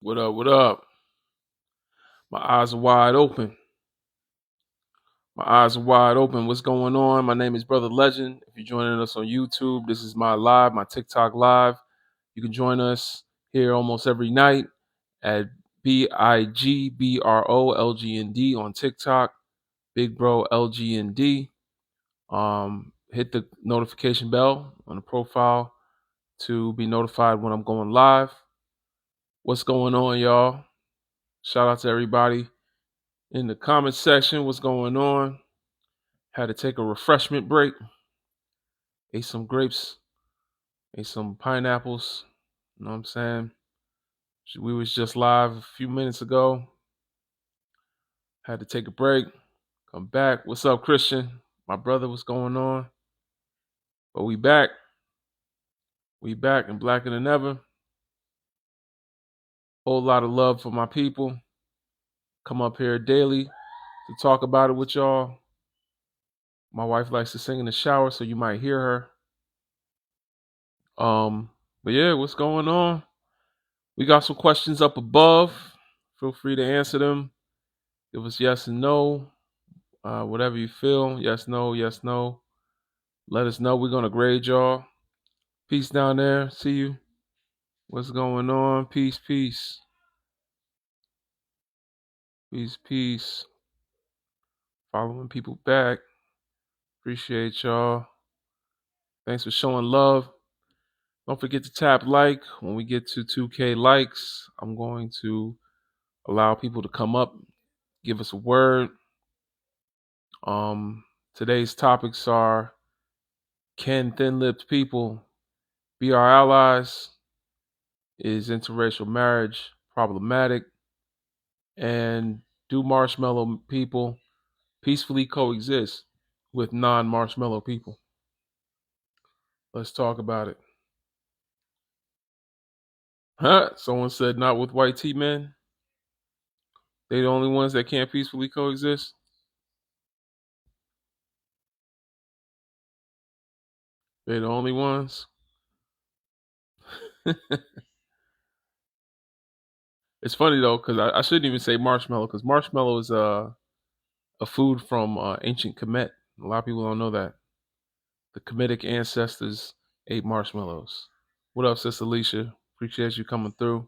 What up? What up? My eyes are wide open. My eyes are wide open. What's going on? My name is Brother Legend. If you're joining us on YouTube, this is my TikTok live. You can join us here almost every night at Bigbrolgnd on TikTok, Bigbrolgnd. Hit the notification bell on the profile to be notified when I'm going live. What's going on, y'all? Shout out to everybody in the comment section. What's going on? Had to take a refreshment break. Ate some grapes. Ate some pineapples. You know what I'm saying? We was just live a few minutes ago. Had to take a break. Come back. What's up, Christian? My brother, what's going on? But we back. We back and blacker than ever. Whole lot of love for my people. Come up here daily to talk about it with y'all. My wife likes to sing in the shower, so you might hear her. But yeah, what's going on? We got some questions up above. Feel free to answer them. Give us yes and no, whatever you feel. Yes, no, yes, no. Let us know. We're gonna grade y'all. Peace down there. See you. What's going on? Peace, peace, peace, peace. Following people back. Appreciate y'all. Thanks for showing love. Don't forget to tap like. When we get to 2K likes, I'm going to allow people to come up, give us a word. Today's topics are: can thin-lipped people be our allies? Is interracial marriage problematic? And do marshmallow people peacefully coexist with non-marshmallow people? Let's talk about it. Huh? Someone said not with white tea men. They the only ones that can't peacefully coexist. They the only ones. It's funny though, because I shouldn't even say marshmallow, because marshmallow is a food from ancient Kemet. A lot of people don't know that. The Kemetic ancestors ate marshmallows. What up, Sister Alicia? Appreciate you coming through.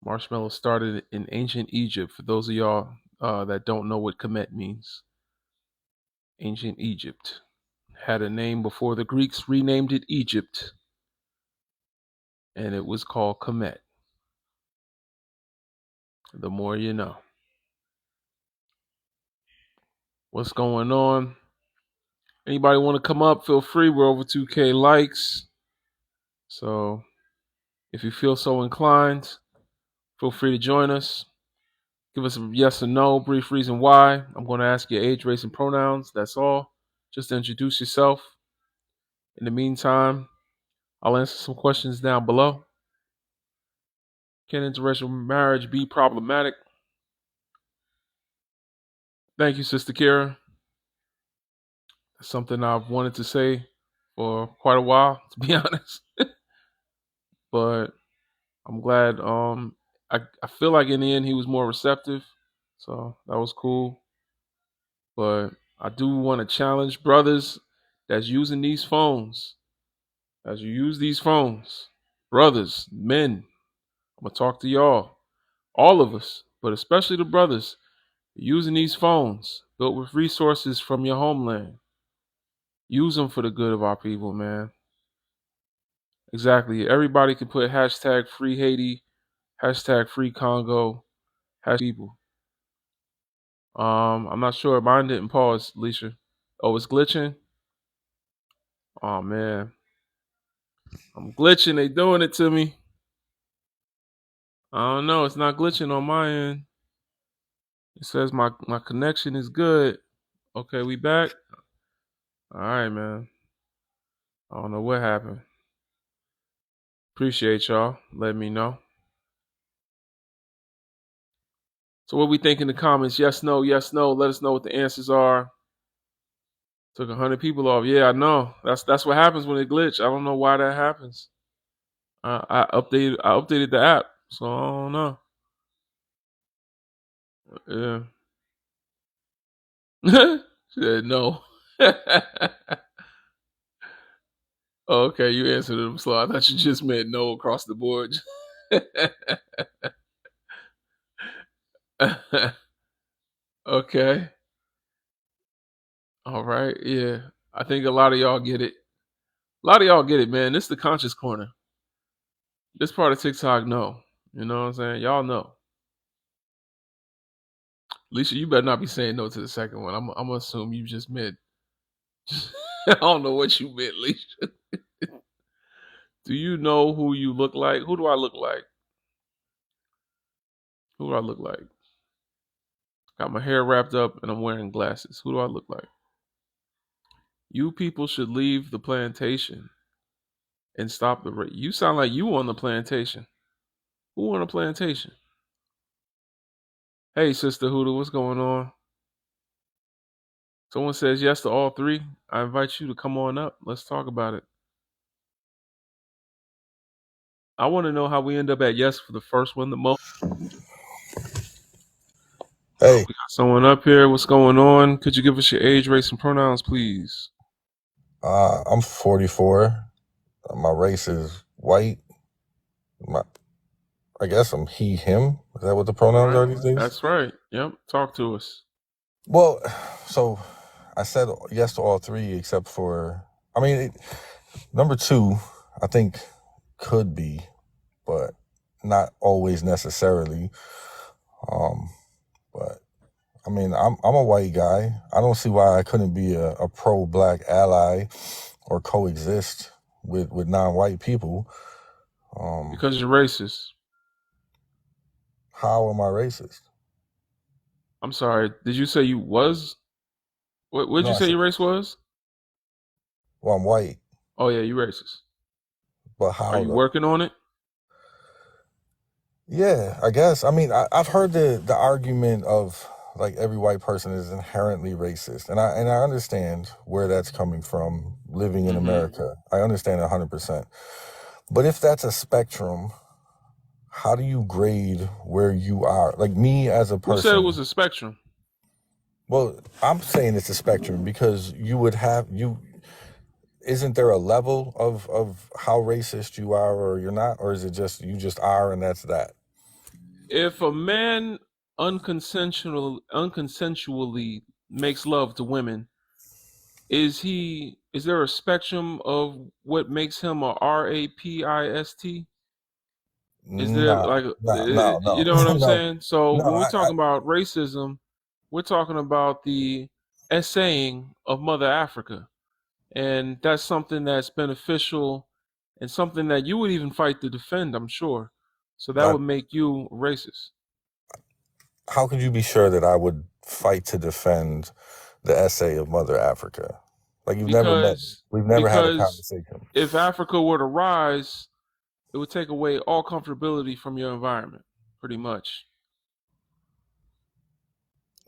Marshmallows started in ancient Egypt. For those of y'all that don't know what Kemet means, ancient Egypt had a name before the Greeks renamed it Egypt, and it was called Kemet. The more you know. What's going on? Anybody want to come up? Feel free. We're over 2K likes. So if you feel so inclined, feel free to join us. Give us a yes or no, brief reason why. I'm going to ask your age, race, and pronouns. That's all. Just to introduce yourself. In the meantime, I'll answer some questions down below. Can interracial marriage be problematic? Thank you, Sister Kira. That's something I've wanted to say for quite a while, to be honest. But I'm glad. I feel like in the end he was more receptive, so that was cool. But I do want to challenge brothers that's using these phones. As you use these phones, brothers, men, I'm gonna talk to y'all, all of us, but especially the brothers using these phones built with resources from your homeland. Use them for the good of our people, man. Exactly. Everybody can put hashtag free Haiti, hashtag free Congo, hashtag people. I'm not sure. Mine didn't pause, Alicia. Oh, it's glitching? Oh man. I'm glitching. They doing it to me. I don't know. It's not glitching on my end. It says my connection is good. Okay, we back. All right, man. I don't know what happened. Appreciate y'all letting me know. So what we think in the comments? Yes, no, yes, no. Let us know what the answers are. Took 100 people off. Yeah, I know. That's what happens when it glitch. I don't know why that happens. I updated the app, so I don't know. Yeah. She said no. Oh, okay, you answered them slow. I thought you just meant no across the board. Okay. All right. Yeah. I think a lot of y'all get it. A lot of y'all get it, man. This is the conscious corner. This part of TikTok, no. You know what I'm saying? Y'all know. Lisa, you better not be saying no to the second one. I'm gonna assume you just meant. I don't know what you meant, Lisa. Do you know who you look like? Who do I look like? Who do I look like? Got my hair wrapped up and I'm wearing glasses. Who do I look like? You people should leave the plantation and stop the rape. You sound like you on the plantation. Who on the plantation? Hey, Sister Huda, what's going on? Someone says yes to all three. I invite you to come on up. Let's talk about it. I want to know how we end up at yes for the first one the most. Hey, We got someone up here. What's going on? Could you give us your age, race, and pronouns, please? I'm 44. My race is white. I guess I'm he, him. Is that what the All pronouns are right. these days? That's right. Yep. Talk to us. Well, so I said yes to all three except for, number two, I think could be, but not always necessarily. But I'm a white guy. I don't see why I couldn't be a pro-black ally or coexist with non-white people. Because you're racist. How am I racist? I'm sorry. Did you say you was? What did No, you I say said, your race was? well, I'm white, Oh yeah, you racist. but Are how you though? working on it? Yeah, I guess. I've heard the argument of like every white person is inherently racist, and I understand where that's coming from. Living in Mm-hmm. America, I understand 100%. But if that's a spectrum, how do you grade where you are? Like me as a Who said it person. was a spectrum? Well, I'm saying it's a spectrum because you would have you. Isn't there a level of how racist you are or you're not, or is it just you just are and that's that? If a man unconsensually makes love to women, is there a spectrum of what makes him a rapist? Is there No, like no, no, you no, know what I'm no, saying? So no. when we're talking about racism, we're talking about the essaying of Mother Africa. And that's something that's beneficial and something that you would even fight to defend, I'm sure. So that I, would make you racist. how could you be sure that I would fight to defend the essay of Mother Africa? Like you've never met me. Because We've never had a because conversation. if Africa were to rise, it would take away all comfortability from your environment, pretty much.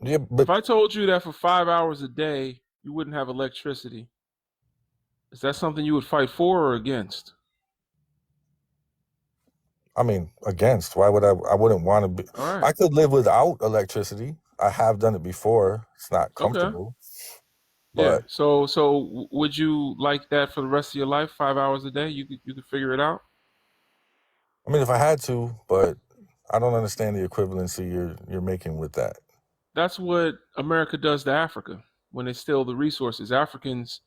Yeah, If but I told you that for 5 hours a day you wouldn't have electricity, is that something you would fight for or against? against. Why would I? I wouldn't want to be. All right. I could live without electricity. I have done it before. It's not Okay. comfortable, Yeah. but So would you like that for the rest of your life? 5 hours a day, you could figure it out. if I had to, but I don't understand the equivalency you're making with that. That's what America does to Africa when they steal the resources. Africans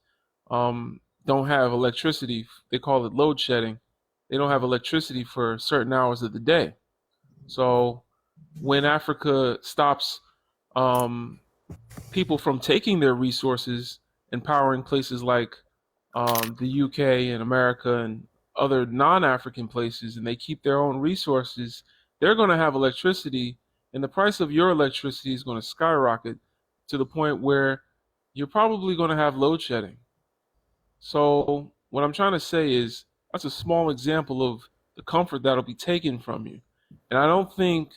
don't have electricity. They call it load shedding. They don't have electricity for certain hours of the day. So when Africa stops um, people from taking their resources, empowering places like the UK and America and other non-African places, and they keep their own resources, they're going to have electricity, and the price of your electricity is going to skyrocket to the point where you're probably going to have load shedding. So what I'm trying to say is that's a small example of the comfort that'll be taken from you, and I don't think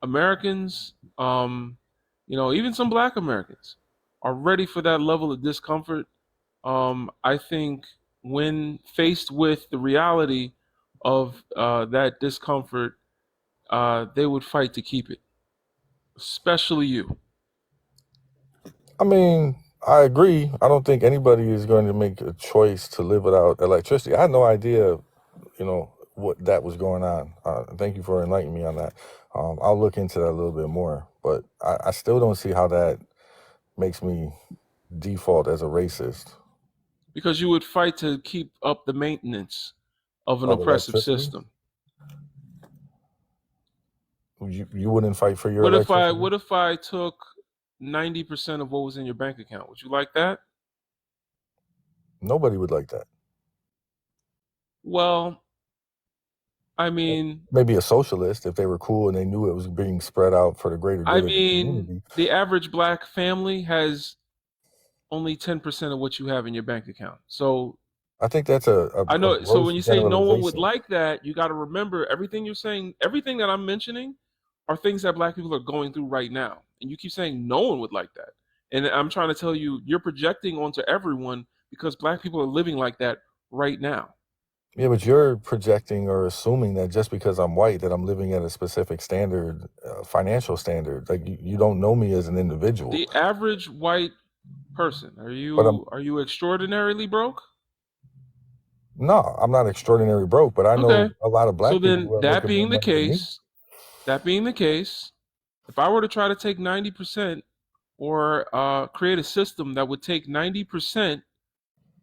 Americans, even some Black Americans, are ready for that level of discomfort. I think when faced with the reality of that discomfort, they would fight to keep it, especially you. I mean, I agree. I don't think anybody is going to make a choice to live without electricity. I had no idea, what that was going on. Thank you for enlightening me on that. I'll look into that a little bit more, but I still don't see how that makes me default as a racist Because you would fight to keep up the maintenance of an of oppressive electricity. system. You wouldn't fight for your What if I electricity? what if I took 90% of what was in your bank account? Would you like that? Nobody would like that. Well, I mean, Maybe a socialist if they were cool and they knew it was being spread out for the greater good of the community. the average black family has only 10% of what you have in your bank account. So I think that's a I know. So when gross you say no one would generalization. like that, you got to remember everything you're saying. Everything that I'm mentioning are things that black people are going through right now, and you keep saying no one would like that. And I'm trying to tell you, you're projecting onto everyone because black people are living like that right now. Yeah, but you're projecting or assuming that just because I'm white that I'm living at a specific standard, financial standard. Like you don't know me as an individual. The average white person, are But you extraordinarily broke? no, I'm not extraordinary broke, but I know Okay. a lot of So black people then who are making more money than me. that being the case, if I were to try to take 90% or create a system that would take 90%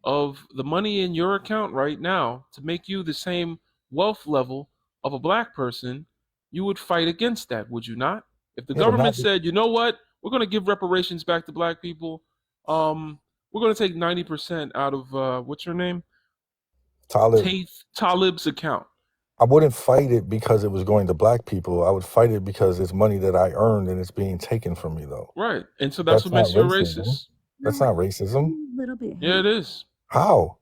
of the money in your account right now to make you the same wealth level of a black person, you would fight against that, would you not? If the Yeah, but government not said, you know what, we're going to give reparations back to black people, we're going to take 90% out of what's her name? Talib. Talib's account. I wouldn't fight it because it was going to black people. I would fight it because it's money that I earned and it's being taken from me, though. Right. And so that's That's what not makes you a racism. racist. That's not racism. Yeah, it is. How?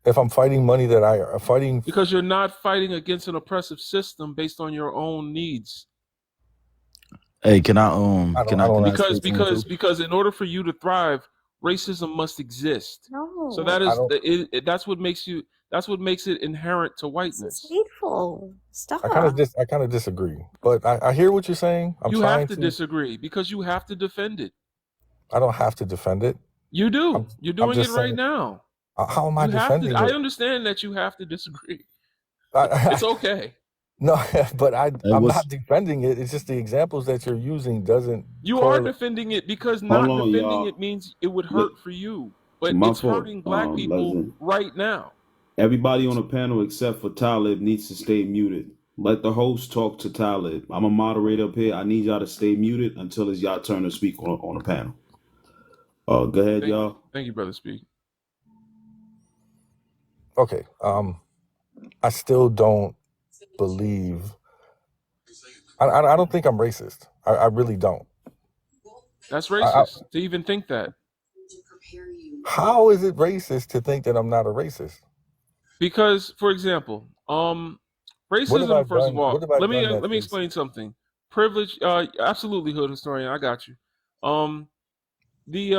If I'm fighting money that I'm fighting Because you're not fighting against an oppressive system based on your own needs. Hey, can I I don't can I actually say something too? Because in order for you to thrive, racism must exist. So that I is don't that's what makes it inherent to This is whiteness. hateful. Stop. I kind of disagree. But I hear what you're saying. I'm You have trying to to disagree because you have to defend it. I don't have to defend it. You do. You're I'm doing it just right saying, now. how am I You have to. defending I it? understand that you have to disagree. I, It's okay. no, but Hey, I'm what's not defending it. It's just the examples that you're using doesn't You are correlate. defending it because Hold not on, defending y'all. it means it would hurt for you. But My it's fault. hurting black people Legend. right now. Everybody on the panel except for Talib needs to stay muted. Let the host talk to Talib. I'm a moderator up here. I need y'all to stay muted until it's y'all turn to speak on the panel. Go ahead, y'all. Thank you, Brother Speak. Okay. I still don't believe. I don't think I'm racist. I really don't. That's racist to even think that. How is it racist to think that I'm not a racist? Because, for example, What have I racism. First of done? What all, have I let me done that's let me racist? explain something. Privilege, absolutely, hood historian. I got you. The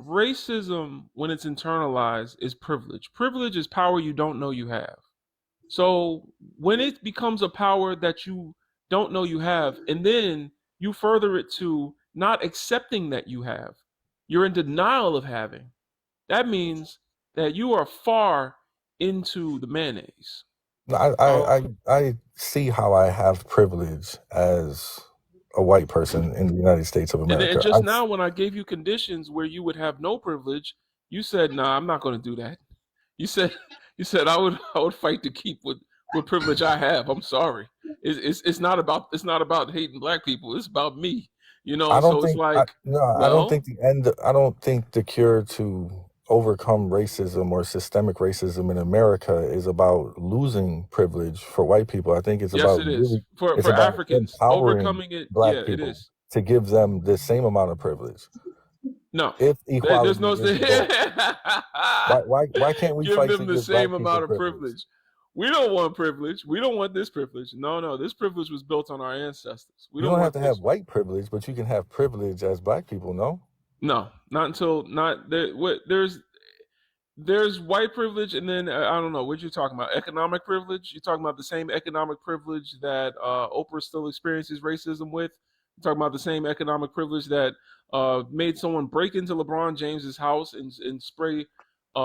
racism, when it's internalized, is privilege. Privilege is power you don't know you have. So when it becomes a power that you don't know you have, and then you further it to not accepting that you have, you're in denial of having. That means that you are far into the mayonnaise. No, I see how I have privilege as a white person in the United States of And America. just now, when I gave you conditions where you would have no privilege, you said, "Nah, I'm not going to do that." You said I would fight to keep what privilege I have. I'm sorry. It's not about hating black people. It's about me. I don't So it's think like, I don't think I don't think the cure to overcome racism or systemic racism in America is about losing privilege for white people. I think it's yes, about it is it's for about Africans empowering overcoming it. black Yeah, it people is. to give them the same amount of privilege. No, If there's equality no is the goal, why can't we give fight them to the give black same people amount of privilege? privilege. We don't want privilege. We don't want this privilege. No, this privilege was built on our ancestors. We You don't don't have want to this have one. white privilege, but you can have privilege as black people, no? No, not until not there. What there's there's white privilege, and then I don't know what you're talking about. Economic privilege. You're talking about the same economic privilege that Oprah still experiences racism with. You're talking about the same economic privilege that made someone break into LeBron James's house and spray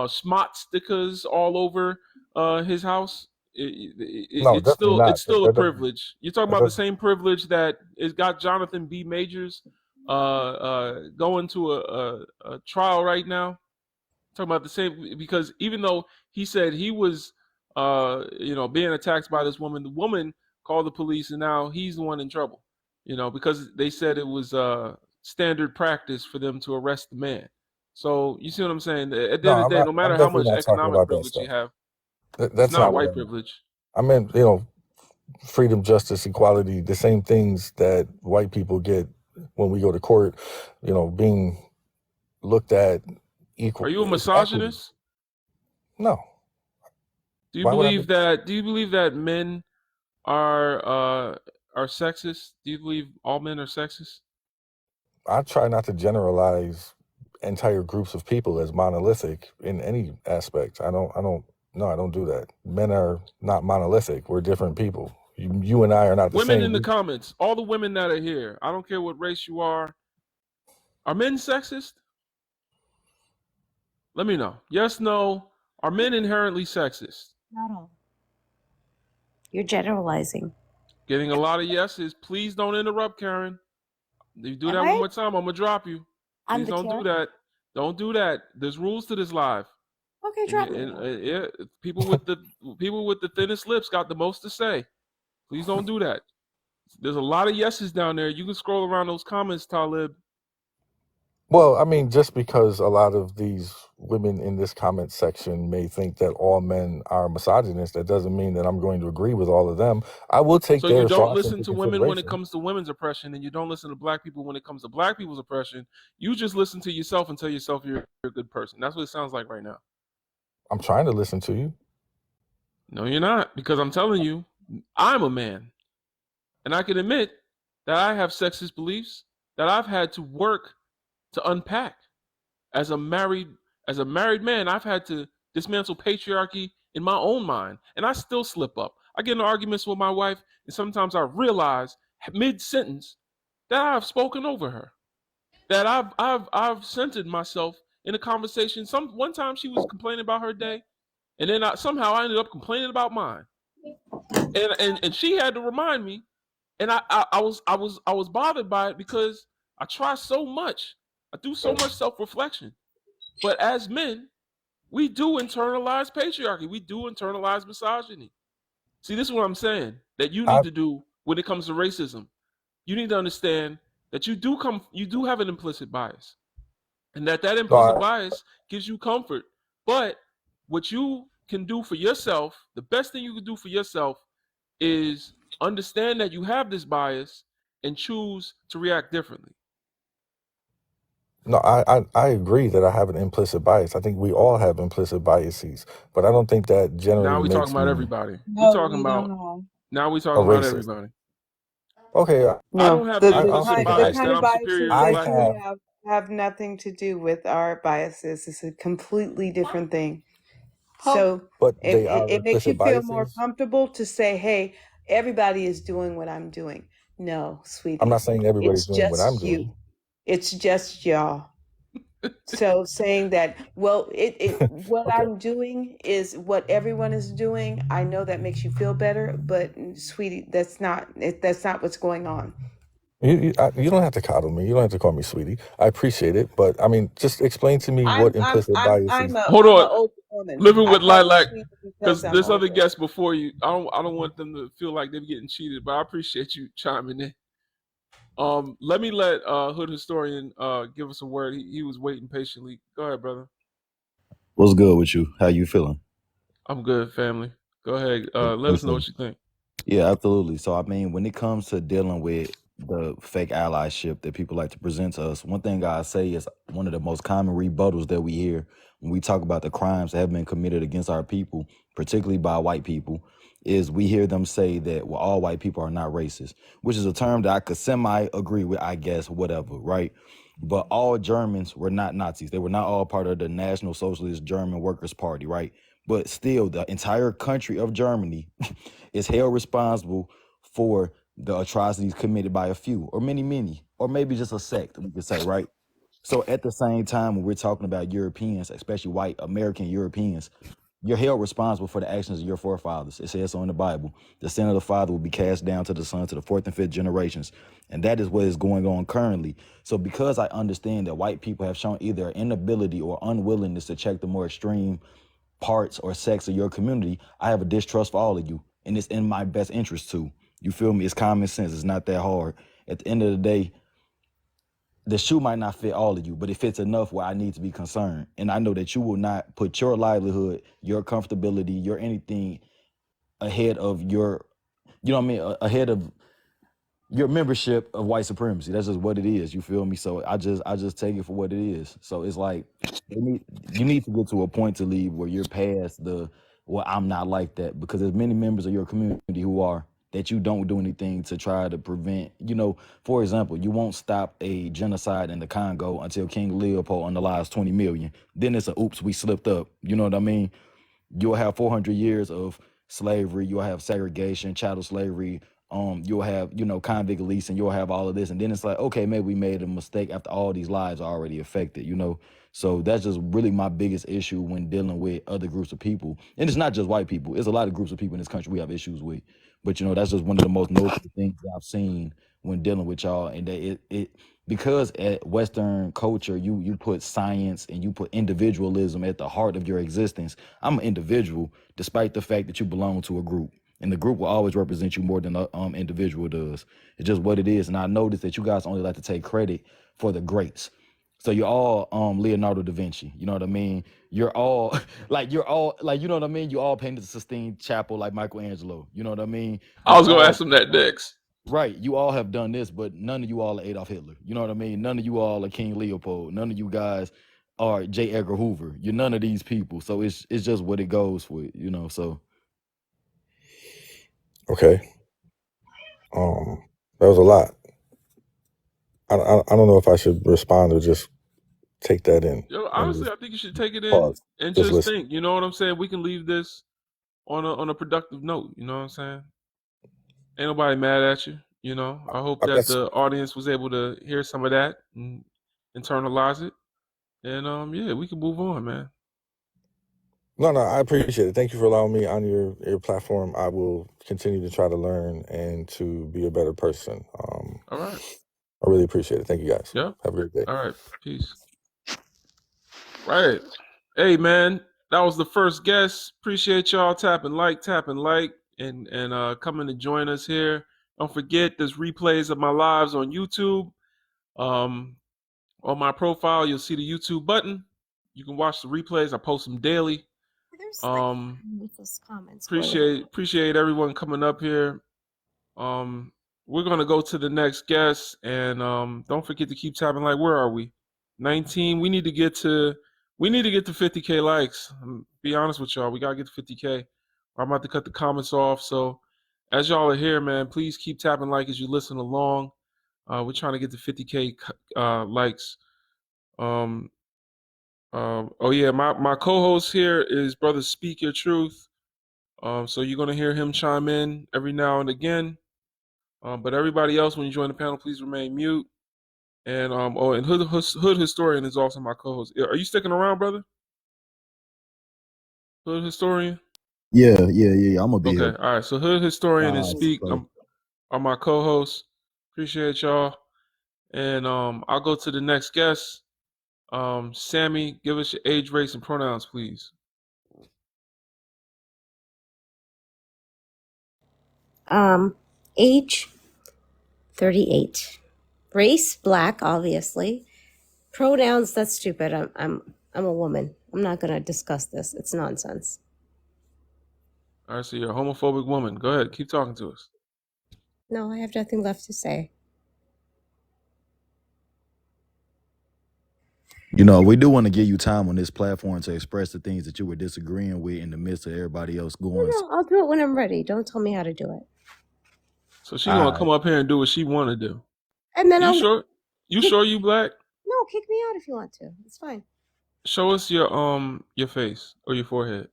smart stickers all over his house. No, definitely It's not. still a privilege. You're talking That about the doesn't. same privilege that has got Jonathan B. Majors going to a trial right now. Talking about the same, because even though he said he was being attacked by this woman, the woman called the police, and now he's the one in trouble. Because they said it was standard practice for them to arrest the man. So you see what I'm saying? At the No, end of I'm the day, not. no I'm matter how definitely much not talking economic about that privilege you stuff. have, it's That's not not what white privilege. I meant. Freedom, justice, equality, the same things that white people get when we go to court. Being looked at equal. Are you a Equity. misogynist? No. Do you Why would I believe that? Do you believe that men are sexist? Do you believe all men are sexist? I try not to generalize entire groups of people as monolithic in any aspect. I don't do that. Men are not monolithic. We're different people. You and I are not the Women same. in the comments, all the women that are here, I don't care what race you are men sexist? Let me know. Yes, no. Are men inherently sexist? Not all. You're generalizing. Getting a lot of yeses. Please don't interrupt, Karen. If you do that one more time, I'm gonna drop you. Please don't do that. Don't do that. There's rules to this live. Okay, drop me. Yeah, people with the thinnest lips got the most to say. Please don't do that. There's a lot of yeses down there. You can scroll around those comments, Talib. Well, I mean, just because a lot of these women in this comment section may think that all men are misogynists, that doesn't mean that I'm going to agree with all of them. I will take So their you don't thoughts listen into to women when it consideration. comes to women's oppression, and you don't listen to black people when it comes to black people's oppression. You just listen to yourself and tell yourself you're a good person. That's what it sounds like right now. I'm trying to listen to you. No, you're not, because I'm telling you, I'm a man. And I can admit that I have sexist beliefs that I've had to work to unpack. As a married man, I've had to dismantle patriarchy in my own mind, and I still slip up. I get in arguments with my wife, and sometimes I realize mid-sentence that I've spoken over her, that I've centered myself in a conversation. One time she was complaining about her day, and then somehow I ended up complaining about mine, and she had to remind me, and I was bothered by it because I try so much, I do so much self-reflection. But as men, we do internalize patriarchy. We do internalize misogyny. See, this is what I'm saying that you need to do when it comes to racism. You need to understand that you do have an implicit bias, and that implicit bias gives you comfort. But what you can do for yourself, the best thing you can do for yourself, is understand that you have this bias and choose to react differently. No, I agree that I have an implicit bias. I think we all have implicit biases, but I don't think that generally Now we're makes talking about me everybody. No, We're talking we about don't. now we're a talking about racist. everybody. Okay, I No, don't have the the implicit bias kind that of I'm superior biases to that black you people. have nothing to do with our biases. It's a completely different thing. So but it, they are it makes you implicit feel more biases. comfortable to say, hey, everybody is doing what I'm doing. No, sweetie. I'm not saying everybody's It's doing what I'm just you. doing. It's just y'all. So saying that, well, what Okay. I'm doing is what everyone is doing. I know that makes you feel better, but sweetie, that's not what's going on. You don't have to coddle me. You don't have to call me sweetie. I appreciate it, but I mean, just explain to me what implicit biases. Hold I'm on. an older woman. Living with I call you Lilac, sweetie because I'm there's other older. guests before you. I don't want them to feel like they're getting cheated, but I appreciate you chiming in. Let me let Hood Historian give us a word. He was waiting patiently. Go ahead, brother. What's good with you? How you feeling? I'm good, family. Go ahead. Let us know what you think. Yeah, absolutely. So, I mean, when it comes to dealing with the fake allyship that people like to present to us, one thing I say is one of the most common rebuttals that we hear when we talk about the crimes that have been committed against our people, particularly by white people, is we hear them say that, well, all white people are not racist, which is a term that I could semi-agree with, I guess, whatever, right? But all Germans were not Nazis. They were not all part of the National Socialist German Workers' Party, right? But still, the entire country of Germany is held responsible for the atrocities committed by a few, or many, or maybe just a sect, we could say, right? So at the same time, when we're talking about Europeans, especially white American Europeans, you're held responsible for the actions of your forefathers. It says so in the Bible. The sin of the father will be cast down to the son, to the fourth and fifth generations. And that is what is going on currently. So because I understand that white people have shown either inability or unwillingness to check the more extreme parts or sects of your community, I have a distrust for all of you. And it's in my best interest too. You feel me? It's common sense. It's not that hard. At the end of the day, the shoe might not fit all of you, but it fits enough where I need to be concerned. And I know that you will not put your livelihood, your comfortability, your anything ahead of your, you know what I mean, ahead of your membership of white supremacy. That's just what it is. You feel me? So I just take it for what it is. So it's like you need to get to a point to leave where you're past the, well, I'm not like that, because there's many members of your community who are, that you don't do anything to try to prevent. You know, for example, you won't stop a genocide in the Congo until King Leopold unalives 20 million. Then it's a oops, we slipped up. You know what I mean? You'll have 400 years of slavery. You'll have segregation, chattel slavery. You'll have, you know, convict leasing. You'll have all of this. And then it's like, okay, maybe we made a mistake after all these lives are already affected, you know? So that's just really my biggest issue when dealing with other groups of people. And it's not just white people. It's a lot of groups of people in this country we have issues with. But, you know, that's just one of the most notable things that I've seen when dealing with y'all. And that it because at Western culture, you put science and you put individualism at the heart of your existence. I'm an individual, despite the fact that you belong to a group. And the group will always represent you more than the individual does. It's just what it is. And I noticed that you guys only like to take credit for the greats. So you're all Leonardo da Vinci. You know what I mean? You're all like you know what I mean? You all painted the Sistine Chapel like Michelangelo. You know what I mean? I was gonna ask him that next. Right, you all have done this, but none of you all are Adolf Hitler. You know what I mean? None of you all are King Leopold. None of you guys are J. Edgar Hoover. You're none of these people. So it's just what it goes with, you know. So Okay. That was a lot. I don't know if I should respond or just take that in. Yo, honestly, I think you should take it in Pause. and Just just listen. think. You know what I'm saying? We can leave this on a productive note. You know what I'm saying? Ain't nobody mad at you. You know, I hope I that guess the audience was able to hear some of that and internalize it. And yeah, we can move on, man. no, I appreciate it. Thank you for allowing me on your platform. I will continue to try to learn and to be a better person. All right. I really appreciate it. Thank you guys. Yeah. Have a great day. All right. Peace. Right. Hey, man, that was the first guest. Appreciate y'all tapping like, and coming to join us here. Don't forget, there's replays of my lives on YouTube. On my profile, you'll see the YouTube button. You can watch the replays. I post them daily. With those comments. Appreciate everyone coming up here. We're gonna go to the next guest, and don't forget to keep tapping like. Where are we? 19. We need to get to 50K likes. Be honest with y'all, we gotta get to 50K. I'm about to cut the comments off. So as y'all are here, man, please keep tapping like as you listen along. We're trying to get to 50K likes. Oh yeah, my co-host here is Brother Speak Your Truth. So you're gonna hear him chime in every now and again. But everybody else, when you join the panel, please remain mute. And and Hood Historian is also my co-host. Are you sticking around, brother? Hood Historian? yeah. I'm gonna be here. Okay, all right. So Hood Historian and Speak are my co-hosts. Appreciate y'all. And I'll go to the next guest. Sammy, give us your age, race, and pronouns, please. Age 38. Race black, obviously. Pronouns, that's stupid. I'm a woman. I'm not gonna discuss this. It's nonsense. All right, so you're a homophobic woman. Go ahead, keep talking to us. No, I have nothing left to say. You know, we do want to give you time on this platform to express the things that you were disagreeing with in the midst of everybody else going. No, I'll do it when I'm ready. Don't tell me how to do it. So she's gonna come up here and do what she want to do. And then You sure you black? No, kick me out if you want to. It's fine. Show us your face or your forehead.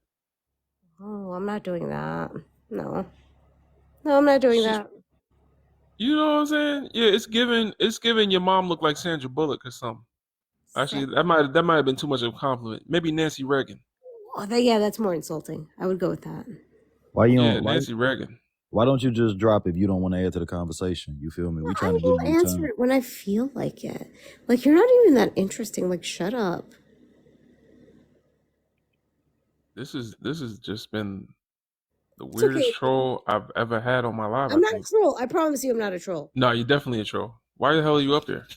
Oh, I'm not doing that. No, I'm not doing that. You know what I'm saying? Yeah, it's giving your mom look like Sandra Bullock or something. Actually, that might have been too much of a compliment. Maybe Nancy Reagan. Oh, yeah, that's more insulting. I would go with that. Why you Yeah, don't? Nancy Reagan. Why don't you just drop if you don't want to add to the conversation? You feel me? We trying to give I you will answer time. it when I feel like it. Like, you're not even that interesting. Like, shut up. This is just been the weirdest troll I've ever had on my live. I'm not a troll. I promise you, I'm not a troll. No, you're definitely a troll. Why the hell are you up there?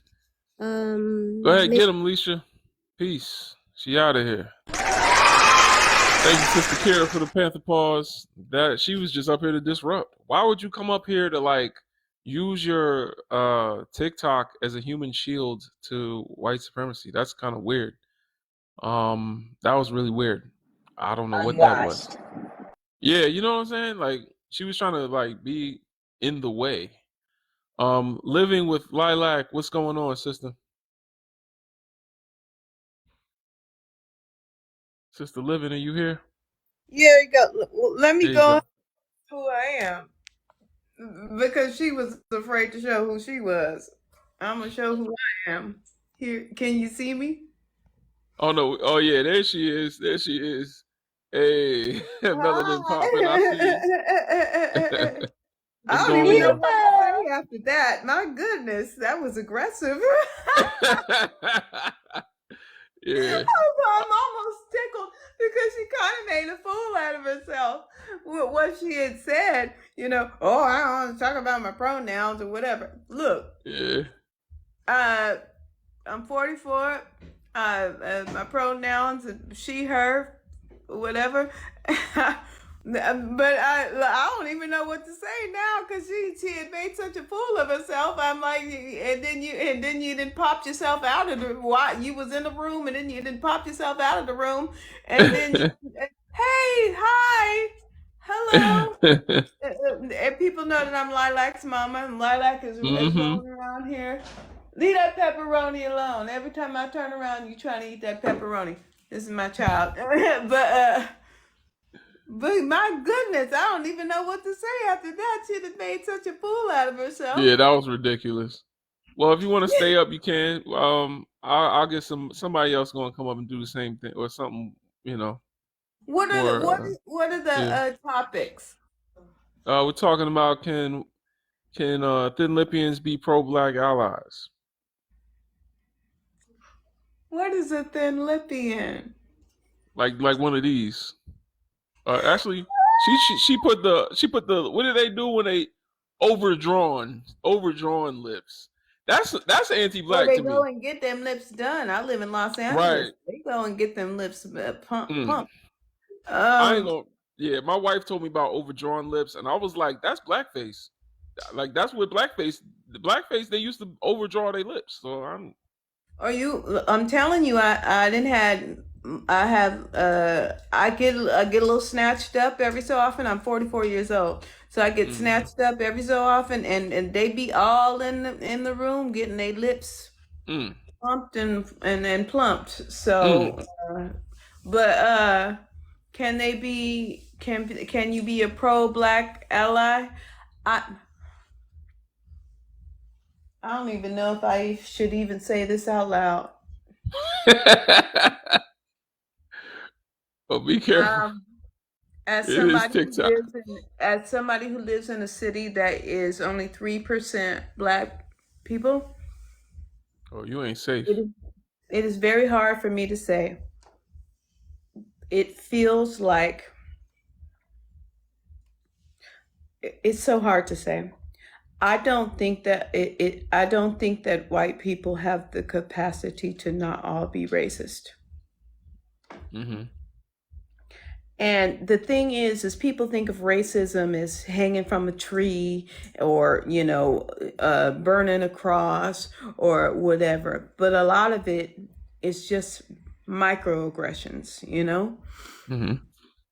Go ahead, get him, Leisha. Peace. She out of here. Thank you, Sister Kara, for the Panther pause. That she was just up here to disrupt. Why would you come up here to like use your TikTok as a human shield to white supremacy? That's kind of weird. That was really weird. I don't know what that was. Yeah, you know what I'm saying? Like she was trying to like be in the way. Living with Lilac, what's going on, sister? Sister Living, are you here? Yeah, you go. Let me There you go go. on who I am. Because she was afraid to show who she was. I'm gonna show who I am. Here, can you see me? Oh no! Oh yeah, there she is. There she is. Hey, melanin popping. I see you. What's I don't going even know on? what to say after that. My goodness, that was aggressive. Yeah. I'm almost tickled because she kind of made a fool out of herself with what she had said. You know, oh, I don't want to talk about my pronouns or whatever. Look, Yeah. I'm 44. My pronouns are she, her, whatever. But I don't even know what to say now because she had made such a fool of herself. I'm like, and then you didn't pop yourself out of the why you was in the room and then you didn't pop yourself out of the room and then hey, hi, hello. And people know that I'm Lilac's mama and Lilac is rolling around here. Leave that pepperoni alone. Every time I turn around, you trying to eat that pepperoni. This is my child. But my goodness, I don't even know what to say after that. She'd have made such a fool out of herself. Yeah, that was ridiculous. Well, if you want to stay up, you can. I'll get somebody else going to come up and do the same thing or something. You know. What are the topics? We're talking about can Thin Lipians be pro-black allies? What is a Thin Lipian? Like one of these. Actually, she put the what do they do when they overdrawn lips? That's anti-black They to me. go and get them lips done. I live in Los Angeles. Right. They go and get them lips pumped. I ain't gonna. Yeah, my wife told me about overdrawn lips, and I was like, "That's blackface." Like that's what the blackface they used to overdraw their lips. So I'm telling you, I get a little snatched up every so often. I'm 44 years old, so I get snatched up every so often, and they be all in the room getting their lips pumped and plumped. So, but can you be a pro-black ally? I don't even know if I should even say this out loud. Well, be careful. As somebody who lives in a city that is only 3% black people, oh, you ain't safe. it is very hard for me to say. It feels like it's so hard to say. I don't think that I don't think that white people have the capacity to not all be racist. And the thing is people think of racism as hanging from a tree or, burning a cross or whatever. But a lot of it is just microaggressions,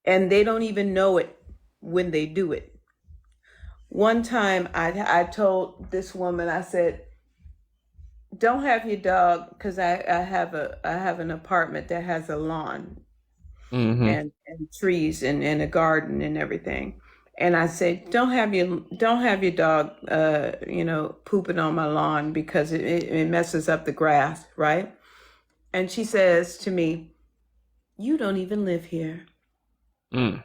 and they don't even know it when they do it. One time I told this woman, I said, don't have your dog, because I have an apartment that has a lawn Mm-hmm. and trees and a garden and everything. And I said, don't have your dog pooping on my lawn, because it messes up the grass, right? And she says to me, you don't even live here. Mm.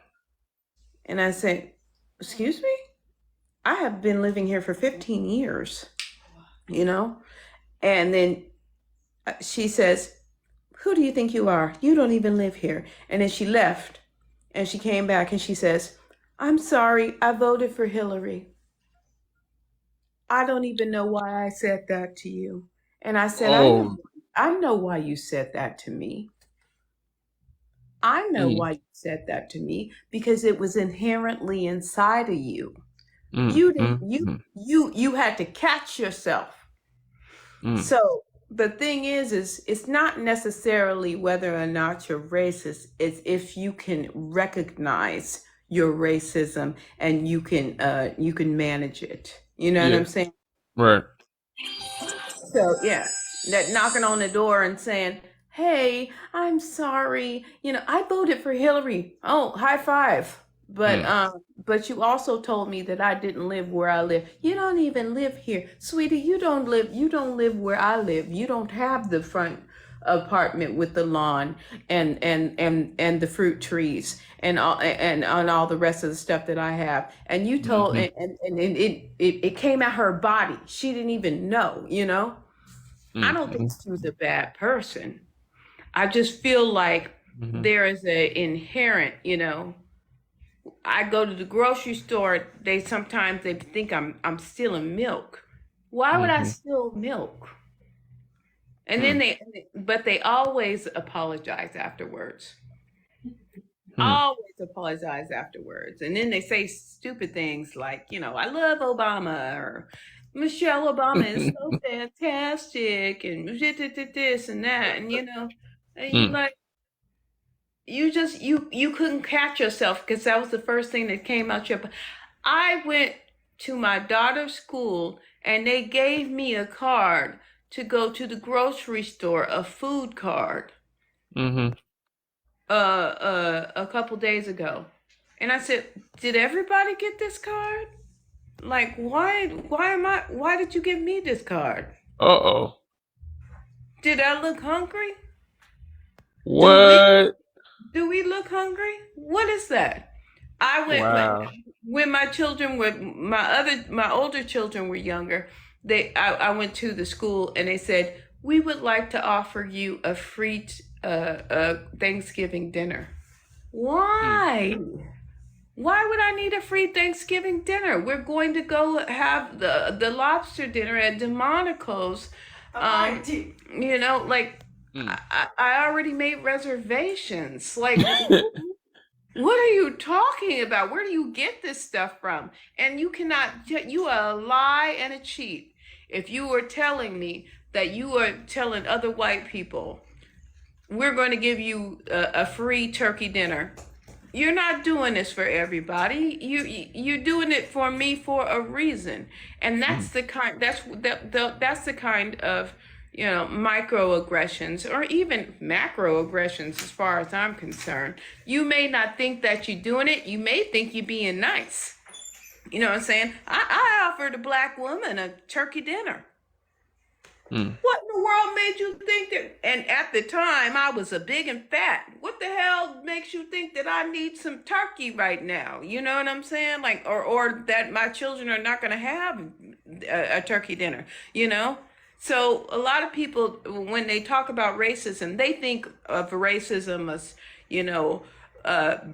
And I said, excuse me? I have been living here for 15 years, you know? And then she says, who do you think you are? You don't even live here. And then she left and she came back and she says, I'm sorry, I voted for Hillary. I don't even know why I said that to you. And I said, Oh. I know why you said that to me. I know Mm. why you said that to me, because it was inherently inside of you. Mm. You didn't, Mm. you had to catch yourself. Mm. So the thing is it's not necessarily whether or not you're racist. It's if you can recognize your racism and you can manage it. You know what Yeah. I'm saying? Right. So yeah, that knocking on the door and saying, "Hey, I'm sorry. I voted for Hillary. Oh, high five." But Mm. but you also told me that I didn't live where I live. You don't even live here, sweetie. You don't live where I live. You don't have the front apartment with the lawn and the fruit trees and all the rest of the stuff that I have. And you told Mm-hmm. and it came at her body. She didn't even know. I don't think Mm-hmm. she was a bad person. I just feel like Mm-hmm. there is a inherent, I go to the grocery store, they sometimes they think I'm stealing milk. Why would I Mm-hmm. steal milk? And then Mm. but they always apologize afterwards. Mm. Always apologize afterwards. And then they say stupid things like, I love Obama, or Michelle Obama is so fantastic, and this and that. And and you Mm. like, you couldn't catch yourself, because that was the first thing that came out your. I went to my daughter's school and they gave me a card to go to the grocery store, a food card, Mm-hmm. a couple days ago. And I said, did everybody get this card? Like, why did you give me this card? Uh-oh. Did I look hungry? Do we What? do we look hungry? What is that? I went Wow. when my children were my older children were younger. I went to the school and they said, we would like to offer you a free Thanksgiving dinner. Mm. Why? Why would I need a free Thanksgiving dinner? We're going to go have the lobster dinner at Demonico's. Like Mm. I already made reservations. Like, what are you talking about? Where do you get this stuff from? And you are a lie and a cheat if you were telling me that you are telling other white people, we're going to give you a free turkey dinner. You're not doing this for everybody. You're doing it for me for a reason, and that's Mm. the kind that's the kind of microaggressions, or even macroaggressions, as far as I'm concerned. You may not think that you're doing it. You may think you're being nice. You know what I'm saying? I offered a black woman a turkey dinner. Mm. What in the world made you think that? And at the time, I was a big and fat. What the hell makes you think that I need some turkey right now? You know what I'm saying? Like, or that my children are not going to have a turkey dinner. So a lot of people, when they talk about racism, they think of racism as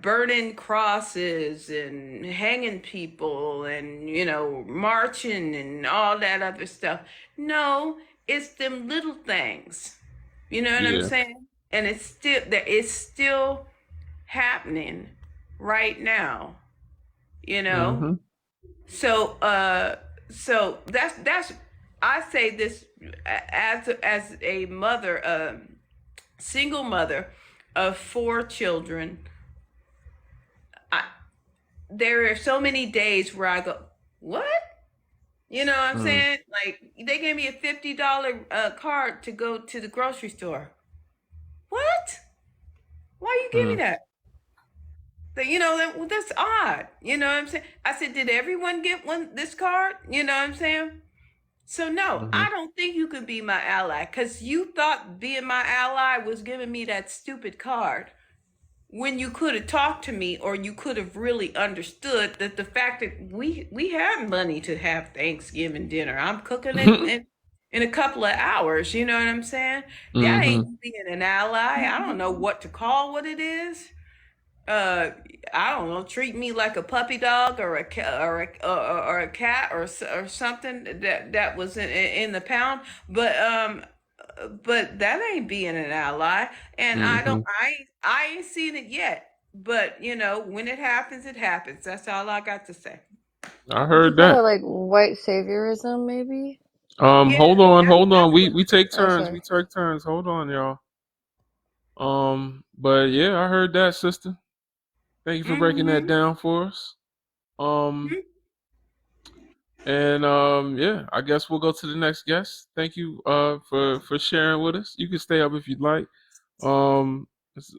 burning crosses and hanging people and marching and all that other stuff. No, it's them little things. You know what I'm Yeah. saying? And it's still happening right now. Mm-hmm. So that's I say this as a mother, a single mother of 4 children. There are so many days where I go, what? You know what I'm Mm, saying? Like they gave me a $50 card to go to the grocery store. What? Why you give me mm, that? But that's odd. You know what I'm saying? I said, did everyone get this card? You know what I'm saying? So no, mhm. I don't think you could be my ally because you thought being my ally was giving me that stupid card when you could have talked to me, or you could have really understood that the fact that we have money to have Thanksgiving dinner. I'm cooking it in a couple of hours. You know what I'm saying? That Mhm. ain't being an ally. I don't know what to call what it is. uh I don't know, treat me like a puppy dog or a cat or a cat or something that was in the pound, but that ain't being an ally. And Mhm. I ain't seen it yet, but when it happens, it happens. That's all I got to say. I Would you heard call it that. like white saviorism, maybe? Yeah, Hold on, hold on. that's We take turns. Okay. We take turns. Hold on, y'all. But yeah, I heard that, sister. Thank you for breaking that mm-hmm. down for us. Um, and yeah, I guess we'll go to the next guest. Thank you for sharing with us. You can stay up if you'd like. Um, it's-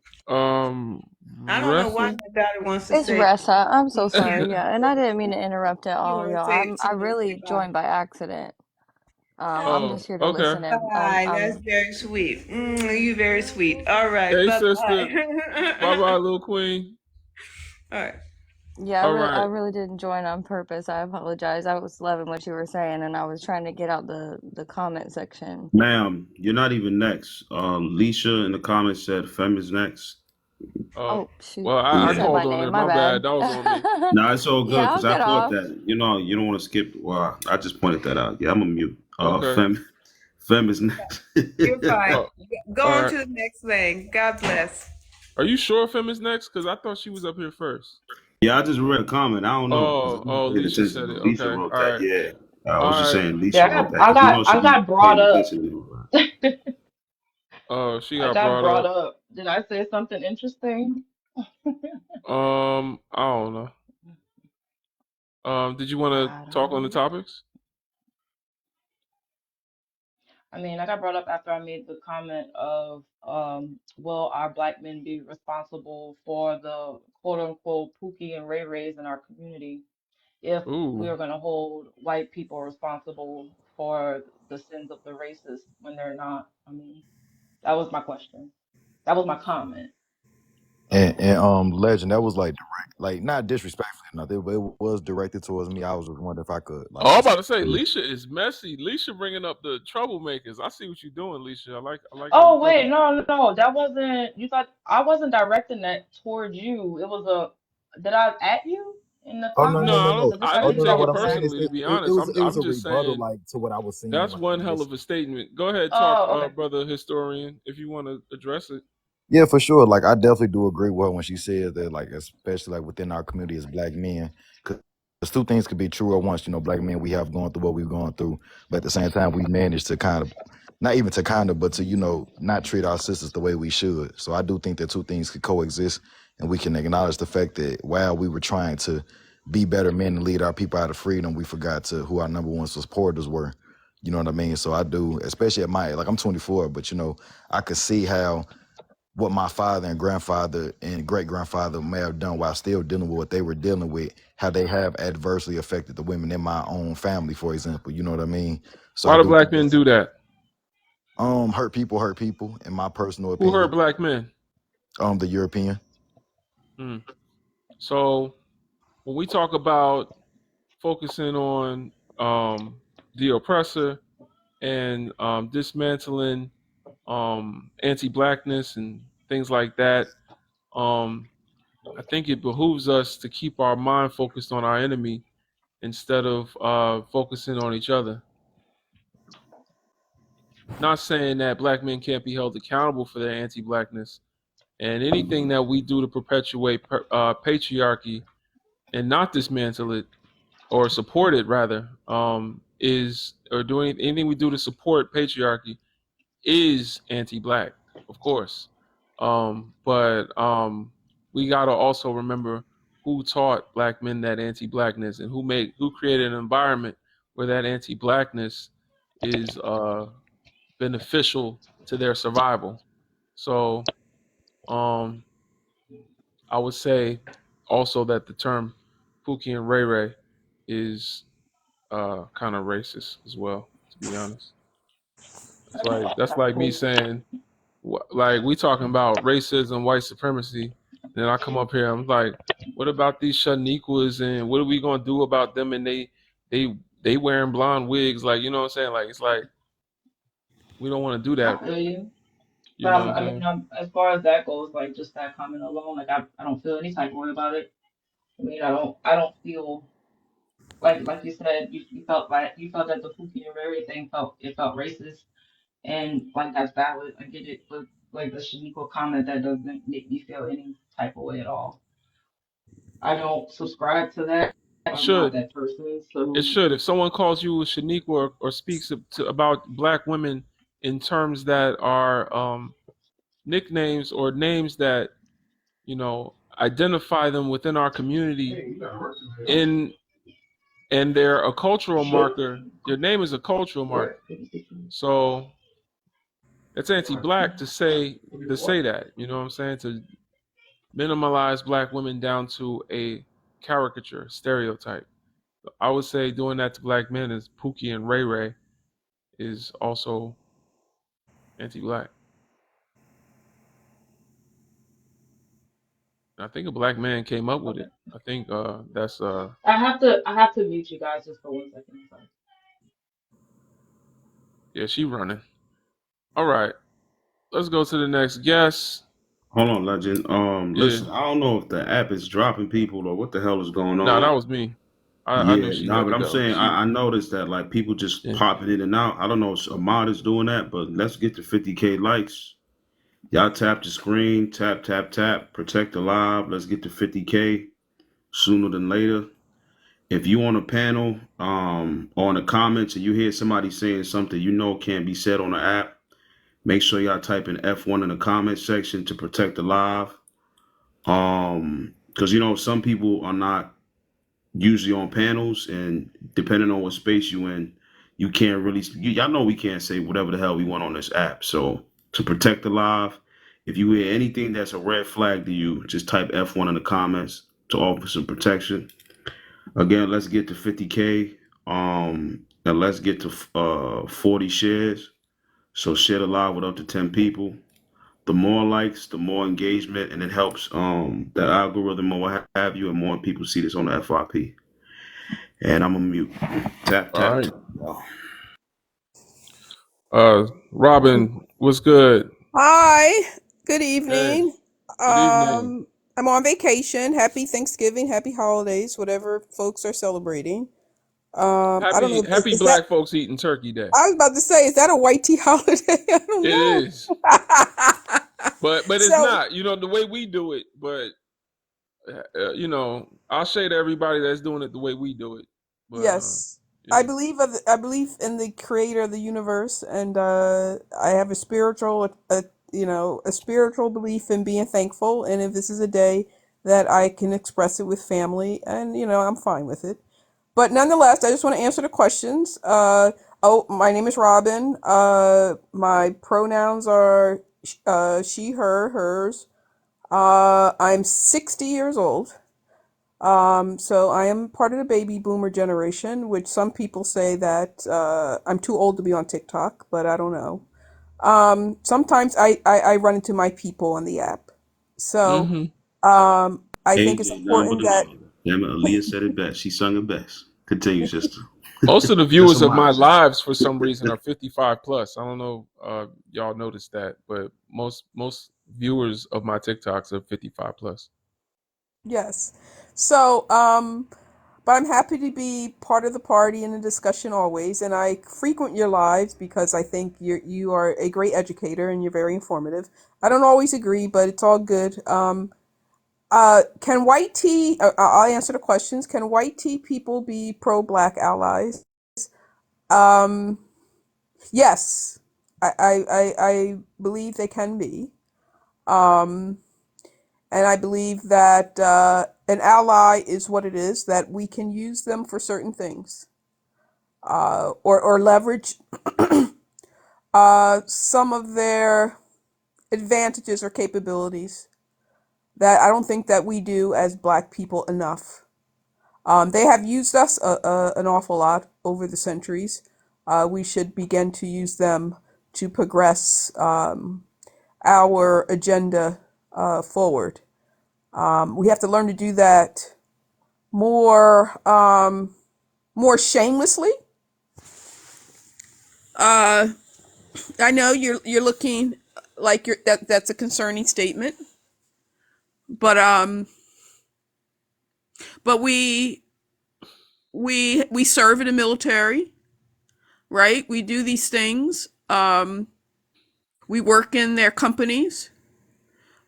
I don't know why Ressa. my daughter wants to It's say Ressa. I'm so you. sorry. Yeah, and I didn't mean to interrupt at You all, want to y'all. say it I too, and say really bye. joined by accident. I'm Oh, just here to Okay. listen in. bye. That's very sweet. You very sweet. All right. Hey, Bye sister. Bye, bye. bye, little queen. All right. Yeah, All I right. really didn't join on purpose. I apologize. I was loving what you were saying, and I was trying to get out the comment section. Ma'am, you're not even next. Leisha in the comments said Fem is next. Oh, Oh, shoot. well, I He Yeah. said called my on name. her. My My bad. bad. That was on me. Nah, it's all good Yeah, because I'll I get thought off. that, you don't want to skip. Well, I just pointed that out. Yeah, I'm a mute. Okay. Fem is next. You're fine. Oh, Go all on right. to the next thing. God bless. Are you sure Fem is next? Because I thought she was up here first. Yeah, I just read a comment. I don't know because Oh, I wasn't oh, paying Alicia attention, said it. but Leisha Okay. wrote All that. right. Yeah, I All was just right. saying Yeah, Leisha wrote that I because got she I be got brought paying up. attention to Oh, she I got got brought brought up. up. Did I say something interesting? I don't know. Did you want to I talk don't on the know. topics? I mean, I got brought up after I made the comment of, will our black men be responsible for the quote unquote Pookie and Ray Rays in our community if we Ooh. are going to hold white people responsible for the sins of the racists when they're not? I mean, that was my question. That was my comment. And legend, that was like direct, like not disrespectfully nothing, but it was directed towards me. I was just wondering if I could Oh, like I'm just about to say, Leisha is messy. Leisha bringing up the troublemakers. I see what you're doing, Leisha. I like how you Oh cook wait, it. no, that wasn't. You thought I wasn't directing that towards you. It was a. Did I at you in the Oh no No, no comment? no I don't. no Because if I I oh didn't no did no take something what it I'm saying that. is personally, to be it honest. was it was I'm a just rebuttal saying like to what I was saying that's like one hell initially. of a statement. Go ahead, talk, Oh, okay. brother historian, if you want to address it. Yeah, for sure. Like I definitely do agree with her when she says that, like especially like within our community as black men, because two things could be true at once. You know, black men we have gone through what we've gone through, but at the same time we managed to kind of, not even to kind of, but to not treat our sisters the way we should. So I do think that two things could coexist, and we can acknowledge the fact that while we were trying to be better men and lead our people out of freedom, we forgot to who our number one supporters were. You know what I mean? So I do, especially at my age, like I'm 24, but I could see how what my father and grandfather and great grandfather may have done while still dealing with what they were dealing with, how they have adversely affected the women in my own family, for example. You know what I mean? So I Why do do black think men that's do that? hurt people, in my personal Who hurt opinion. black men? The European. Hmm. So when we talk about focusing on the oppressor and dismantling anti-blackness and things like that, I think it behooves us to keep our mind focused on our enemy instead of focusing on each other. Not saying that black men can't be held accountable for their anti-blackness, and anything that we do to perpetuate patriarchy and not dismantle it or support it rather is or doing anything we do to support patriarchy is anti-black, of course. But we gotta also remember who taught black men that anti-blackness and who created an environment where that anti-blackness is beneficial to their survival. So I would say also that the term Pookie and Ray Ray is kind of racist as well, to be honest. That's That's like me cool. saying, like we talking about racism, white supremacy, then I come up here, I'm like, what about these Shaniquas and what are we gonna do about them? And they they wearing blonde wigs, like you know what I'm saying? Like it's like we don't want to do I that. feel you. You But know what I'm I mean, saying? as far as that goes, like just that comment alone, like I don't feel any type of way about it. I mean, I don't feel like you said, you felt like you felt that the Pookie and Rary thing felt racist, and like that's valid. I get it, but like the Shaniqua comment, that doesn't make me feel any type of way at all. I don't subscribe to that. It I'm not should. that person, It so should. If someone calls you a Shaniqua or speaks about black women in terms that are nicknames or names that identify them within our community in and they're a cultural marker. Your name is a cultural marker, so it's anti-black to say that. You know what I'm saying? To minimize black women down to a caricature stereotype. I would say doing that to black men is Pookie and Ray Ray is also anti-black. I think a black man came up with okay. it. I think that's I have to mute you guys just for 1 second. I'm sorry. yeah, she running. All right, let's go to the next guest. Hold on, legend. Yeah, Listen, I don't know if the app is dropping people or what the hell is going nah, that on. was me. I knew Yeah, she nah, had but to I'm go. saying She I noticed that like people just yeah. popping in and out. I don't know if Ahmad is doing that, but let's get to 50K likes. Y'all tap the screen, tap, tap, tap, protect the live. Let's get to 50K sooner than later. If you on a panel, or in the comments and you hear somebody saying something you know can't be said on the app, make sure y'all type in F1 in the comment section to protect the live. Because some people are not usually on panels, and depending on what space you in, you can't really. Y'all know we can't say whatever the hell we want on this app. So to protect the live, if you hear anything that's a red flag to you, just type F1 in the comments to offer some protection. Again, let's get to 50K. And let's get to 40 shares. So share the live with up to 10 people. The more likes, the more engagement, and it helps the algorithm or what have you, and more people see this on the FYP. And I'm a mute. Tap All tap right. tap. Robin, what's good? Hi, good Hey, evening. good evening. I'm on vacation. Happy Thanksgiving, happy holidays, whatever folks are celebrating. I don't Happy know. Happy Is that? Black Folks Eating Turkey Day. I was about to say, is that a white tea holiday? I don't It know. is, but it's So not. The way we do it. But I'll say to everybody that's doing it the way we do it. But yes, yeah. I believe in the creator of the universe, and I have a spiritual, a spiritual belief in being thankful. And if this is a day that I can express it with family, and I'm fine with it. But nonetheless, I just want to answer the questions. My name is Robin. My pronouns are she, her, hers. I'm 60 years old. So I am part of the baby boomer generation, which some people say that I'm too old to be on TikTok, but I don't know. Sometimes I run into my people on the app. So Mm-hmm. I think it's AJ, none but important the that mother. Damn it, Aaliyah said it best. She sung it best. Continue, sister. Most of the That's viewers a of my mod, sister. lives, for some reason, are 55 plus. I don't know, y'all noticed that, but most viewers of my TikToks are 55 plus. yes. So, but I'm happy to be part of the party and the discussion always. And I frequent your lives because I think you are a great educator and you're very informative. I don't always agree, but it's all good. Can white tea? I'll answer the questions. Can white tea people be pro-black allies? Um, yes, I believe they can be. Um, and I believe that an ally is what it is, that we can use them for certain things. or leverage some of their advantages or capabilities that I don't think that we do as Black people enough. They have used us an awful lot over the centuries. We should begin to use them to progress our agenda forward. We have to learn to do that more more shamelessly. I know you're looking like that's a concerning statement, but we serve in the military, right? We do these things. We work in their companies.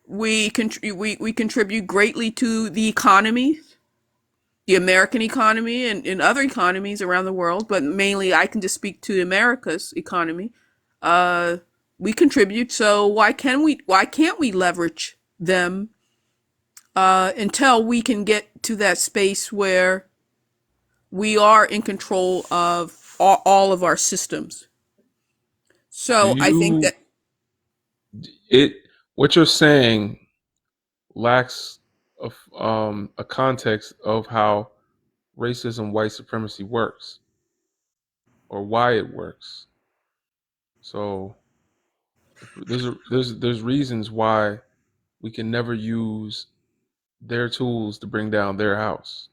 We contribute greatly to the economy, the American economy, and other economies around the world. But mainly, I can just speak to America's economy. We contribute. So why can't we leverage them until we can get to that space where we are in control of all of our systems? Do So I think you that it what you're saying lacks of a context of how racism, white supremacy works, or why it works. So there's reasons why we can never use their tools to bring down their house.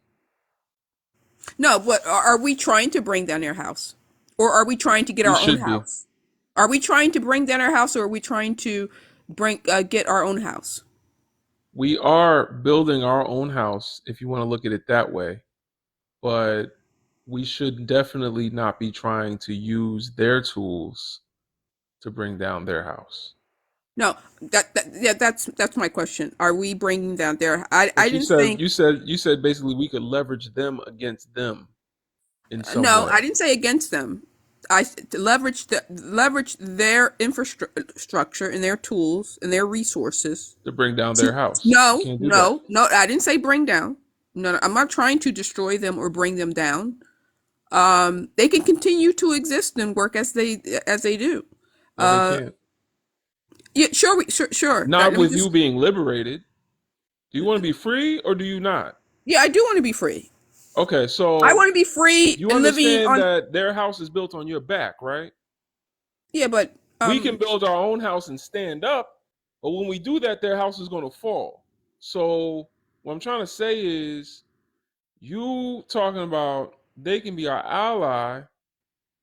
no, but are we trying to bring down their house, or are we trying to get We our own should be. house? Are we trying to bring down our house, or are we trying to bring get our own house? We are building our own house, if you want to look at it that way, but we should definitely not be trying to use their tools to bring down their house. No, yeah, that's my question. Are we bringing down their? I But you didn't said think. you said basically we could leverage them against them in some No, I way didn't say against them. To leverage their infrastructure and their tools and their resources. to bring down their house. You No, can't do that. no, no. I didn't say bring down. No, no, I'm not trying to destroy them or bring them down. They can continue to exist and work as they do. No, they Uh, can't. yeah, sure, sure. Not Let me with you just. being liberated. Do you want to be free or do you not? Yeah, I do want to be free. Okay, I so want to be free you and living understand on. that their house is built on your back, right? Yeah, but We can build our own house and stand up, but when we do that, their house is going to fall. So what I'm trying to say is, you talking about they can be our ally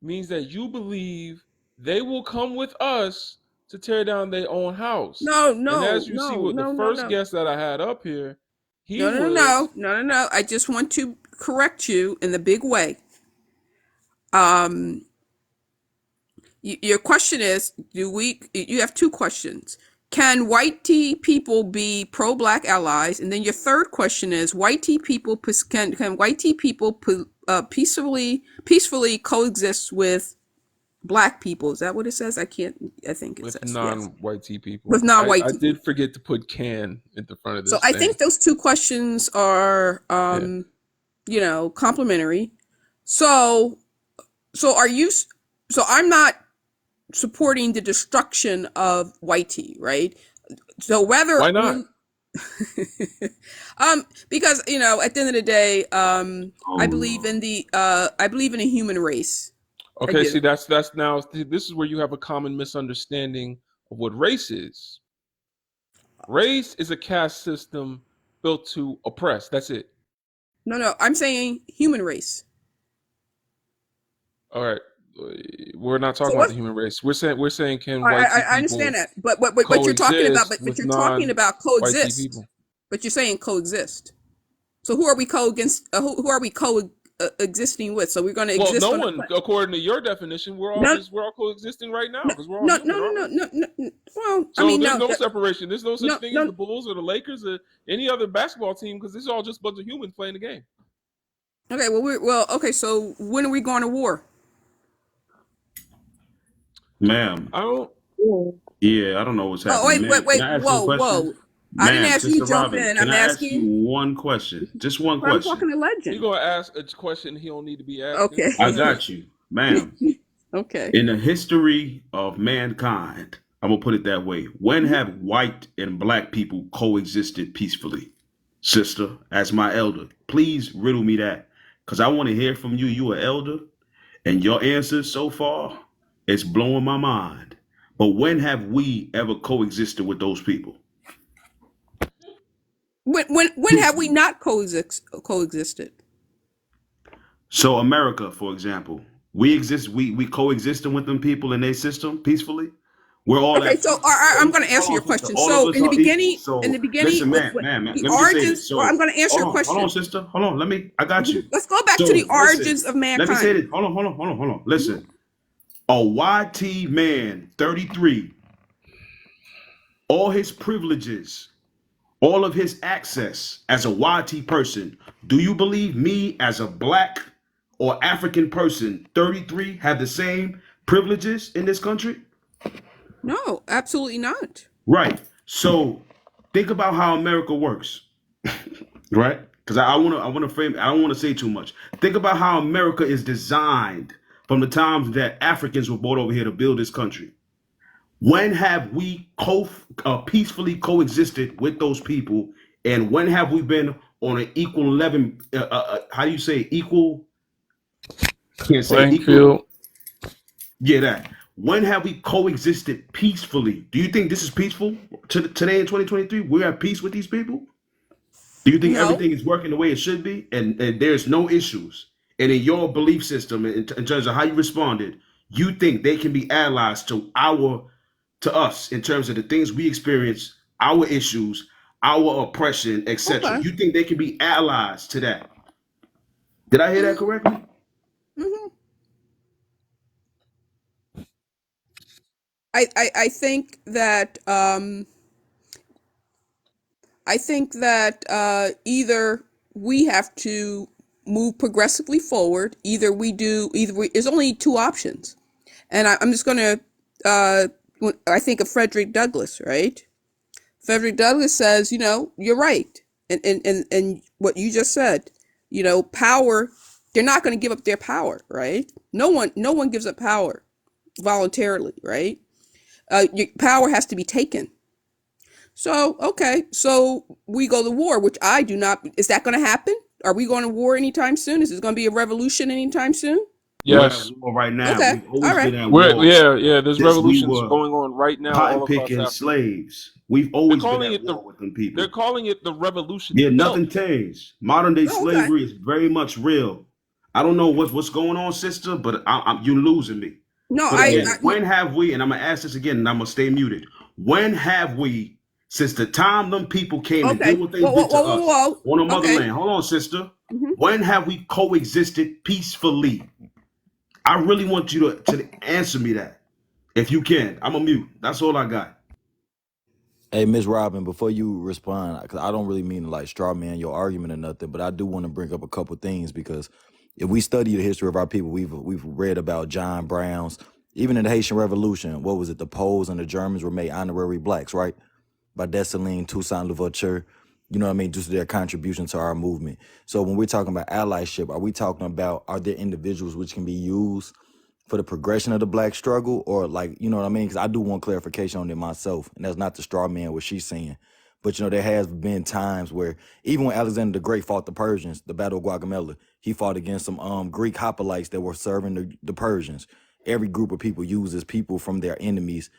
means that you believe they will come with us to tear down their own house. no, And no, as you see no, with the no, no, first no. guest that I had up here, he No, no, no, was no, no, no. I just want to correct you in the big way. Um, your question is, do we? You have two questions. Can white tea people be pro-black allies? And then your third question is, can white tea people peacefully coexist with black people? Is that what it says? I can't. I think it with says yes. non-white tea people. With I, non-white I tea people. did forget to put can at the front of So this I thing. think those two questions are, Yeah. complementary. So, are you? So I'm not supporting the destruction of white tea, right? So whether Why not? because at the end of the day, I believe Oh, in a human race. I Okay, do. see that's now this is where you have a common misunderstanding of what race is. Race is a caste system built to oppress. That's it. No, no, I'm saying human race. All right. We're not So talking about what? the human race. We're saying can white tea I understand people that, but you're talking about, coexist but with you're talking about non-white tea coexist. people? But you're saying coexist. So who are we co against? Who are we existing with? So we're going to Well, exist no on a one, planet. according to your definition, No, we're all coexisting right now no, because we're all no, no, human, no, aren't no, we? no, no, no. Well, I So mean, there's no, no separation. There's no such no, thing as no, the Bulls or the Lakers or any other basketball team because this is all just a bunch of humans playing the game. okay, okay. So when are we going to war? ma'am. I don't. Yeah, I don't know what's Oh, happening, wait, man. Can I ask you a whoa, question? whoa. I didn't Ma'am, ask you Sister to jump Robin, in. can I'm I ask you asking. one question? Just one I'm question. talking to He Legend. gonna ask a question he don't need to be asking. Okay. Go I ahead. got you. Ma'am, Okay. in the history of mankind, I'm gonna put it that way. When Mhm. have white and black people coexisted peacefully? Sister, as my elder, please riddle me that. Cause I want to hear from you. You an elder, and your answers so far is blowing my mind. But when have we ever coexisted with those people? When have we Peacefully. not coexisted? So America, for example, we coexisting with them people in their system peacefully. We're all Okay, at so peace. So I'm going to answer hold your on, sister. question. All of So us are equal. in the So beginning, listen, with, man, with man, man. the Let me just say this. origins, well, I'm So going to answer your hold on, question. sister. Hold on. I got you. Let's go back to the So listen. origins of Let me say mankind. this. Hold on. Listen. A YT man, 33, all his privileges, all of his access as a YT person. Do you believe me as a black or African person, 33, have the same privileges in this country? No, absolutely not. Right. So think about how America works, right? Because I wanna frame. I don't want to say too much. Think about how America is designed from the times that Africans were brought over here to build this country. When have we peacefully coexisted with those people, and when have we been on an equal level? How do you say equal? Can't say Playing equal. field. Yeah, that. When have we coexisted peacefully? Do you think this is peaceful today in 2023? We're at peace with these people. Do you think No. everything is working the way it should be, and there's no issues? And in your belief system, in terms of how you responded, you think they can be allies to us in terms of the things we experience, our issues, our oppression, etc. Okay. You think they can be allies to that? Did I hear that hmm correctly? hmm I think that either we have to move progressively forward. There's only two options, and I'm just going to. I think of Frederick Douglass, right? Frederick Douglass says, you're right, and what you just said, power. They're not going to give up their power, right? No one gives up power voluntarily, right? Your power has to be taken. So, okay, so we go to war, which I do not. Is that going to happen? Are we going to war anytime soon? Is this going to be a revolution anytime soon? We're at Yes. war right now. Okay, We've all always right. been at We're war yeah. There's since we revolutions were going on right now cotton all across picking Africa. slaves. We've They're always been calling at it the war with them they're people. calling it the revolution. Yeah, Yo, nothing changed. Modern day Oh, okay. slavery is very much real. I don't know what's going on, sister, but you're losing me. No, But yeah. again, when have we? And I'm gonna ask this again, and I'm gonna stay muted. When have we, since the time them people came and did okay. what they Whoa, whoa, did to whoa, whoa, us whoa. on the Okay. motherland? Hold on, sister. hmm When have we coexisted peacefully? I really want you to answer me that, if you can. I'm a mute. That's all I got. Hey, Miss Robin, before you respond, because I don't really mean to like straw man your argument or nothing, but I do want to bring up a couple things because if we study the history of our people, we've read about John Brown's, even in the Haitian Revolution, what was it? The Poles and the Germans were made honorary blacks, right? By Dessalines, Toussaint Louverture, you know what I mean, just their contribution to our movement. So when we're talking about allyship, are we talking about, are there individuals which can be used for the progression of the black struggle, or like, you know what I mean? Because I do want clarification on it myself, and that's not the straw man what she's saying. But there has been times where even when Alexander the Great fought the Persians, the Battle of Gaugamela, he fought against some Greek hoplites that were serving the Persians. Every group of people uses people from their enemies,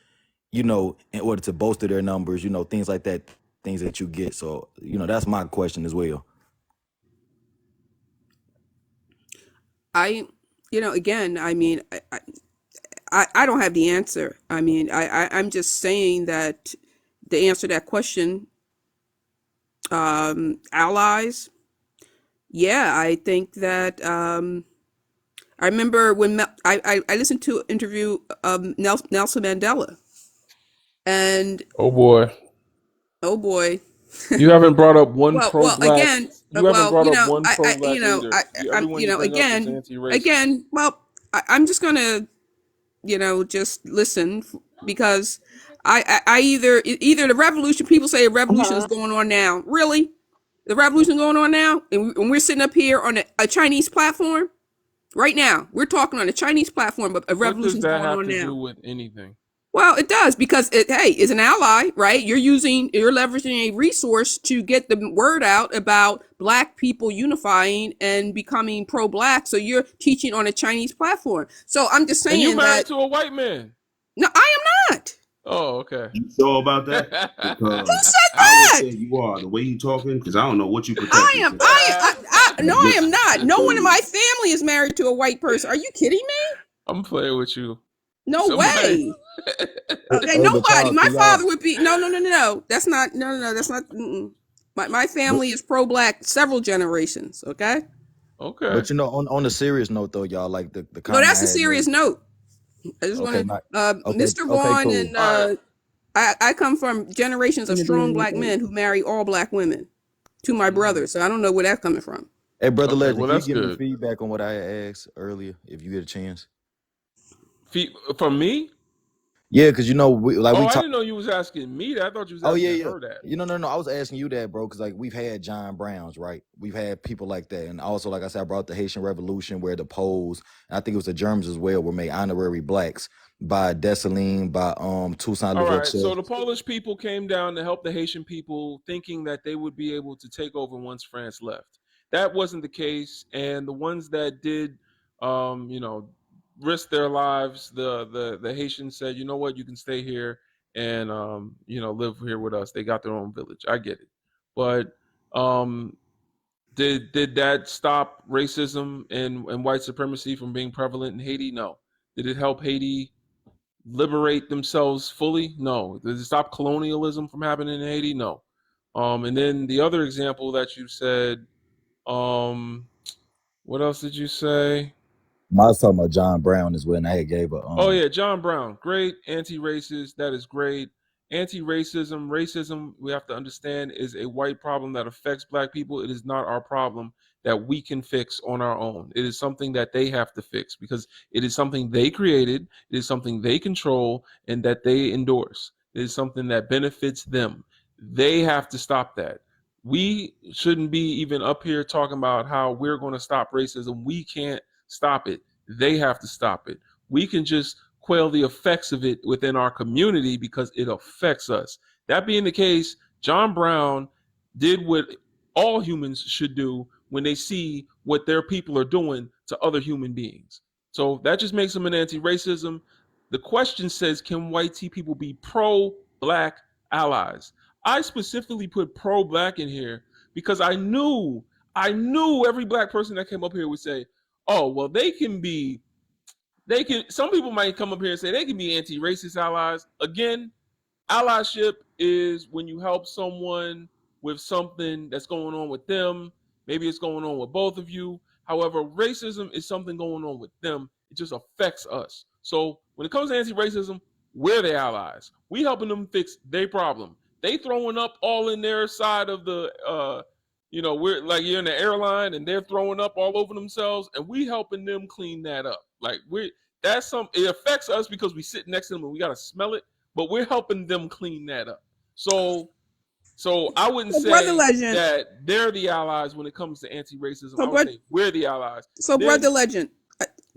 in order to bolster their numbers, things like that, things that you get. So, that's my question as well. I, again, I mean, I don't have the answer. I mean, I'm just saying that the answer to that question, allies. Yeah, I think that I remember when I listened to an interview of Nelson Mandela, and Oh boy. oh boy. You haven't brought up one pro Well, black. again, You haven't brought up one pro I, black leader. I'm, Everyone you bring up is anti-racist. well, I'm just gonna, just listen because I either the revolution. People say a revolution is going on now. Really, the revolution going on now, and we're sitting up here on a Chinese platform right now. We're talking on a Chinese platform, but a What does revolution's that going have on to do now. with anything? Well, it does because it's an ally, right? You're leveraging a resource to get the word out about Black people unifying and becoming pro-Black. So you're teaching on a Chinese platform. So I'm just And you saying married that to a white man. no, I am not. Oh, okay. You sure about that? Who Because said I would that? say you are the way you talking. Because I don't know what you I protecting. am. No, I am not. No one in my. my family is married to a white person. Are you kidding me? I'm playing with you. No Somebody. way. Okay, Hey, but nobody. y'all, My can y'all, father would be no. That's not That's not. My but, family is pro-Black several generations. Okay. Okay. but you know, on a serious note though, y'all, like the No, comment that's I a had serious made. note. I just Okay, want not to, okay. Mr. Okay, Vaughn cool. and All right. I come from generations of strong Black men who marry all Black women to my brother. So I don't know where that's coming from. Hey, brother Okay. Legend, Well, can you that's give me good. feedback on what I asked earlier, if you get a chance? From me? Yeah, because you know, we Oh, I talk. didn't know you was asking me that. I thought you was Oh yeah, asking yeah. her that. You know, no. I was asking you that, bro, because like we've had John Browns, right? We've had people like that, and also, like I said, I brought the Haitian Revolution, where the Poles, and I think it was the Germans as well, were made honorary Blacks by Dessalines, by Toussaint All right. So Louverture. the Polish people came down to help the Haitian people, thinking that they would be able to take over once France left. That wasn't the case, and the ones that did, you know, risk their lives, the Haitians said, you know what, you can stay here and you know, live here with us. They got their own village. I get it, but um, did that stop racism and white supremacy from being prevalent in Haiti? No. Did it help Haiti liberate themselves fully? No. Did it stop colonialism from happening in Haiti? No. And then the other example that you said, um, what else did you say? I was talking about John Brown as well, and I had gave a Oh yeah, John Brown, great anti-racist. That is great. Anti-racism, racism, we have to understand, is a white problem that affects Black people. It is not our problem that we can fix on our own. It is something that they have to fix because it is something they created, it is something they control, and that they endorse. It is something that benefits them. They have to stop that. We shouldn't be even up here talking about how we're going to stop racism. We can't stop it. They have to stop it. We can just quell the effects of it within our community because it affects us. That being the case, John Brown did what all humans should do when they see what their people are doing to other human beings. So that just makes him an anti-racism. The question says, can white people be pro-Black allies? I specifically put pro-Black in here because I knew every Black person that came up here would say, oh, well, some people might come up here and say they can be anti-racist allies. Again, allyship is when you help someone with something that's going on with them. Maybe it's going on with both of you. However, racism is something going on with them. It just affects us. So when it comes to anti-racism, we're the allies. We helping them fix their problem. They throwing up all in their side of the we're like, you're in the airline and they're throwing up all over themselves, and we helping them clean that up. Like it affects us because we sit next to them and we gotta smell it, but we're helping them clean that up. So I wouldn't So, Brother say Legend. that they're the allies when it comes to anti-racism. I would So, say we're the allies. so Then Brother Legend.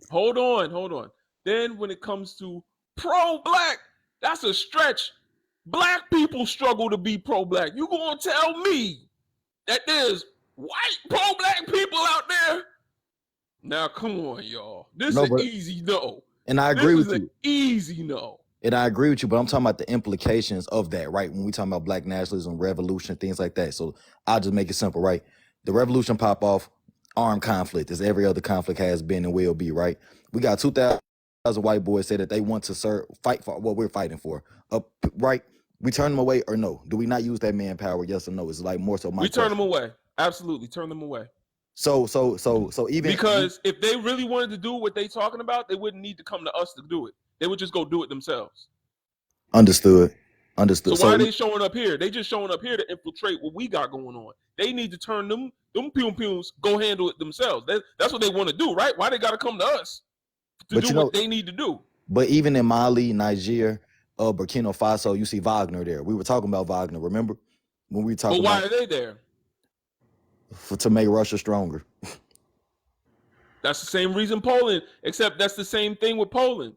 hold on. Then when it comes to pro-Black, that's a stretch. Black people struggle to be pro-Black. You gonna tell me that there's white pro-Black people out there? Now, come on, y'all. This No, is an but easy no. and I agree with This is you. an easy no. And I agree with you, but I'm talking about the implications of that, right? When we talking about Black nationalism, revolution, things like that. So I'll just make it simple, right? The revolution pop off, armed conflict, as every other conflict has been and will be, right? We got 2,000 white boys say that they want to fight for what we're fighting for, right? We turn them away or no? Do we not use that manpower? Yes or no? It's like more so my We turn them question. away. Absolutely, turn them away. So even because if they really wanted to do what they talking about, they wouldn't need to come to us to do it. They would just go do it themselves. Understood. So why are they showing up here? They just showing up here to infiltrate what we got going on. They need to turn them pews, go handle it themselves. That's what they want to do, right? Why they got to come to us to do what they need to do? But even in Mali, Niger, Burkina Faso, you see Wagner there. We were talking about Wagner, remember? When we were But talking why about are they there? to make Russia stronger. That's the same reason Poland, except that's the same thing with Poland.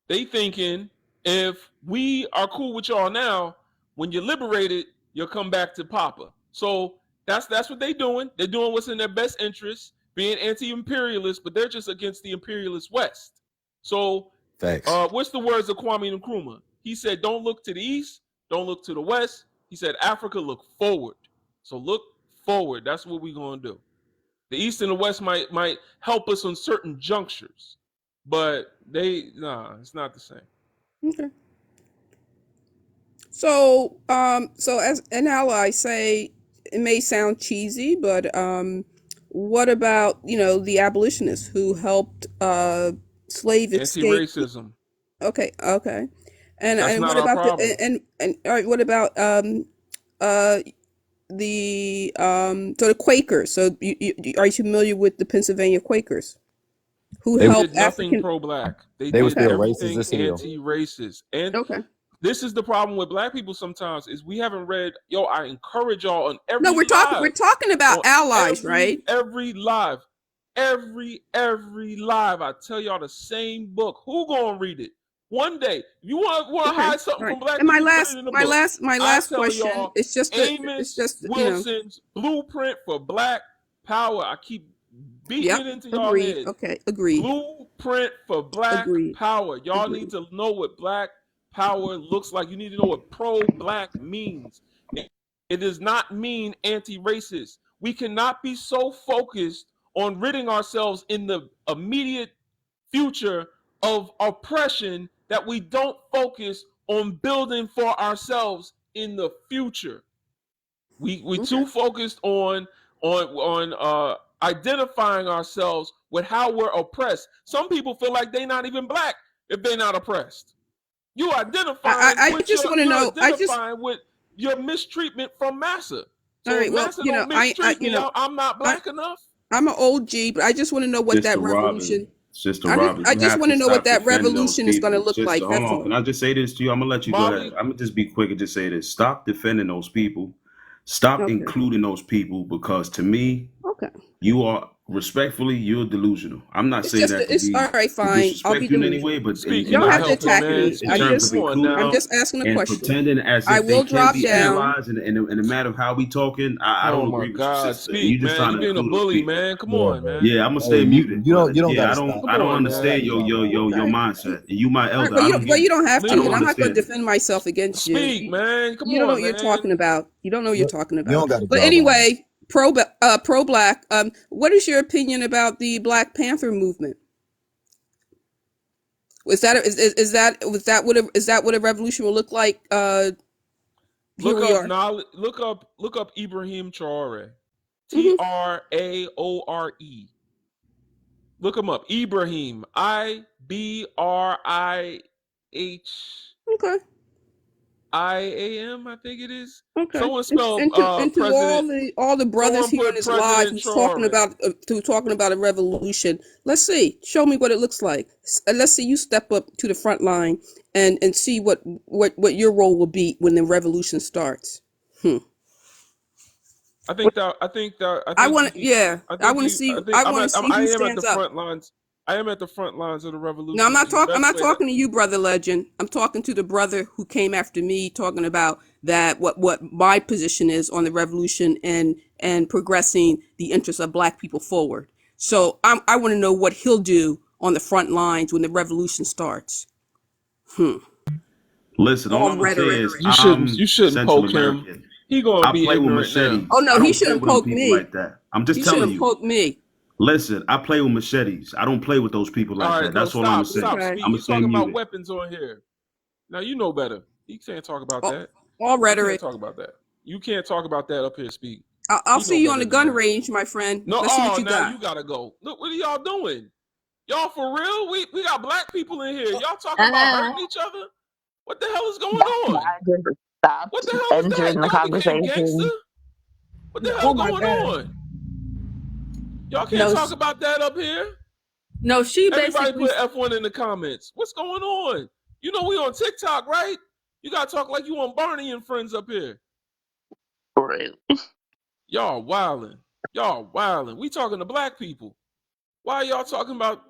They thinking if we are cool with y'all now, when you're liberated, you'll come back to Papa. So that's what they're doing. They're doing what's in their best interest, being anti-imperialist, but they're just against the imperialist West. So Facts. what's the words of Kwame Nkrumah? He said, don't look to the east, don't look to the west. He said, Africa, look forward. So look forward. That's what we're going to do. The east and the west might help us on certain junctures, but it's not the same. Okay. So, so as an ally, say it may sound cheesy, but what about the abolitionists who helped slave escape? Anti-racism. Okay, and That's not what our about problem. and all right, what about the Quakers? So are you familiar with the Pennsylvania Quakers who They helped did nothing African? pro-black. They were did still everything racist as hell. anti-racist. And Okay. this is the problem with black people sometimes is we haven't read. I encourage y'all on every No, we're talking about on allies, right? Every live. Every live. I tell y'all the same book. Who gonna read it? One day. If you want to Okay. hide something All right. from black And people, put it in the book. my I last tell question. y'all, It's just Wilson's Blueprint for Black Power. I keep beating Yep. it into y'all Agreed. heads. Okay. Agreed. Blueprint for Black Agreed. Power. Y'all Agreed. need to know what Black Power looks like. You need to know what pro-black means. It does not mean anti-racist. We cannot be so focused on ridding ourselves in the immediate future of oppression that we don't focus on building for ourselves in the future. We too focused on identifying ourselves with how we're oppressed. Some people feel like they're not even black if they're not oppressed. You identifying with your mistreatment from Massa. So all right. if Well, Massa don't mistreat me, I'm not black enough. I'm an old G, but I just want to know what that revolution. Sister Robin, I just want to know what that revolution is going to look like. Hold on. Can I just say this to you? I'm going to let you go ahead. I'm going to just be quick and just say this. Stop defending those people. Stop including those people because to me, you are respectfully, you're delusional. I'm not saying that to be all right, fine. I'll be in any way, but you don't have to attack me. I'm just asking a question. Pretending as if I will they can be down. analyzed in a matter of how we talking. I don't agree with you, sister. Speak, You just man. You being a bully, man. Come on, man. Yeah, I'm gonna stay muted. You don't I gotta don't understand your mindset. And you my elder. You don't have to. I don't I'm not going to understand. defend myself against you. Speak, man. Come You don't know on, what you're talking about. You don't know what you're talking about. You don't gotta But jog anyway, pro-black. What is your opinion about the Black Panther movement? Is that what a revolution will look like? Look up Ibrahim Traore. Traore. Look him up. Ibrahim. IBRIH. Okay. IAM, I think it is. Okay. Someone spelled and to all the brothers here in his live who's talking about a revolution. Let's see. Show me what it looks like. Let's see you step up to the front line and see what your role will be when the revolution starts. I want to see who stands up. I am at the front lines of the revolution. No, I'm not talking to you, Brother Legend. I'm talking to the brother who came after me, talking about that what my position is on the revolution and progressing the interests of Black people forward. So I want to know what he'll do on the front lines when the revolution starts. Listen, all I'm gonna say is you shouldn't poke him. He gonna be ignorant now. Oh no, he shouldn't poke me like that. I'm just telling you. Poke me. Listen, I play with machetes. I don't play with those people like that. That's all I'm saying. I'm talking about weapons on here. Now you know better. You can't talk about that. All rhetoric. You can't talk about that. You can't talk about that up here. Speak. I'll see you on the gun range, my friend. No, let's see what you got. You gotta go. Look, what are y'all doing? Y'all for real? We got Black people in here. Y'all talking about hurting each other? What the hell is going on? What the hell is that? Y'all became gangster? What the hell going on? Y'all can't talk about that up here. No, she Everybody basically put F1 in the comments. What's going on? You know we on TikTok, right? You gotta talk like you want Barney and friends up here. Right. Y'all wildin'. Y'all wildin'. We talking to black people. Why are y'all talking about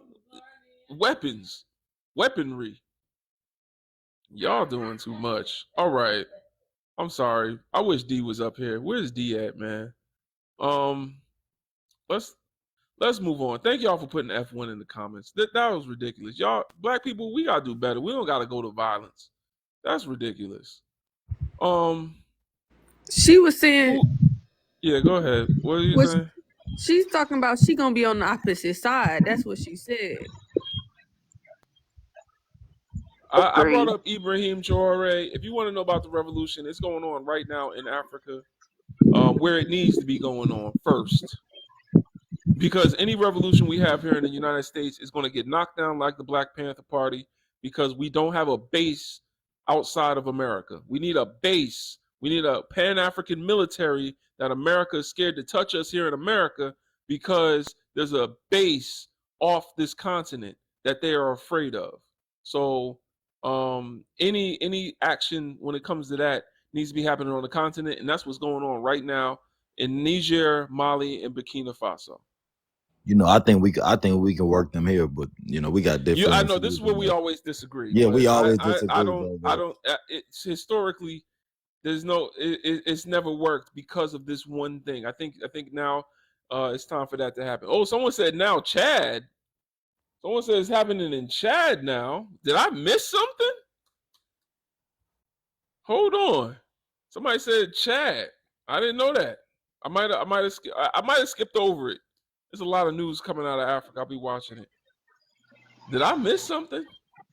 weaponry? Y'all doing too much. All right. I'm sorry. I wish D was up here. Where's D at, man? Let's move on. Thank y'all for putting F1 in the comments. That was ridiculous. Y'all, black people, we gotta do better. We don't gotta go to violence. That's ridiculous. She was saying. Yeah, go ahead. What are you saying? She's talking about she gonna be on the opposite side. That's what she said. I brought up Ibrahim Traore. If you want to know about the revolution, it's going on right now in Africa, where it needs to be going on first. Because any revolution we have here in the United States is going to get knocked down like the Black Panther Party, because we don't have a base outside of America. We need a base. We need a Pan-African military that America is scared to touch us here in America, because there's a base off this continent that they are afraid of. So any action when it comes to that needs to be happening on the continent, and that's what's going on right now in Niger, Mali, and Burkina Faso. I think we can work them here, but we got different. I know this is where we always disagree. Yeah, we always disagree. I don't. It's historically, there's no. It's never worked because of this one thing. I think now it's time for that to happen. Oh, someone said now Chad. Someone said it's happening in Chad now. Did I miss something? Hold on. Somebody said Chad. I didn't know that. I might have skipped over it. There's a lot of news coming out of Africa. I'll be watching it. Did I miss something?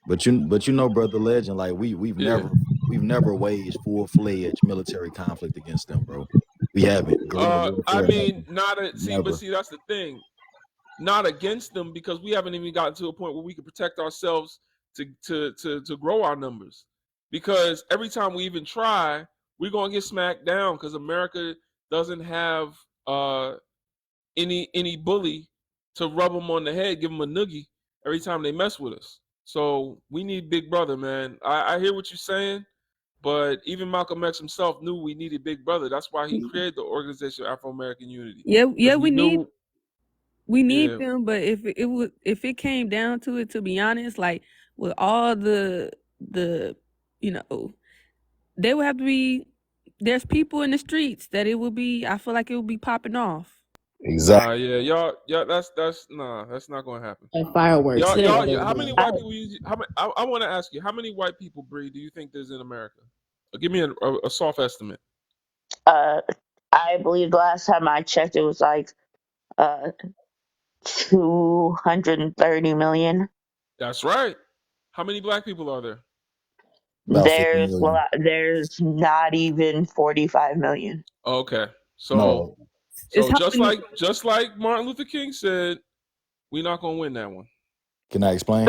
But Brother Legend, like we've never waged full-fledged military conflict against them, bro. We haven't. I mean, see, that's the thing. Not against them, because we haven't even gotten to a point where we can protect ourselves to grow our numbers. Because every time we even try, we're gonna get smacked down, because America doesn't have any bully to rub them on the head, give them a noogie every time they mess with us. So we need Big Brother, man. I hear what you're saying, but even Malcolm X himself knew we needed Big Brother. That's why he created the Organization of Afro-American Unity. Yeah, we need them, but if it came down to it, to be honest, like with all the they would have to be. There's people in the streets that it would be. I feel like it would be popping off. Exactly. Yeah, that's not gonna happen. And fireworks. Y'all, how many white people? I want to ask you, how many white people, Bree, do you think there's in America? Give me a soft estimate. I believe the last time I checked, it was like 230 million. That's right. How many black people are there? There's not even 45 million. Okay, so just like Martin Luther King said, we're not gonna win that one. Can I explain?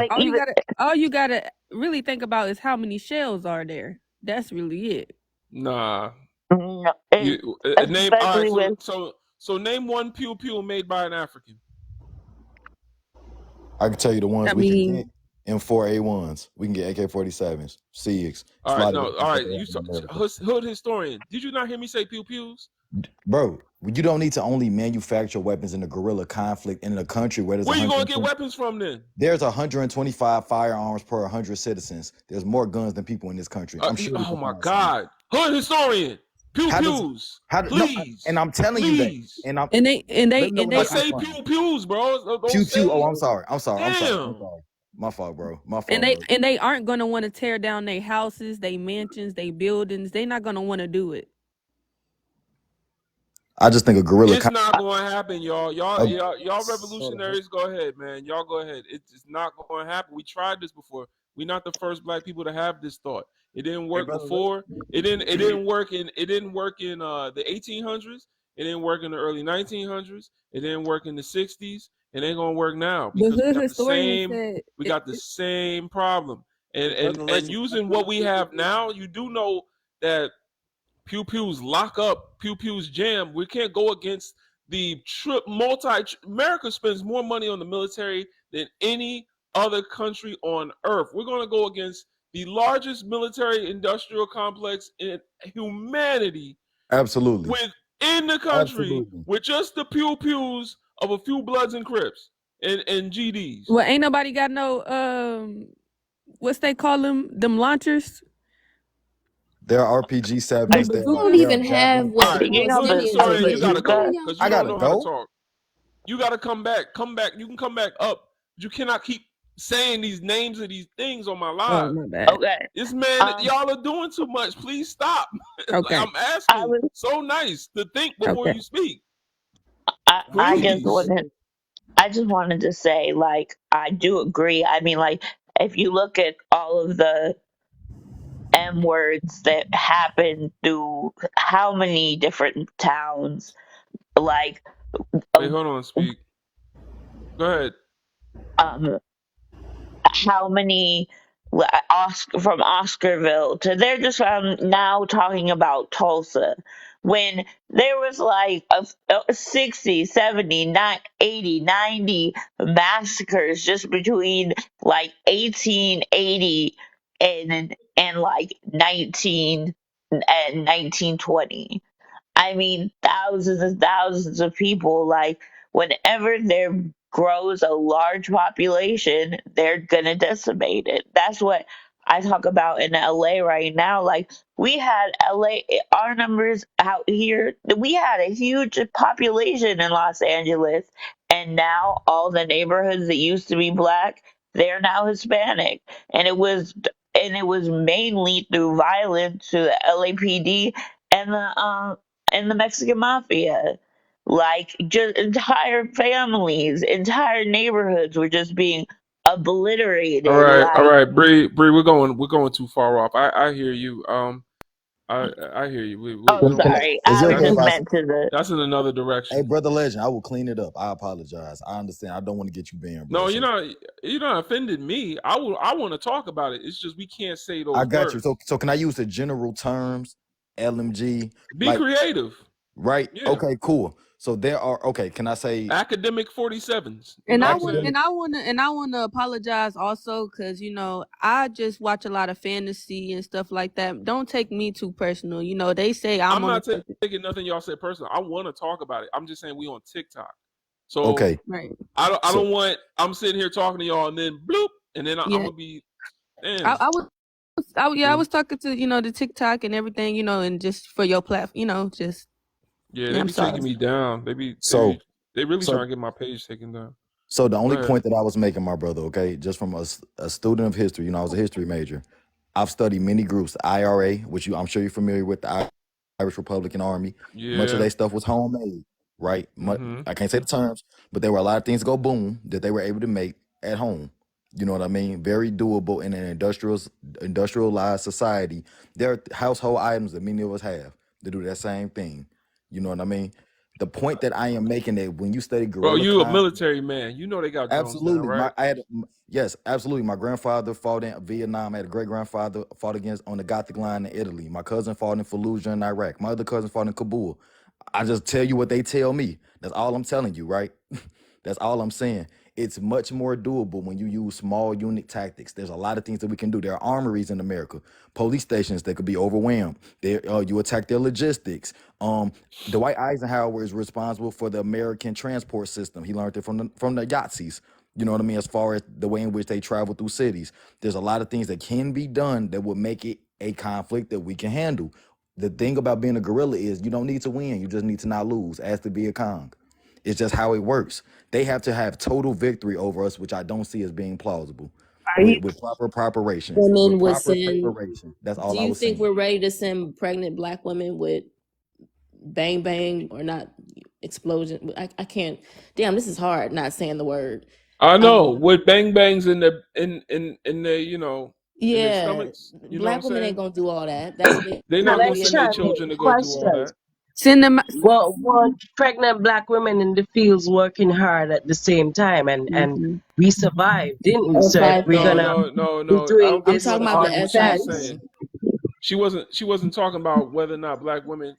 All you gotta really think about is how many shells are there. That's really it. Nah. No, name so name one pew pew made by an African. I can tell you the ones can get. M4A1s. We can get AK-47s, SIGs. All right. You hood historian. Did you not hear me say pew pews? Bro, you don't need to only manufacture weapons in a guerrilla conflict in a country where there's. Where you gonna get weapons from then? There's 125 firearms per 100 citizens. There's more guns than people in this country. I'm sure. Oh my God, hood historian. Pew pews. Please. No, and I'm telling you that. And they I say pew pews, bro. Pew pew. Oh, I'm sorry. My fault, bro. And they aren't gonna want to tear down their houses, their mansions, their buildings. They're not gonna want to do it. I just think a guerrilla. It's not going to happen, y'all. Y'all revolutionaries, go ahead, man. Y'all go ahead. It's not going to happen. We tried this before. We're not the first black people to have this thought. It didn't work before. It didn't work in the 1800s. It didn't work in the early 1900s. It didn't work in the 60s. It ain't gonna work now because we got the same problem. And using what we have now, you do know that pew pews lock up, pew pews jam. We can't go against the America spends more money on the military than any other country on earth. We're gonna go against the largest military industrial complex in humanity Absolutely. within the country Absolutely. with just the pews of a few Bloods and Crips and GDs. Well, ain't nobody got no what's they call them launchers? There are RPG sevens. We don't even have what All right, You know the Historian, you gotta go bazooka. because I you don't gotta know how to go. talk. You gotta come back. Come back. You can come back up. You cannot keep saying these names of these things on my Oh, live. my bad. Okay. This man, y'all are doing too much. Please stop. Okay. I'm asking. So nice to think before you speak. I just Please. wanted to say, like, I do agree. I mean, like, if you look at all of the M words that happen through how many different towns, like, Wait, hold on, speak. Go ahead. How many from Oscarville to they're just now talking about Tulsa when there was like a 60, 70, 80, 90 massacres just between like 1880 and like 1920. I mean, thousands and thousands of people. Like, whenever there grows a large population, they're gonna decimate it. That's what I talk about in LA right now. Like, we had LA, our numbers out here, we had a huge population in Los Angeles, and now all the neighborhoods that used to be black, they're now Hispanic. And it was mainly through violence to the LAPD and the Mexican mafia. Like, just entire families, entire neighborhoods were just being obliterated. All Like, right, Bree, we're going too far off. I hear you. I hear you. We oh, don't. sorry, Is I it was okay just if I? meant to the. That's in another Hey, direction. brother Legend, I will clean it up. I apologize. I understand. I don't want to get you banned, bro. No, you're not offended me. I want to talk about it. It's just we can't say those I got you. words. So can I use the general terms? LMG. Be Like, creative. right? Yeah. Okay, cool. So there are. Okay, can I say academic 47s? And I academic? want to apologize also because I just watch a lot of fantasy and stuff like that. Don't take me too personal. They say I'm on not taking nothing y'all said personal. I want to talk about it. I'm just saying we on TikTok. So Okay. Right. I don't want. I'm sitting here talking to y'all and then bloop, and then I'm Yeah. gonna be. Damn. I was talking to the TikTok and everything, and just for your platform, just Yeah, they I'm be sorry. taking me down. They really trying to get my page taken down. So the only Go ahead. point that I was making, my brother, okay, just from a student of history, I was a history major. I've studied many groups, the IRA, which I'm sure you're familiar with, the Irish Republican Army. Much of Yeah. their stuff was homemade, right? Mhm. I can't say the terms, but there were a lot of things go boom that they were able to make at home. You know what I mean? Very doable in an industrialized society. There are household items that many of us have to do that same thing. You know what I mean? The point that I am making that when you study Bro, guerrilla you a con- military man. You know they got drones now, absolutely, right? yes, absolutely. My grandfather fought in Vietnam. I had a great grandfather fought against on the Gothic line in Italy. My cousin fought in Fallujah in Iraq. My other cousin fought in Kabul. I just tell you what they tell me. That's all I'm telling you, right? That's all I'm saying. It's much more doable when you use small unit tactics. There's a lot of things that we can do. There are armories in America, police stations that could be overwhelmed. You attack their logistics. Dwight Eisenhower is responsible for the American transport system. He learned it from the Yahtzees. You know what I mean? As far as the way in which they travel through cities, there's a lot of things that can be done that would make it a conflict that we can handle. The thing about being a guerrilla is you don't need to win. You just need to not lose. As to be a Kong. It's just how it works. They have to have total victory over us, which I don't see as being plausible. With proper preparations. Women With would proper send. preparation. That's all Do I you was think saying. we're ready to send pregnant black women with bang bang or not explosion? I can't. Damn, this is hard. Not saying the word. I know with bang bangs in the in the in their Yeah, stomachs. You know what I'm black women ain't saying? gonna do all that. That's They're not gonna send their Question. children to go do all Question. that. Send them. Well, pregnant black women in the fields working hard at the same time, and Mhm. we survived, didn't we? Or So if we're No, fighting. gonna no. be I doing don't I'm think you this talking about the on understand what she was defense, S-island. saying. She wasn't talking about whether or not black women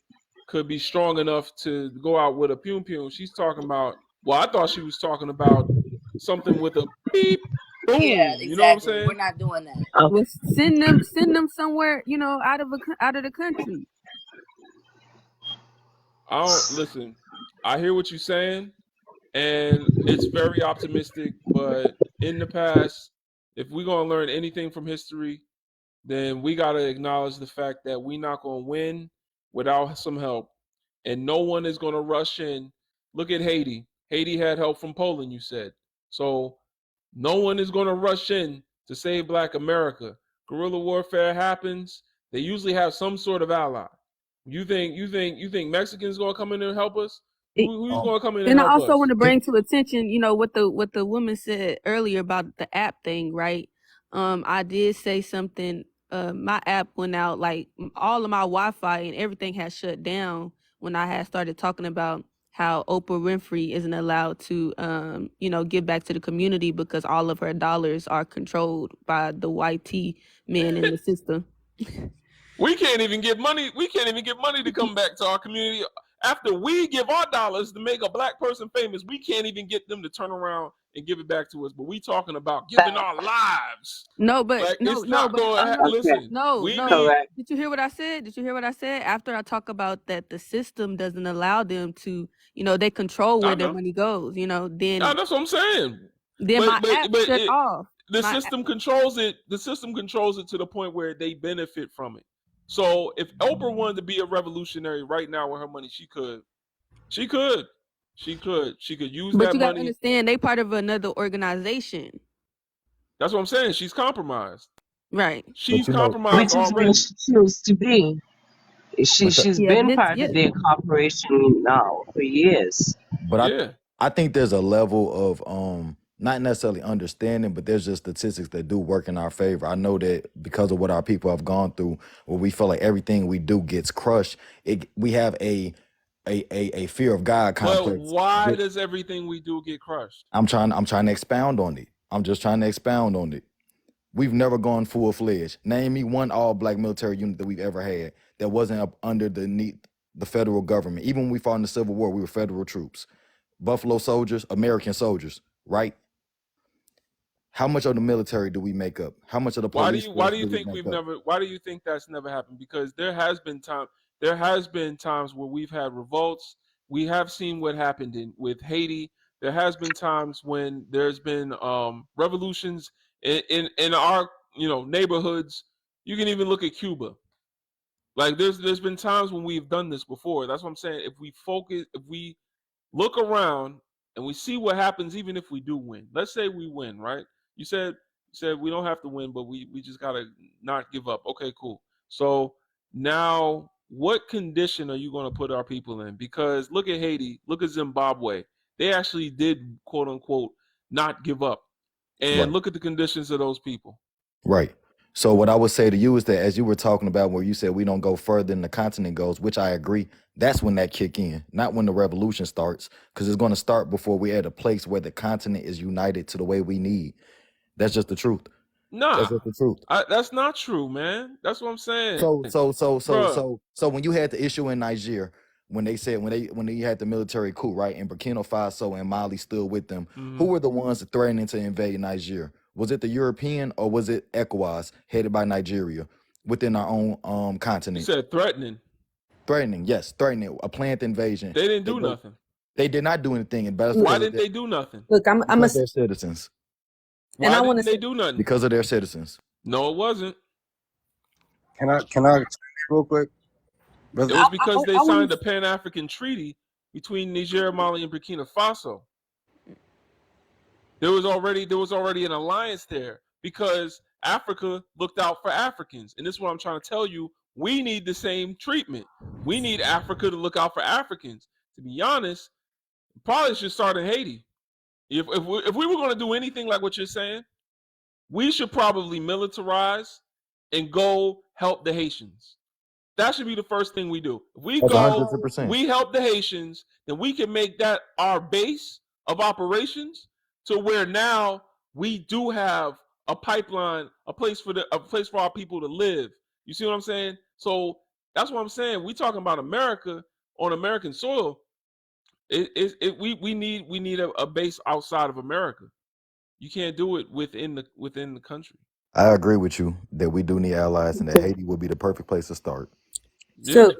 could be strong enough to go out with a pum pum. She's talking about. Well, I thought she was talking about something with a beep. Boom. Yeah, You know what I'm exactly. We're saying? not doing that. Oh, Well, send them somewhere, out of the country. I don't listen. I hear what you're saying, and it's very optimistic. But in the past, if we're gonna learn anything from history, then we gotta acknowledge the fact that we're not gonna win without some help, and no one is gonna rush in. Look at Haiti. Haiti had help from Poland. You said so. No one is gonna rush in to save Black America. Guerrilla warfare happens. They usually have some sort of ally. You think Mexicans gonna come in and help us? Who's Um, gonna come in and And I help also want us? to bring to attention, what the woman said earlier about the app thing, right? I did say something. My app went out, like all of my Wi-Fi and everything had shut down when I had started talking about how Oprah Winfrey isn't allowed to, give back to the community because all of her dollars are controlled by the YT men in the system. We can't even get money. We can't even get money to come back to our community after we give our dollars to make a Black person famous. We can't even get them to turn around and give it back to us. But we talking about giving our lives. No, but Like no, it's no, not but going. okay, Listen, no, we no. need. correct. Did you hear what I said? Did you hear what I said? After I talk about that the system doesn't allow them to, they control I where their know. money goes, That's what I'm saying. then But my but app but shut it, off. the My system controls it. The system controls it to the point where they benefit from it. So if Oprah wanted to be a revolutionary right now with her money, she could. She could. She could use but that you gotta money. understand they part of another organization. That's what I'm saying. She's compromised. Right. She's but compromised Which is where already. she chose to be. but She's Yeah, been Vince, part yeah. of their corporation now for years. But Yeah. I think there's a level of not necessarily understanding, but there's just statistics that do work in our favor. I know that because of what our people have gone through, where we feel like everything we do gets crushed, we have a fear of God But complex. why does everything we do get crushed? I'm trying to expound on it. I'm just trying to expound on it. We've never gone full fledged. Name me one all Black military unit that we've ever had that wasn't up under the federal government. Even when we fought in the Civil War, we were federal troops. Buffalo soldiers, American soldiers, right? How much of the military do we make up? How much of the police Why force do you do we think make we've up? never why do you think that's never happened? Because there has been times where we've had revolts. We have seen what happened with Haiti. There has been times when there's been revolutions in our neighborhoods. You can even look at Cuba. Like there's been times when we've done this before. That's what I'm saying. If we look around and we see what happens, even if we do win. Let's say we win, right? You said we don't have to win, but we just gotta not give up. Okay, cool. So now, what condition are you going to put our people in? Because look at Haiti, look at Zimbabwe. They actually did quote unquote not give up, and Right. look at the conditions of those people. Right. So what I would say to you is that as you were talking about where you said we don't go further than the continent goes, which I agree, that's when that kick in, not when the revolution starts, because it's going to start before we're at a place where the continent is united to the way we need. That's just the truth. That's Nah, just the truth. that's not true, man. That's what I'm saying, So bro. when you had the issue in Niger, when they said when they had the military coup, right, and Burkina Faso and Mali stood with them, who Mhm. were the ones threatening to invade Niger? Was it the European or was it ECOWAS headed by Nigeria within our own You continent? said threatening. Threatening, yes, threatening a planned invasion. They didn't They, do but nothing. they did not do anything, but that's Why didn't they do nothing? Look, I'm a, because they're citizens. and Why I want to didn't they say, do nothing? Because of their citizens. No, it wasn't. Can I real quick, It brother? was because they I want signed a to. Pan-African treaty between Niger, Mali, and Burkina Faso. There was already an alliance there because Africa looked out for Africans. And this is what I'm trying to tell you. We need the same treatment. We need Africa to look out for Africans. To be honest, probably should start in Haiti. If we were going to do anything like what you're saying, we should probably militarize and go help the Haitians. That should be the first thing we do. If we That's go, 100%. we help the Haitians, then we can make that our base of operations to where now we do have a pipeline, a place for our people to live. You see what I'm saying? So that's what I'm saying. We talking about America on American soil. We need a base outside of America. You can't do it within the country. I agree with you that we do need allies and that Haiti would be the perfect place to start. Yeah. So,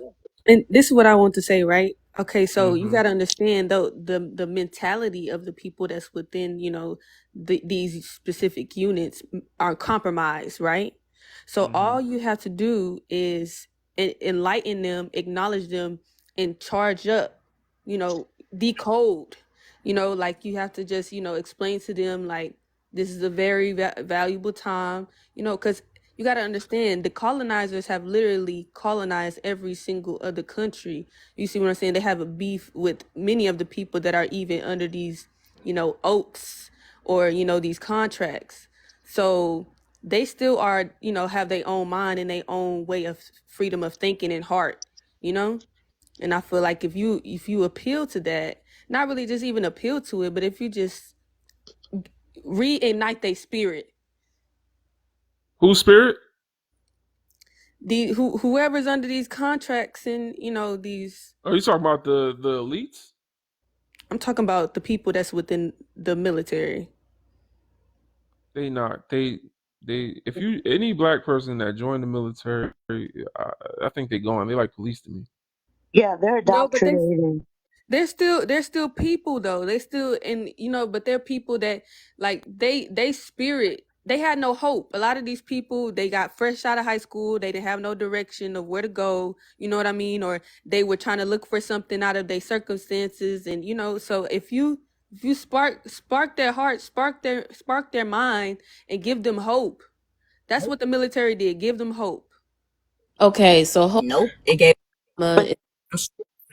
and this is what I want to say, right? Okay, so you Mhm. got to understand though the mentality of the people that's within, these specific units are compromised, right? So all you have to do is enlighten them, acknowledge them, and charge up, decode. Like you have to just, explain to them like this is a very valuable time, because you got to understand the colonizers have literally colonized every single other country. You see what I'm saying? They have a beef with many of the people that are even under these, oaths or, these contracts. So they still are, have their own mind and their own way of freedom of thinking and heart, And I feel like if you appeal to that, not really just even appeal to it, but if you just reignite their spirit, Whose spirit? whoever's under these contracts and these. Are you talking about the elites? I'm talking about the people that's within the military. They not. They. If you any black person that joined the military, I think they going. They like police to me. Yeah, they're No, but indoctrinated. they're still people though. They still but they're people that like they spirit. They had no hope. A lot of these people, they got fresh out of high school. They didn't have no direction of where to go. You know what I mean? Or they were trying to look for something out of their circumstances. And so if you spark their heart, spark their mind, and give them hope. That's what the military did. Give them hope. Okay, so Nope. It gave But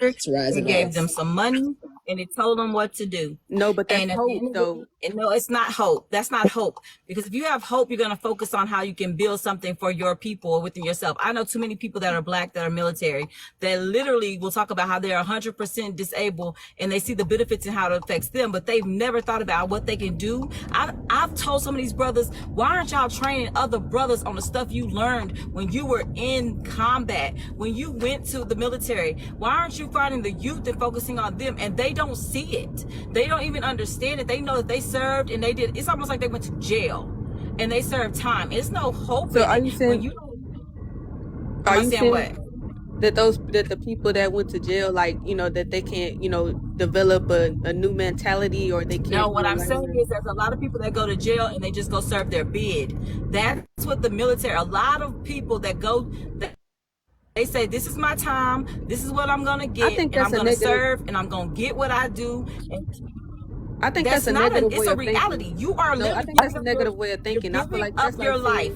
it gave them some money and it told them what to do. No, but that's And at the hope end of though. no, it's not hope. That's not hope. Because if you have hope, you're going to focus on how you can build something for your people or within yourself. I know too many people that are black that are military that literally will talk about how they're 100% disabled and they see the benefits and how it affects them, but they've never thought about what they can do. I've told some of these brothers, why aren't y'all training other brothers on the stuff you learned when you were in combat, when you went to the military? Why aren't you finding the youth and focusing on them? And they don't see it. They don't even understand it. They know that they served and they did. It's almost like they went to jail and they served time. It's no hope. So are you saying? Are you saying what? That the people that went to jail, like that they can't develop a new mentality, or they can't. No, what I'm saying is there's a lot of people that go to jail and they just go serve their bid. That's what the military. A lot of people that go. They say, this is my time, this is what I'm going to get, and I'm going to serve, and I'm going to get what I do. And I think that's a negative way of thinking. It's a reality. You are literally. I think that's a negative way of thinking. I feel like that's up your life.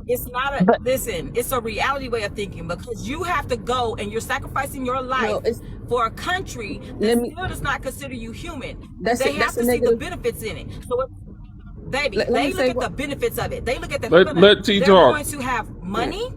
It's not listen, it's a reality way of thinking because you have to go and you're sacrificing your life for a country that still does not consider you human. They have to see the benefits in it. So baby, they look at the benefits of it. They look at the they're going to have money.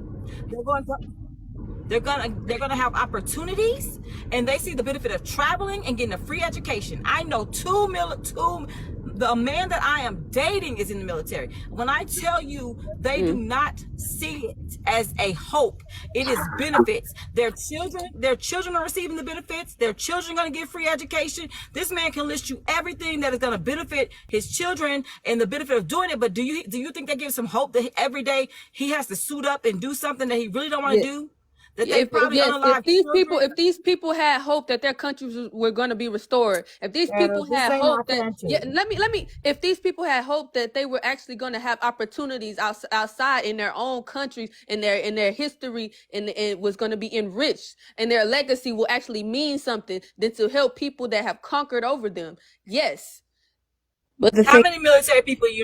They're gonna have opportunities, and they see the benefit of traveling and getting a free education. I know the man that I am dating is in the military. When I tell you, they do not see it as a hope. It is benefits. Their children are receiving the benefits. Their children are going to get free education. This man can list you everything that is going to benefit his children and the benefit of doing it. But do you think that gives him hope that every day he has to suit up and do something that he really don't want to do? If these people had hope that their countries were going to be restored, if these people had hope that if these people had hope that they were actually going to have opportunities outside in their own countries, in their history, and it was going to be enriched, and their legacy will actually mean something, then to help people that have conquered over them. Yes. But how many military people you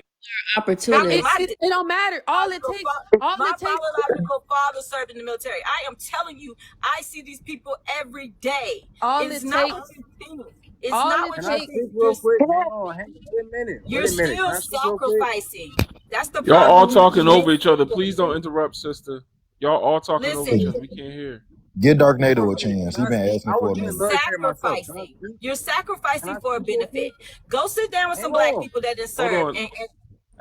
opportunity? It don't matter. All it takes. My biological father served in the military. I am telling you, I see these people every day. It's not what you think. It's not what you think. You're still sacrificing. That's the problem. Y'all all talking over each other. Please don't interrupt, sister. Y'all all talking over each other. We can't hear. Give Darknado a chance. He's been asking for a minute. Sacrificing. You're sacrificing for a benefit. Go sit down with some black people that just serve.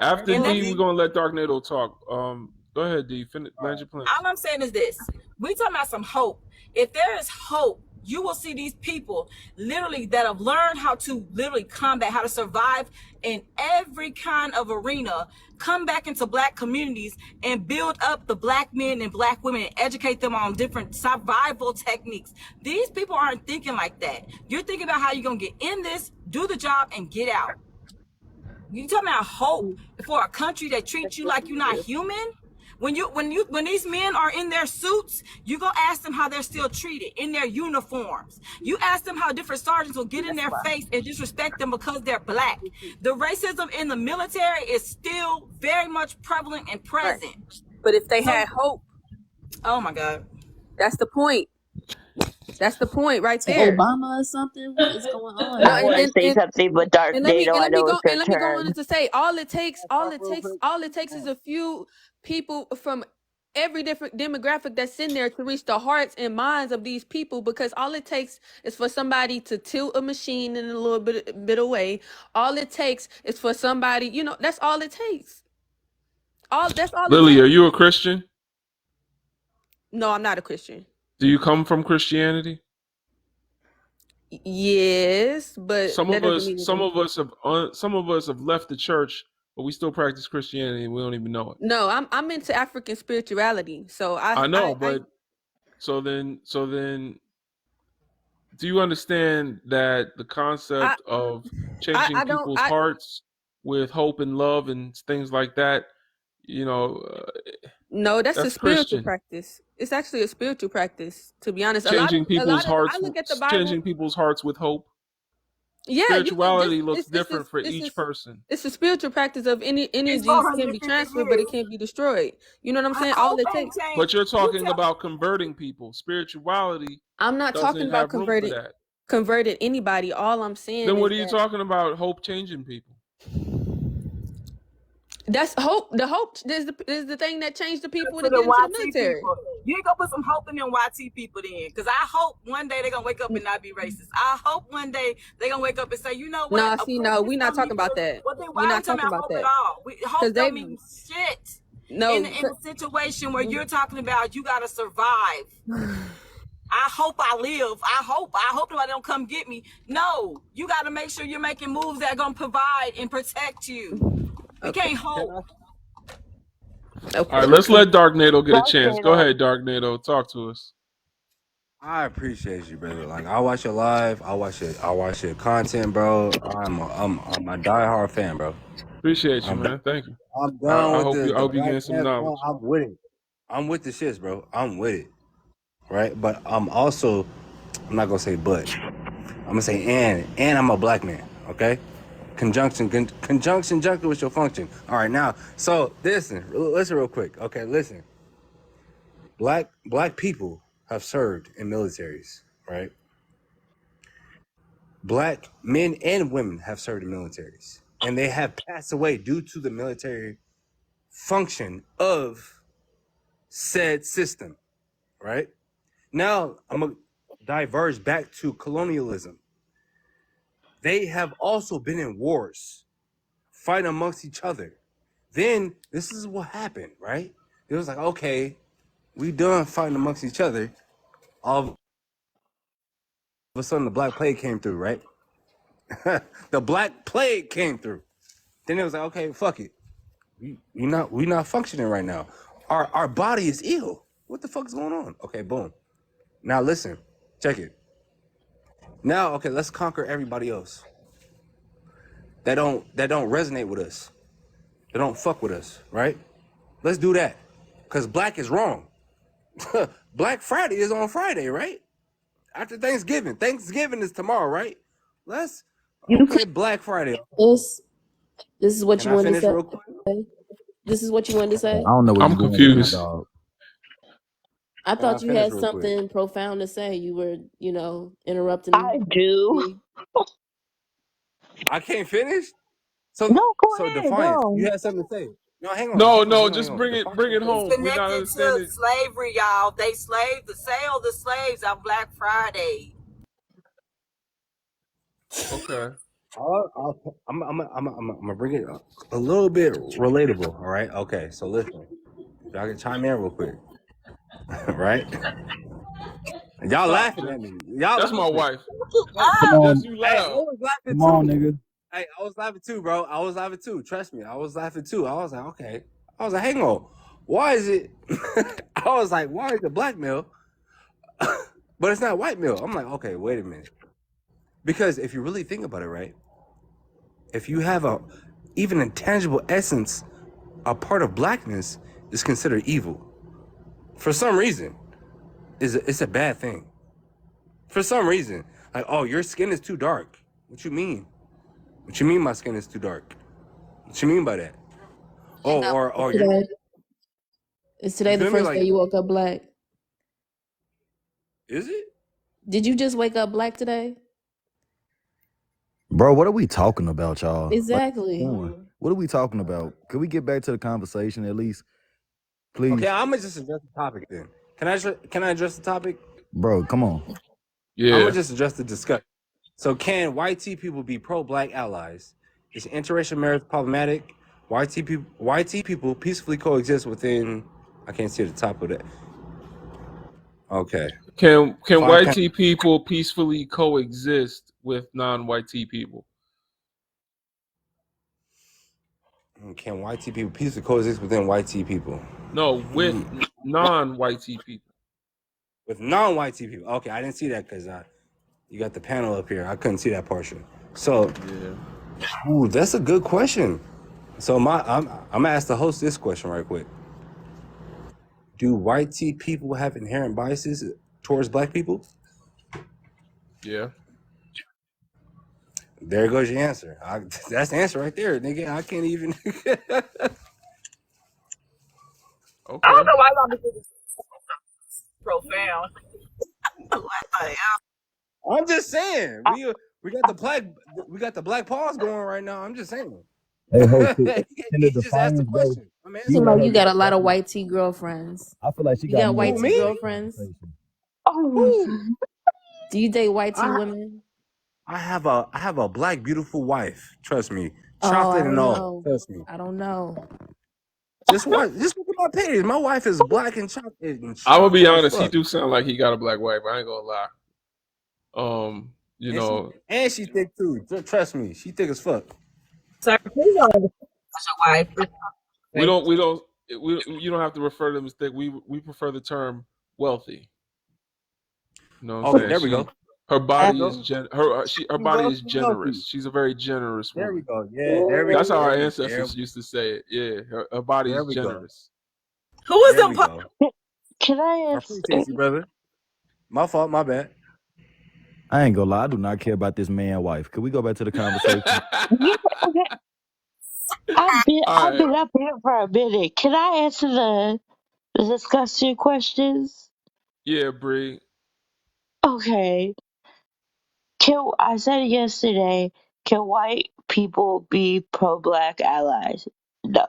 After D, we're gonna let Darknado talk. Go ahead, D. Land your plane. All I'm saying is this: we talking about some hope. If there is hope you will see these people literally that have learned how to literally combat, how to survive in every kind of arena, come back into black communities and build up the black men and black women and educate them on different survival techniques. These people aren't thinking like that. You're thinking about how you're going to get in this, do the job, and get out. You talking about hope for a country that treats you like you're not human? When these men are in their suits, you go ask them how they're still treated in their uniforms. You ask them how different sergeants will get in their face and disrespect them because they're black. The racism in the military is still very much prevalent and present. Right. But if they had hope, oh my God, that's the point. That's the point right To there. Obama or something? What is going on? I want to say something, but Dark And let me Nato, I know it's your go on turn. to say all it takes is a few people from every different demographic that's in there to reach the hearts and minds of these people, because all it takes is for somebody to tilt a machine in a little bit of way. All it takes is for somebody, that's all it takes. That's all Lily, it takes. are you a Christian? No, I'm not a Christian. Do you come from Christianity? Yes, but some of us have left the church, but we still practice Christianity and we don't even know it. No, I'm into African spirituality, so I know, but so then, do you understand that the concept of changing people's hearts with hope and love and things like that, no, that's a spiritual Christian practice. It's actually a spiritual practice, to be honest. Changing people's hearts with hope. Yeah, spirituality looks different for each person. It's a spiritual practice of any energies can be transferred, but it can't be destroyed. You know what I'm saying? All it takes. But you're talking about converting people. Spirituality. I'm not talking about converting anybody. All I'm saying. Then what are you talking about? Hope changing people. That's hope. The hope is the thing that changed the people to get into the military. People. You ain't gonna put some hope in them YT people then, because I hope one day they're gonna wake up and not be racist. I hope one day they're gonna wake up and say, you know what? No, we're not talking about that. We're not talking about that at all. Hope don't mean shit. No, in a situation where you're talking about you gotta survive. I hope I live. I hope nobody don't come get me. No, you gotta make sure you're making moves that are gonna provide and protect you. We can't hope. Okay. All right, let's let Dark Nato get a chance. Go ahead, Dark Nato. Talk to us. I appreciate you, brother. Like, I watch your live. I watch your content, bro. I'm a diehard fan, bro. Appreciate you, man. Thank you. I'm done I hope you gain some knowledge. I'm with it. I'm with the shits, bro. I'm with it. Right? But I'm also, I'm not gonna say but. I'm gonna say and I'm a black man, okay? Conjunction with your function. All right, now, so listen real quick. Okay, listen. Black people have served in militaries, right? Black men and women have served in militaries, and they have passed away due to the military function of said system, right? Now, I'm gonna diverge back to colonialism. They have also been in wars, fighting amongst each other. Then this is what happened, right? It was like, okay, we done fighting amongst each other. All of a sudden, the Black Plague came through, right? The Black Plague came through. Then it was like, okay, fuck it. We not functioning right now. Our body is ill. What the fuck is going on? Okay, boom. Now listen, check it. Now, okay, let's conquer everybody else. That don't resonate with us. They don't fuck with us, right? Let's do that. Because black is wrong. Black Friday is on Friday, right? After Thanksgiving. Thanksgiving is tomorrow, right? Let's Black Friday. This is what you want to say? This is what you wanted to say? I don't know what I'm confused. Dog. I thought you had something profound to say. You were, interrupting. I do. I can't finish? No, go ahead. Defiance, No. you had something to say. No, hang on. No, just bring it home. It's connected to slavery, y'all. They sell the slaves on Black Friday. Okay. I'm gonna bring it a little bit relatable. All right. Okay. So listen, y'all can chime in real quick. Right. Y'all Stop, laughing Jay. at me. Y'all That's my laughing. wife. Hey, Come Jess, on, you Hey, I loud. was laughing come on, too. nigga. Hey, I was laughing too, bro. I was laughing too. Trust me, I was laughing too. I was like, okay. I was like, hang on. Why is it? I was like, why is it black male, but it's not white male? I'm like, okay, wait a minute. Because if you really think about it, right? If you have a even intangible essence, a part of blackness is considered evil. For some reason, it's a bad thing. For some reason, like, oh, your skin is too dark. What you mean? What you mean my skin is too dark? What you mean by that? Oh, Wake up or you're, today. Is you today the feel me? first day Like, you woke up black? is it? Did you just wake up black today? Bro, what are we talking about, y'all? Like, Exactly. what are we talking about? Could we get back to the conversation at least, Okay, please? I'm gonna just address the topic then. Can I address the topic? Bro, come on. I'm Yeah. gonna just address the discussion. So, can white T people be pro-black allies? Is interracial marriage problematic? White T people peacefully coexist within. I can't see the top of that. Okay. Can Five white pounds. T people peacefully coexist with non-white T people? Can white T people peacefully coexist within white T people? No, with non-white T people. With non-white T people. Okay, I didn't see that because you got the panel up here. I couldn't see that portion. So, Yeah. ooh, that's a good question. So I'm gonna ask the host this question right quick. Do white T people have inherent biases towards black people? Yeah. There goes your answer. That's the answer right there, nigga. I can't even. I don't Okay. know why y'all be this profound. What the hell? I'm just saying. We got the black pause going right now. I'm just saying. Hey, host, in the He just asked the defiance, bro, question. I'm you Seem answering let like it. her you get got a it lot of right. white tea girlfriends. I feel like she You got got more white Who, tea experience me? in the girlfriends? conversation. Oh, Who? Do you date white tea I women? I have a black beautiful wife. Trust me. Oh, I Chocolate and don't all. know. Trust me. I don't know. Just watch. Just look at my page. My wife is black and I'm gonna be chocolate as honest. He fuck. do sound like he got a black wife. I ain't gonna lie. You And she know, and she thick too. Trust me, she thick as fuck. Sir, please don't ever touch your wife. we don't, we don't, we you don't have to refer to them as thick. We prefer the term wealthy. You know what Okay, I'm there we saying? go. Her There we body is go. her She's body is wealthy, wealthy. generous. She's a very generous There we woman. go. Yeah, there we That's how our there we ancestors used to say it. Yeah, her body there is we go. generous. Who is There them? we go. can I I ask? appreciate you, brother. My fault, my bad. I ain't gonna lie, I do not care about this man wife. Could we go back to the conversation? Yeah, okay. All I've right. been up here for a minute. Can I answer the discussion questions? Yeah, Bree. Okay. I said it yesterday. Can white people be pro-black allies? No.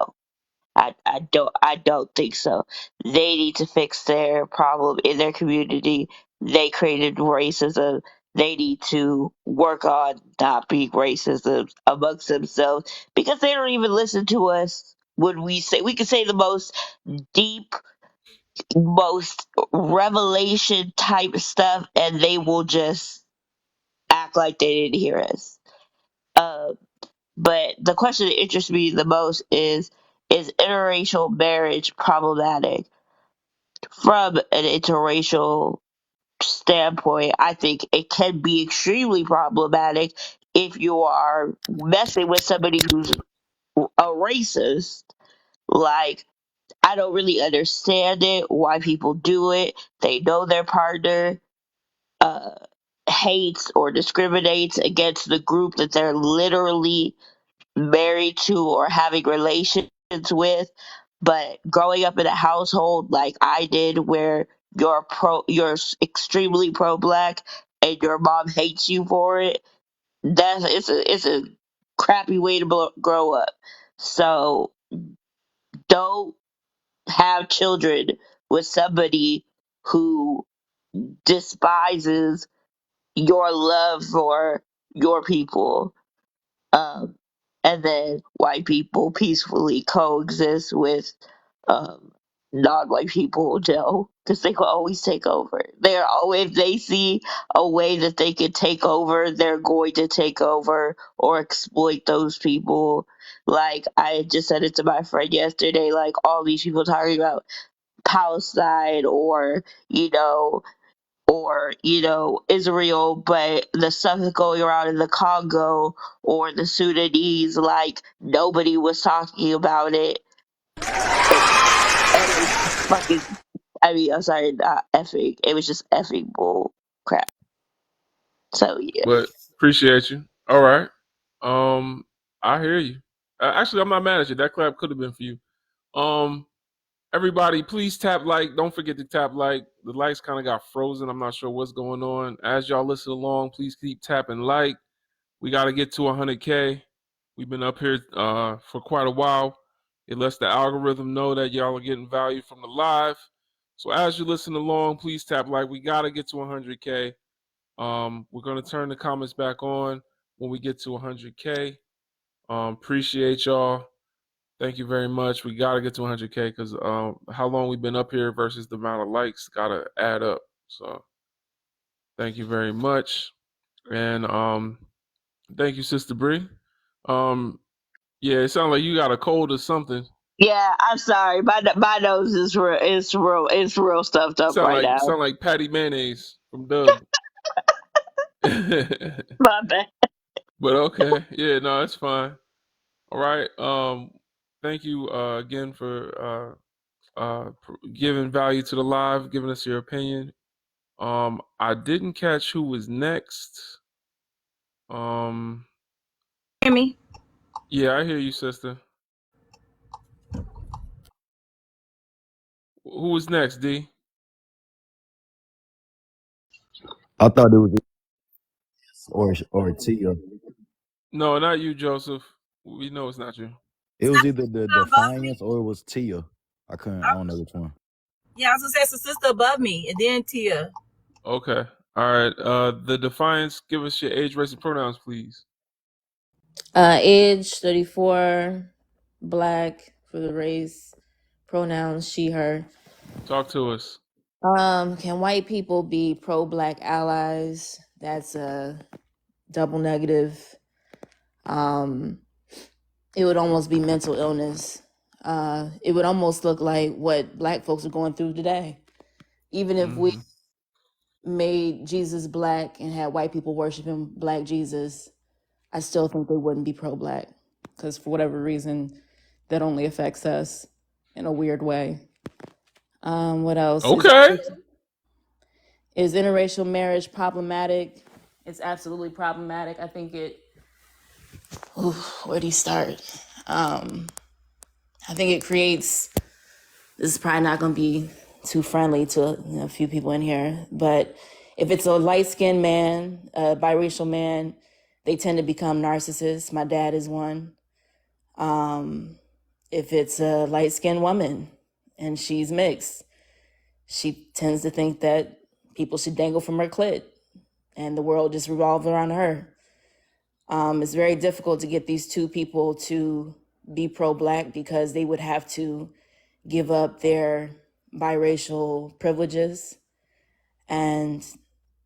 I don't think so. They need to fix their problem in their community. They created racism. They need to work on not being racist amongst themselves because they don't even listen to us when we can say the most deep, most revelation type stuff, and they will just act like they didn't hear us. Uh, but the question that interests me the most is interracial marriage problematic? From an interracial standpoint, I think it can be extremely problematic if you are messing with somebody who's a racist. Like, I don't really understand it, why people do it. They know their partner uh, hates or discriminates against the group that they're literally married to or having relations with. But growing up in a household like I did, where you're extremely pro black and your mom hates you for it, it's a crappy way to grow up. So don't have children with somebody who despises your love for your people. Um, and then white people peacefully coexist with um, non-white people, Joe, because they will always take over. They're always, if they see a way that they can take over, they're going to take over or exploit those people. Like I just said it to my friend yesterday, like all these people talking about Palestine or Israel, but the stuff that's going around in the Congo or the Sudanese, like nobody was talking about it. And it's fucking, I mean, I'm sorry, not effing. It was just effing bull crap. So yeah. But appreciate you. All right. I hear you. Actually, I'm not mad at you. That clap could have been for you. Um, Everybody, please tap like. Don't forget to tap like. The likes kind of got frozen. I'm not sure what's going on. As y'all listen along, please keep tapping like. We got to get to 100K. We've been up here for quite a while. It lets the algorithm know that y'all are getting value from the live. So as you listen along, please tap like. We got to get to 100K. We're going to turn the comments back on when we get to 100K. Appreciate y'all. Thank you very much. We got to get to 100K because how long we've been up here versus the amount of likes got to add up. So thank you very much. And thank you, Sister Bree. Yeah, it sounds like you got a cold or something. Yeah, I'm sorry. My nose is real. It's real stuffed up right now. Sound like Patty Mayonnaise from Doug. My bad. But okay, yeah, no, it's fine. All right. Thank you again for giving value to the live, giving us your opinion. I didn't catch who was next. Hear me? Yeah, I hear you, sister. Who was next, D? I thought it was or Tia. No, not you, Joseph. We know it's not you. It was either the Above me. Defiance or it was Tia. I don't know which one. Yeah, I was gonna say it's a sister above me, and then Tia. Okay. All right. The Defiance, give us your age, race, and pronouns, please. Age 34, black for the race, pronouns she, her. Talk to us. Can white people be pro-black allies? That's a double negative. It would almost be mental illness. It would almost look like what black folks are going through today. Even if we made Jesus black and had white people worshiping black Jesus, I still think they wouldn't be pro-black because for whatever reason, that only affects us in a weird way. What else? Okay. Is interracial marriage problematic? It's absolutely problematic. I think where do you start? I think it creates, this is probably not going to be too friendly to a few people in here, but if it's a light-skinned man, a biracial man, they tend to become narcissists. My dad is one. If it's a light-skinned woman and she's mixed, she tends to think that people should dangle from her clit and the world just revolves around her. It's very difficult to get these two people to be pro-black because they would have to give up their biracial privileges, and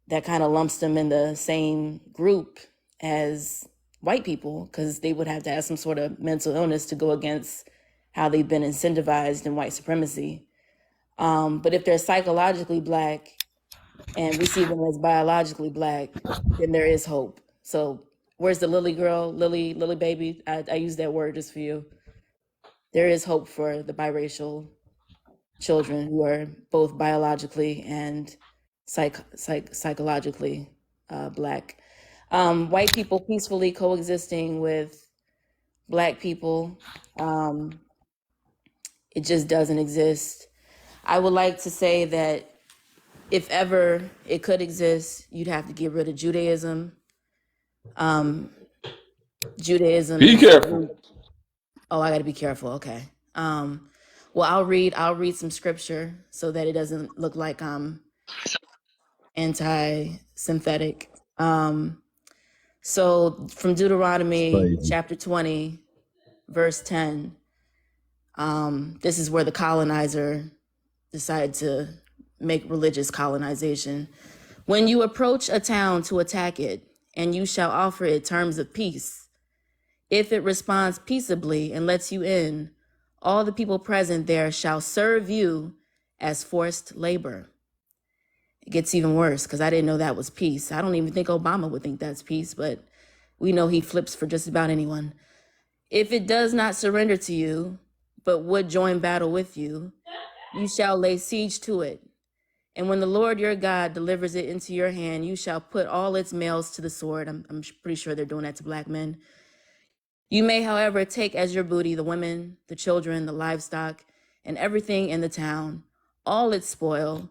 that kind of lumps them in the same group as white people because they would have to have some sort of mental illness to go against how they've been incentivized in white supremacy. But if they're psychologically black and we see them as biologically black, then there is hope. So where's the Lily girl, Lily baby? I use that word just for you. There is hope for the biracial children who are both biologically and psychologically black. White people peacefully coexisting with black people, it just doesn't exist. I would like to say that if ever it could exist, you'd have to get rid of Judaism. Judaism Be is careful. Oh, I got to be careful. Okay. Well, I'll read some scripture so that it doesn't look like I'm anti-synthetic. So from Deuteronomy Crazy. chapter 20, verse 10, this is where the colonizer decided to make religious colonization. When you approach a town to attack it, and you shall offer it terms of peace, if it responds peaceably and lets you in, all the people present there shall serve you as forced labor. It gets even worse because I didn't know that was peace. I don't even think Obama would think that's peace, but we know he flips for just about anyone. If it does not surrender to you, but would join battle with you, you shall lay siege to it. And when the Lord your God delivers it into your hand, you shall put all its males to the sword. I'm pretty sure they're doing that to black men. You may, however, take as your booty the women, the children, the livestock, and everything in the town, all its spoil,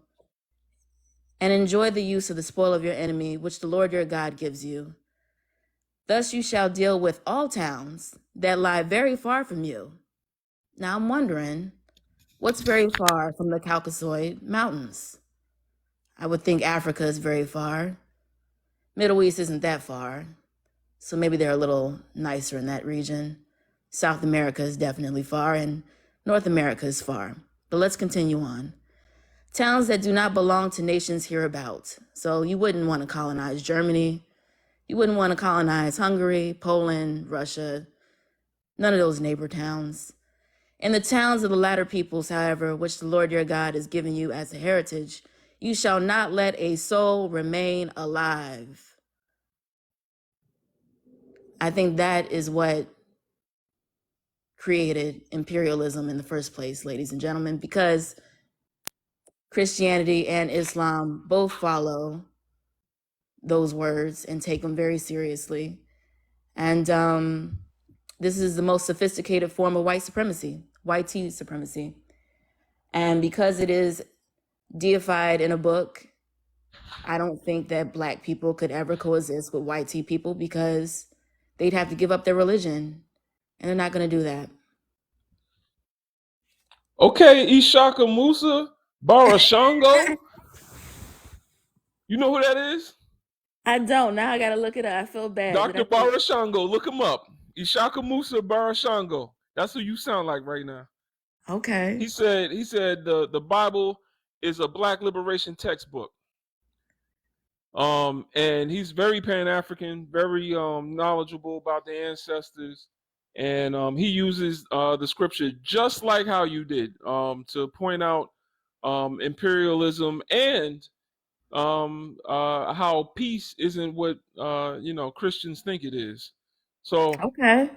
and enjoy the use of the spoil of your enemy, which the Lord your God gives you. Thus you shall deal with all towns that lie very far from you. Now I'm wondering, what's very far from the Caucasoid Mountains? I would think Africa is very far. Middle East isn't that far, so maybe they're a little nicer in that region. South America is definitely far, and North America is far. But let's continue on. Towns that do not belong to nations hereabout. So you wouldn't want to colonize Germany. You wouldn't want to colonize Hungary, Poland, Russia, none of those neighbor towns. In the towns of the latter peoples, however, which the Lord your God has given you as a heritage, you shall not let a soul remain alive. I think that is what created imperialism in the first place, ladies and gentlemen, because Christianity and Islam both follow those words and take them very seriously. And this is the most sophisticated form of white supremacy, white supremacy. And because it is deified in a book, I don't think that black people could ever coexist with white people because they'd have to give up their religion, and they're not going to do that. Okay, Ishaka Musa Barashango. You know who that is? I don't. Now I got to look it up. I feel bad. Dr. Barashango. Look him up. Ishaka Musa Barashango. That's who you sound like right now. Okay. He said the Bible is a black liberation textbook. And he's very Pan-African, very knowledgeable about the ancestors, and he uses the scripture just like how you did to point out imperialism and how peace isn't what Christians think it is. So okay,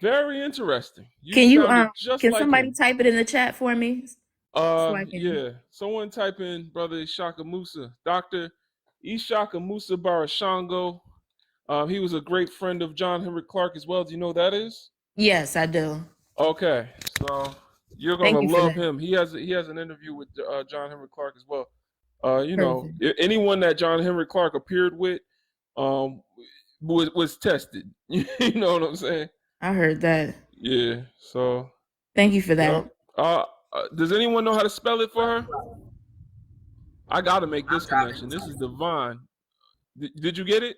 very interesting. Can you sounded just can like somebody him. type it in the chat for me? So I can... Yeah. Someone type in Brother Ishaka Musa, Dr. Ishaka Musa Barashango. He was a great friend of John Henrik Clarke as well. Do you know who that is? Yes, I do. Okay, so you're gonna love him. He has an interview with John Henrik Clarke as well. Anyone that John Henrik Clarke appeared with was tested. You know what I'm saying? I heard that. Yeah. So thank you for that. Does anyone know how to spell it for her? I gotta make this connection. This is divine. Did you get it?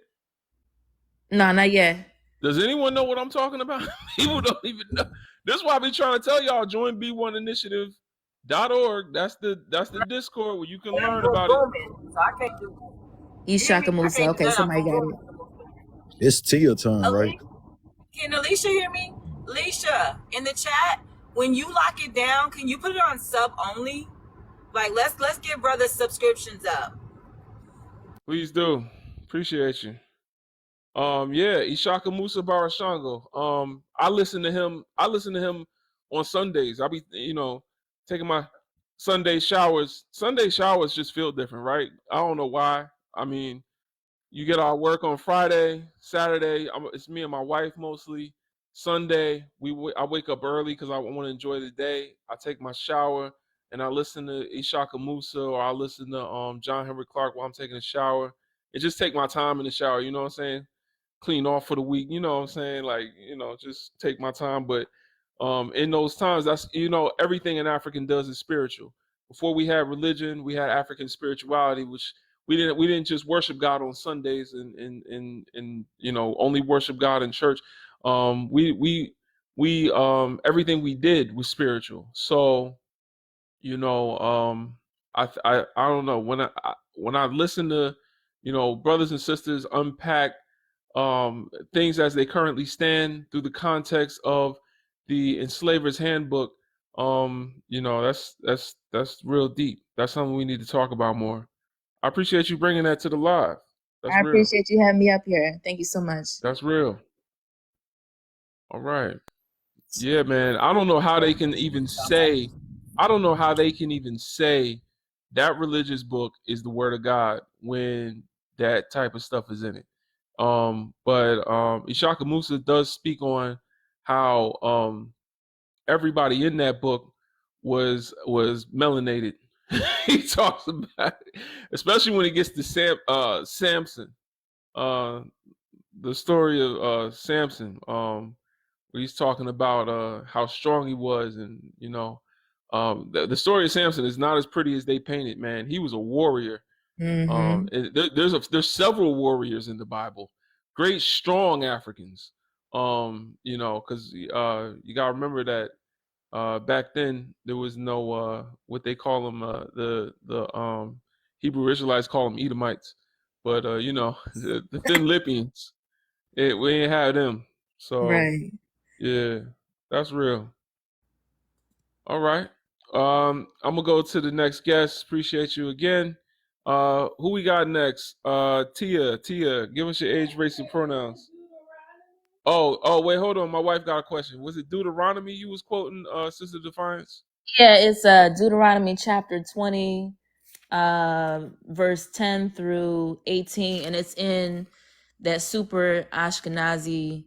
No, not yet. Does anyone know what I'm talking about? People don't even know. This is why I be trying to tell y'all, join B1initiative.org. That's the Discord where you can learn about it. So I can't do Ishaka Musa. Okay, somebody got it. It's Tia turn, right? Can Alicia hear me? Alicia, in the chat, when you lock it down, can you put it on sub only? Like let's get brothers subscriptions up. Please do. Appreciate you. Yeah, Ishaka Musa Barashango. I listen to him on Sundays. I be, taking my Sunday showers. Sunday showers just feel different, right? I don't know why. I mean, you get our work on Friday, Saturday. It's me and my wife mostly. Sunday, I wake up early because I want to enjoy the day. I take my shower and I listen to Ishaka Musa, or I listen to John Henrik Clarke while I'm taking a shower. It just take my time in the shower. You know what I'm saying? Clean off for the week. You know what I'm saying? Like, just take my time. But in those times, that's everything an African does is spiritual. Before we had religion, we had African spirituality, which we didn't just worship God on Sundays and only worship God in church. We everything we did was spiritual. So, you know, I don't know, when I listen to, you know, brothers and sisters unpack things as they currently stand through the context of the Enslaver's Handbook, you know, that's real deep. That's something we need to talk about more. I appreciate you bringing that to the live. That's I real. appreciate you having me up here. Thank you so much. That's real. All right. Yeah, man. I don't know how they can even say, I don't know how they can even say that religious book is the word of God when that type of stuff is in it. But Ishaka Musa does speak on how everybody in that book was melanated. He talks about it, especially when he gets to Samson, the story of Samson. Where he's talking about how strong he was, and you know, the story of Samson is not as pretty as they painted. Man, he was a warrior. Mm-hmm. And there's several warriors in the Bible, great strong Africans. You know, because you gotta remember that back then there was no what they call them the Hebrew Israelites call them Edomites, but you know the thin Lipians, we ain't have them. So Right. yeah, that's real. All right. I'm gonna go to the next guest. Appreciate you again. Who we got next? Tia, give us your age, race, and pronouns. Oh, wait, hold on. My wife got a question. Was it Deuteronomy you was quoting, Sister Defiance? Yeah, it's Deuteronomy chapter 20, verse 10 through 18, and it's in that super Ashkenazi,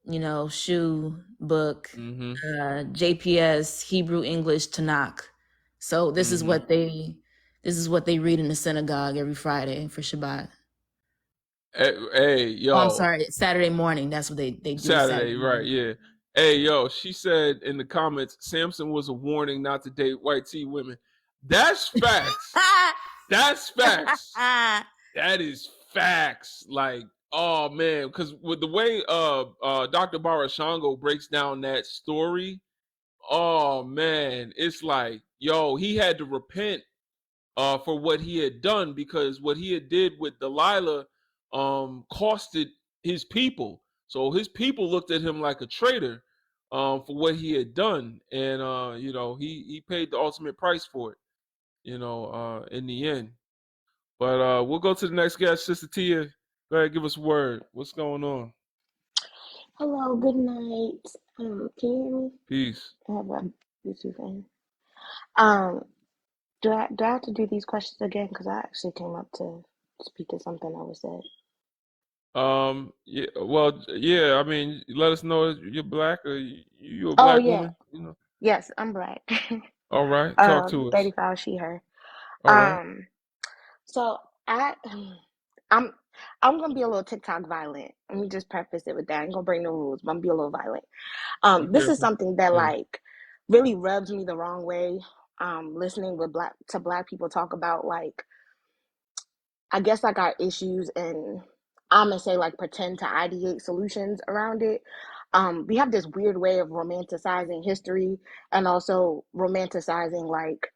you know, shoe book, Mm-hmm. JPS Hebrew English Tanakh. So this is Mm-hmm. what they read in the synagogue every Friday for Shabbat. Hey, Oh, I'm yo, sorry, Saturday morning. That's what they do Saturday, Saturday right? morning. Yeah. Hey, yo, she said in the comments, Samson was a warning not to date white tea women. That's facts. That's facts. That is facts. Like, oh man, because with the way Dr. Barashango breaks down that story, oh man, it's like, yo, he had to repent for what he had done, because what he had did with Delilah costed his people. So his people looked at him like a traitor for what he had done, and you know, he paid the ultimate price for it, you know, in the end. But we'll go to the next guest, Sister Tia. Go ahead, give us a word. What's going on? Hello, good night. Can you hear me? Peace. I have a Bluetooth in. Um, do I have to do these questions again? Because I actually came up to speak to something that was said. Yeah, well, yeah, I mean, let us know if you're black or you a Oh black yeah, woman, you know. yes, I'm black. All right, talk to us. 35, she, her. All right. Um, so I, I'm, I'm gonna be a little TikTok violent. Let me just preface it with that. I ain't gonna bring no rules, but I'm gonna be a little violent. Be This is careful. something that Yeah. like really rubs me the wrong way. Listening with black people talk about like I guess like our issues, and I'm gonna say like pretend to ideate solutions around it. We have this weird way of romanticizing history and also romanticizing like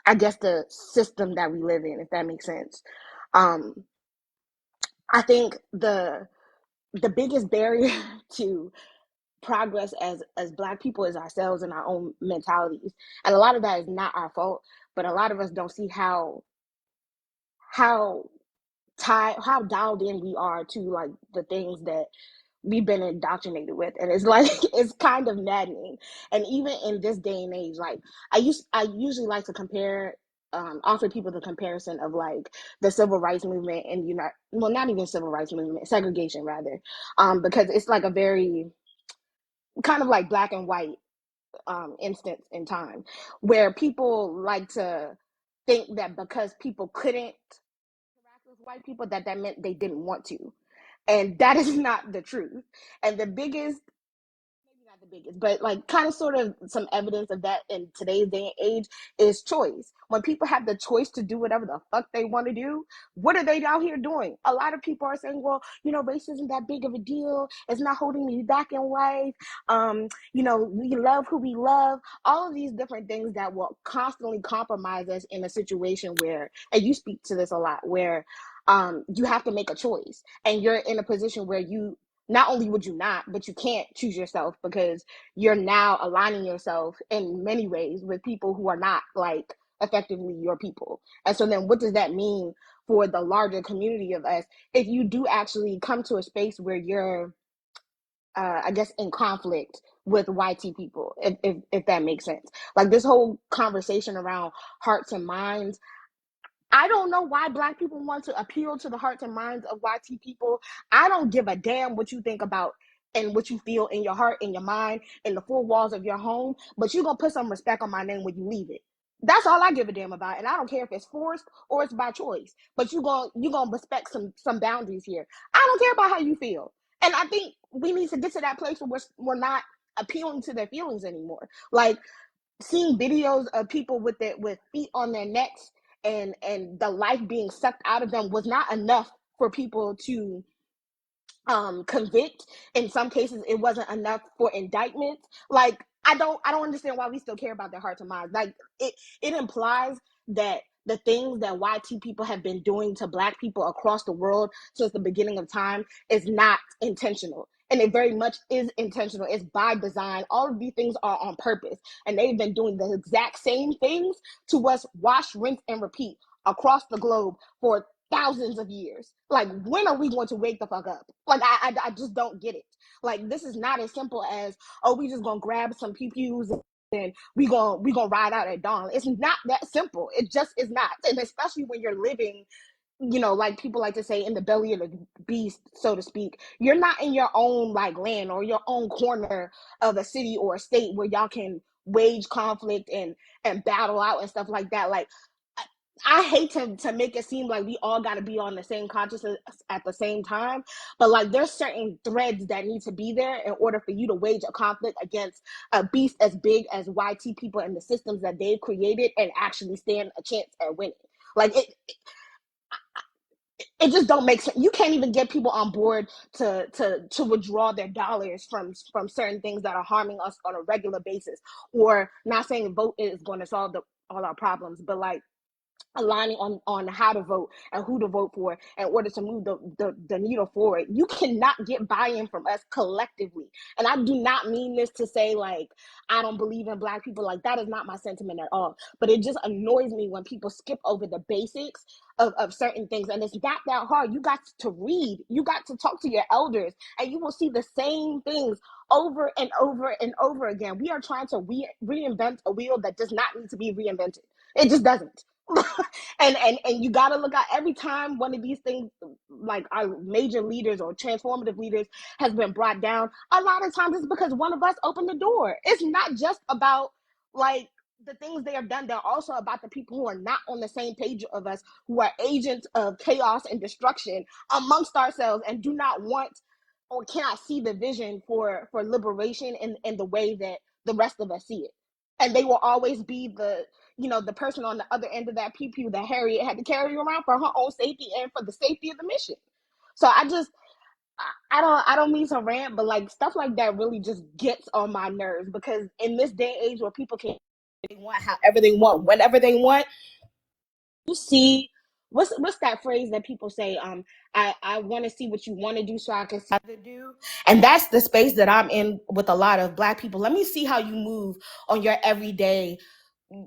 I guess the system that we live in, if that makes sense. Um, I think the biggest barrier to progress as black people is ourselves and our own mentalities, and a lot of that is not our fault, but a lot of us don't see how how dialed in we are to like the things that we've been indoctrinated with, and it's like it's kind of maddening. And even in this day and age, like I usually like to compare, offer people the comparison of like the civil rights movement and well, not even civil rights movement, segregation rather, because it's like a very kind of like black and white instance in time where people like to think that because people couldn't interact with white people that meant they didn't want to, and that is not the truth. And the biggest, maybe not the biggest, but like kind of sort of some evidence of that in today's day and age is choice. When people have the choice to do whatever the fuck they want to do, what are they out here doing? A lot of people are saying, well, race isn't that big of a deal. It's not holding me back in life. We love who we love. All of these different things that will constantly compromise us in a situation where, and you speak to this a lot, where you have to make a choice, and you're in a position where you not only would you not, but you can't choose yourself because you're now aligning yourself in many ways with people who are not like effectively your people. And so then what does that mean for the larger community of us if you do actually come to a space where you're I guess in conflict with YT people, if that makes sense. Like this whole conversation around hearts and minds, I don't know why Black people want to appeal to the hearts and minds of YT people. I don't give a damn what you think about and what you feel in your heart, in your mind, in the four walls of your home, but you're going to put some respect on my name when you leave it. That's all I give a damn about. And I don't care if it's forced or it's by choice, but you're going to respect some boundaries here. I don't care about how you feel. And I think we need to get to that place where we're not appealing to their feelings anymore. Like, seeing videos of people with feet on their necks and the life being sucked out of them was not enough for people to convict. In some cases it wasn't enough for indictment. Like I don't understand why we still care about their hearts and minds. Like it implies that the things that YT people have been doing to Black people across the world since the beginning of time is not intentional. And it very much is intentional. It's by design. All of these things are on purpose. And they've been doing the exact same things to us, wash, rinse, and repeat across the globe for thousands of years. Like, when are we going to wake the fuck up? Like, I just don't get it. Like, this is not as simple as, oh, we just gonna grab some pew-pews and we gonna ride out at dawn. It's not that simple. It just is not. And especially when you're living, like people like to say, in the belly of the beast, so to speak. You're not in your own like land or your own corner of a city or a state where y'all can wage conflict and battle out and stuff like that. Like, I hate to make it seem like we all got to be on the same consciousness at the same time, but like there's certain threads that need to be there in order for you to wage a conflict against a beast as big as YT people and the systems that they've created and actually stand a chance at winning. Like it just don't make sense. You can't even get people on board to withdraw their dollars from certain things that are harming us on a regular basis. Or, not saying vote is going to solve all our problems, but like aligning on how to vote and who to vote for in order to move the needle forward. You cannot get buy-in from us collectively. And I do not mean this to say like I don't believe in Black people. Like, that is not my sentiment at all. But it just annoys me when people skip over the basics of certain things. And it's not that hard. You got to read, you got to talk to your elders, and you will see the same things over and over and over again. We are trying to reinvent a wheel that does not need to be reinvented. It just doesn't. and you got to look at every time one of these things, like our major leaders or transformative leaders, has been brought down. A lot of times it's because one of us opened the door. It's not just about like the things they have done. They're also about the people who are not on the same page of us, who are agents of chaos and destruction amongst ourselves and do not want or cannot see the vision for liberation in the way that the rest of us see it. And they will always be the person on the other end of that pew that Harriet had to carry around for her own safety and for the safety of the mission. So I don't mean to rant, but like stuff like that really just gets on my nerves, because in this day and age where people can they want however they want, whenever they want, you see what's that phrase that people say, I want to see what you want to do so I can see what to do. And that's the space that I'm in with a lot of Black people. Let me see how you move on your everyday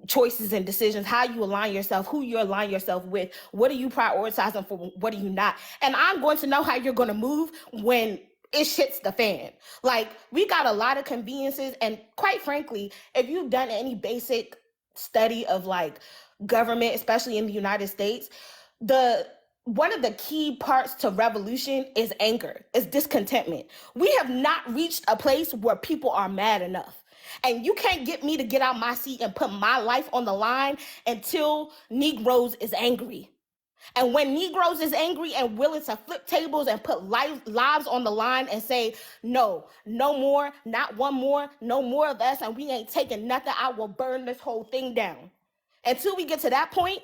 choices and decisions, how you align yourself, who you align yourself with, what are you prioritizing for, what are you not. And I'm going to know how you're going to move when it shits the fan. Like, we got a lot of conveniences, and quite frankly, if you've done any basic study of like government, especially in the United States, one of the key parts to revolution is anger, is discontentment. We have not reached a place where people are mad enough. And you can't get me to get out my seat and put my life on the line until Negroes is angry. And when Negroes is angry and willing to flip tables and put lives on the line and say, no, no more, not one more, no more of us, and we ain't taking nothing, I will burn this whole thing down. Until we get to that point,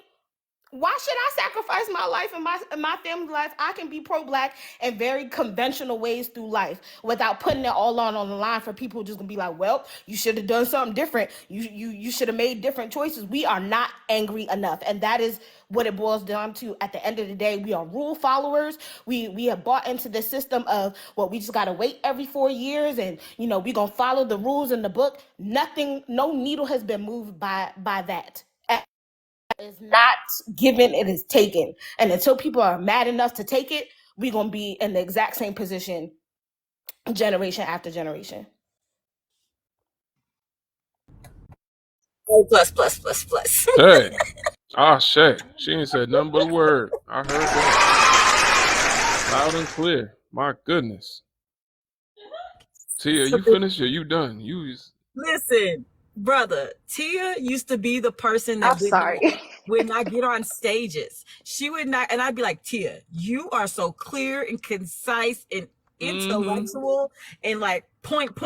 why should I sacrifice my life and my family's life? I can be pro-black in very conventional ways through life without putting it all on the line for people who just gonna be like, well, you should have done something different. You should have made different choices. We are not angry enough. And that is what it boils down to. At the end of the day, we are rule followers. We have bought into the system of, well, we just gotta wait every 4 years and we gonna follow the rules in the book. Nothing, no needle has been moved by that. Is not given, it is taken. And until people are mad enough to take it, we're going to be in the exact same position generation after generation. Oh, plus, plus, plus, plus. Hey. Shay. She ain't said nothing but a word. I heard that. Loud and clear. My goodness. Tia, you finished or you done? Listen, brother, Tia used to be the person I'm that sorry. would not get on stages. She would not, and I'd be like, Tia, you are so clear and concise and intellectual and like point,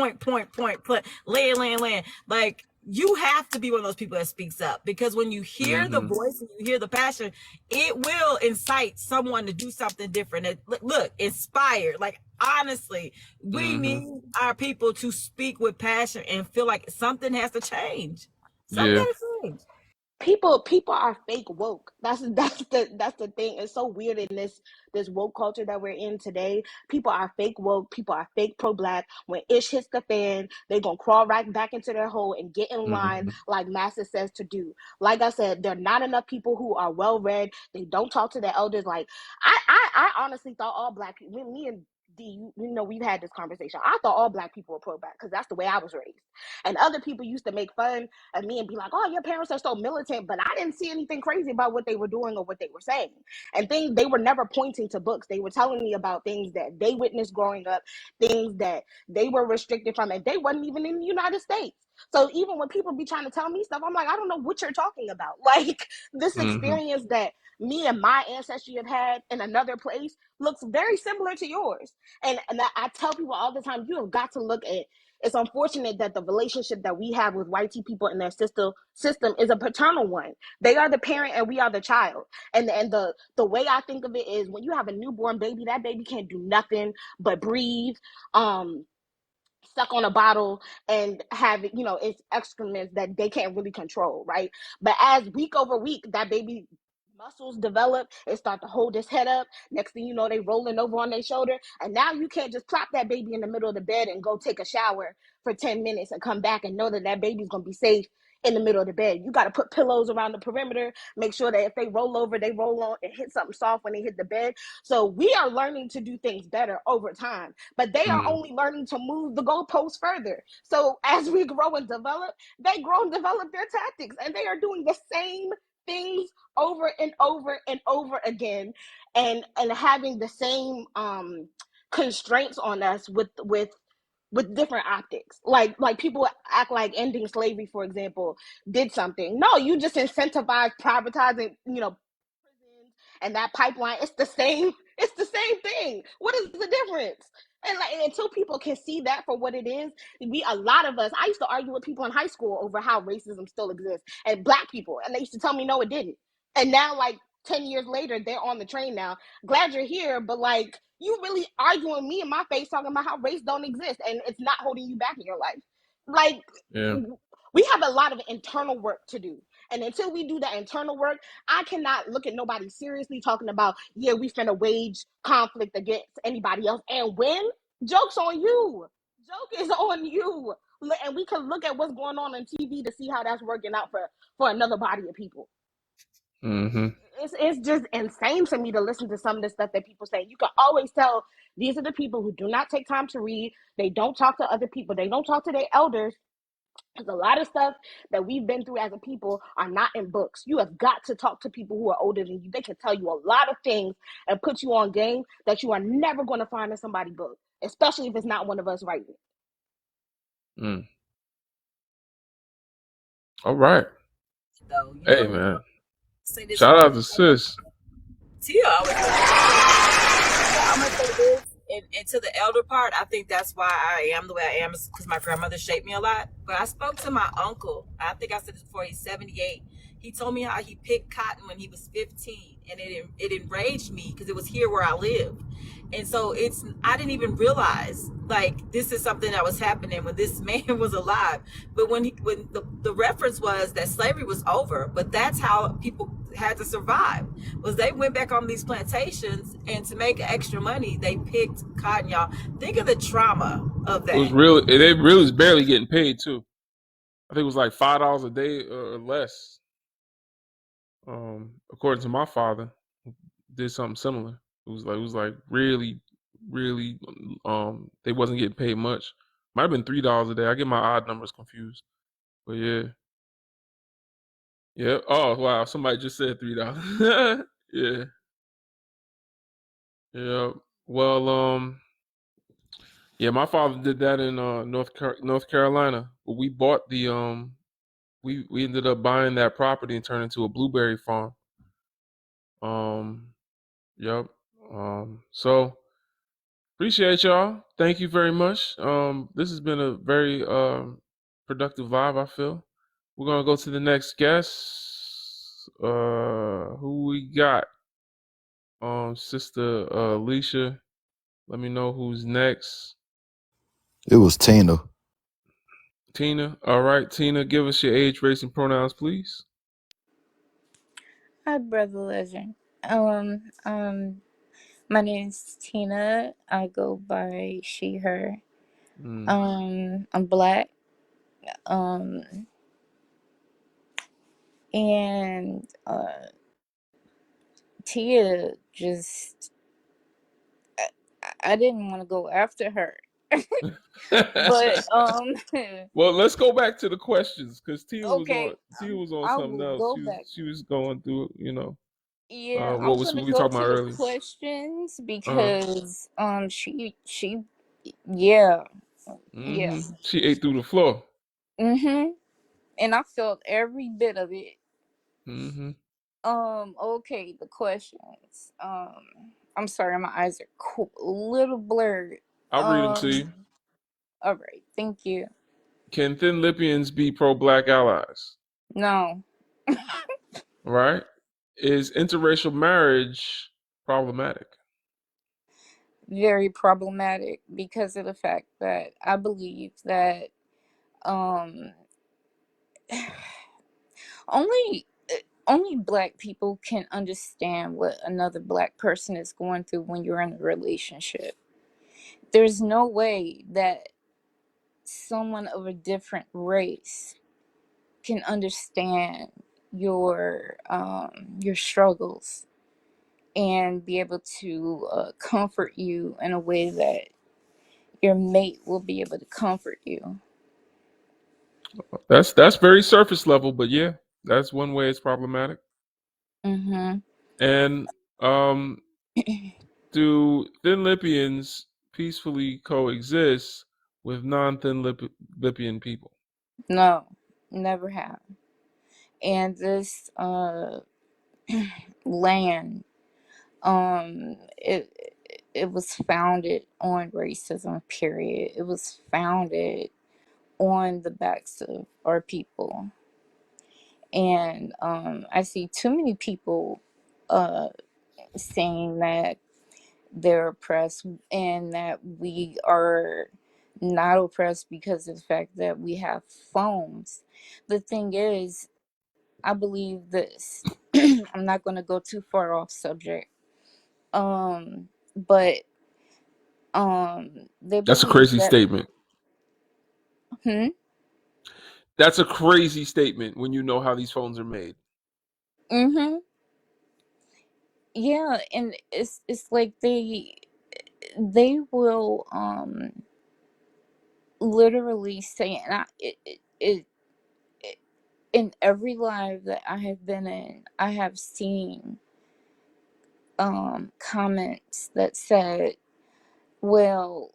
land. Like, you have to be one of those people that speaks up, because when you hear the voice and you hear the passion, it will incite someone to do something different. Look, inspired. Like, honestly, we need our people to speak with passion and feel like something has to change. Something has to change. People are fake woke. That's the thing. It's so weird in this woke culture that we're in today. People are fake woke. People are fake pro-black. When ish hits the fan, they're gonna crawl right back into their hole and get in line like Massa says to do. Like I said, there are not enough people who are well read. They don't talk to their elders. Like I honestly thought all black people, me and D, we've had this conversation. I thought all black people were pro-black because that's the way I was raised. And other people used to make fun of me and be like, oh, your parents are so militant, but I didn't see anything crazy about what they were doing or what they were saying. And they were never pointing to books. They were telling me about things that they witnessed growing up, things that they were restricted from, and they wasn't even in the United States. So even when people be trying to tell me stuff, I'm like, I don't know what you're talking about. Like, this experience that me and my ancestry have had in another place looks very similar to yours. And I tell people all the time, you have got to look at, it's unfortunate that the relationship that we have with white people and their system is a paternal one. They are the parent and we are the child. And the way I think of it is, when you have a newborn baby, that baby can't do nothing but breathe, stuck on a bottle, and have its excrements that they can't really control, right? But as week over week, that baby muscles develop and start to hold his head up. Next thing you know, they rolling over on their shoulder, and now you can't just plop that baby in the middle of the bed and go take a shower for 10 minutes and come back and know that that baby's gonna be safe in the middle of the bed. You got to put pillows around the perimeter, make sure that if they roll over, they roll on and hit something soft when they hit the bed. So we are learning to do things better over time, but they are only learning to move the goalposts further. So as we grow and develop, they grow and develop their tactics, and they are doing the same things over and over and over again, and having the same constraints on us with different optics. Like people act like ending slavery, for example, did something. No, you just incentivize privatizing, prisons and that pipeline. It's the same thing. What is the difference? And until people can see that for what it is, a lot of us, I used to argue with people in high school over how racism still exists, and black people, and they used to tell me no, it didn't. And now, like 10 years later, they're on the train now. Glad you're here, but like, you really arguing me in my face talking about how race don't exist and it's not holding you back in your life. Like, we have a lot of internal work to do. And until we do that internal work, I cannot look at nobody seriously talking about, yeah, we finna wage conflict against anybody else and win. Joke's on you. Joke is on you. And we can look at what's going on TV to see how that's working out for another body of people. It's just insane to me to listen to some of the stuff that people say. You can always tell these are the people who do not take time to read. They don't talk to other people. They don't talk to their elders. Because a lot of stuff that we've been through as a people are not in books. You have got to talk to people who are older than you. They can tell you a lot of things and put you on game that you are never going to find in somebody's book, especially if it's not one of us writing it. All right. Though, hey, man. Shout out to sis. Tia always been I'm gonna say this, and to the elder part, I think that's why I am the way I am, is because my grandmother shaped me a lot. But I spoke to my uncle. I think I said this before. He's 78. He told me how he picked cotton when he was 15, and it enraged me because it was here where I lived. And so I didn't even realize like this is something that was happening when this man was alive. But when the reference was that slavery was over, but that's how people had to survive, was they went back on these plantations, and to make extra money they picked cotton. Y'all think of the trauma of It was that. really, they really was barely getting paid too. I think it was like $5 a day or less. According to my father, who did something similar. It was like really, really. They wasn't getting paid much. Might have been $3 a day. I get my odd numbers confused, but yeah, yeah. Oh wow, somebody just said $3. Yeah, yeah. Well, yeah, my father did that in North Carolina. But we bought the we ended up buying that property and turned it into a blueberry farm. Um, yep. So appreciate y'all. Thank you very much. This has been a very productive live, I feel. We're gonna go to the next guest. Who we got? Sister Alicia. Let me know who's next. It was Tina. Tina. All right, Tina, give us your age, race, and pronouns, please. Hi, Brother Legend. My name's Tina. I go by she, her. I'm black. Um, and Tia just, I didn't want to go after her, but Well, let's go back to the questions because Tia was on. okay, Tia was on I something will else. go She was back. she was going through. Yeah, What I'm was gonna what we go talking to about the earlier? questions Uh. because she yeah, yeah. She ate through the floor. Mhm. And I felt every bit of it. Okay, the questions. I'm sorry, my eyes are a little blurred. I'll read them to you. All right, thank you. Can thin Libyans be pro-black allies? No, Right? Is interracial marriage problematic? very problematic because of the fact that I believe that um only only black people can understand what another black person is going through when you're in a relationship. There's no way that someone of a different race can understand your struggles and be able to comfort you in a way that your mate will be able to comfort you. That's very surface level, but yeah, that's one way it's problematic. Mm-hmm. And do thin Libyans peacefully coexist with non-thin Libyan people? No, never have. And this land, it was founded on racism, period. It was founded on the backs of our people. And I see too many people saying that they're oppressed and that we are not oppressed because of the fact that we have phones. The thing is, I believe this. I'm not going to go too far off subject. But they That's a believe crazy that. statement. Hmm. That's a crazy statement when you know how these phones are made. Mm-hmm. Yeah, and it's like they will literally say, and in every live that I have been in, I have seen comments that said, well,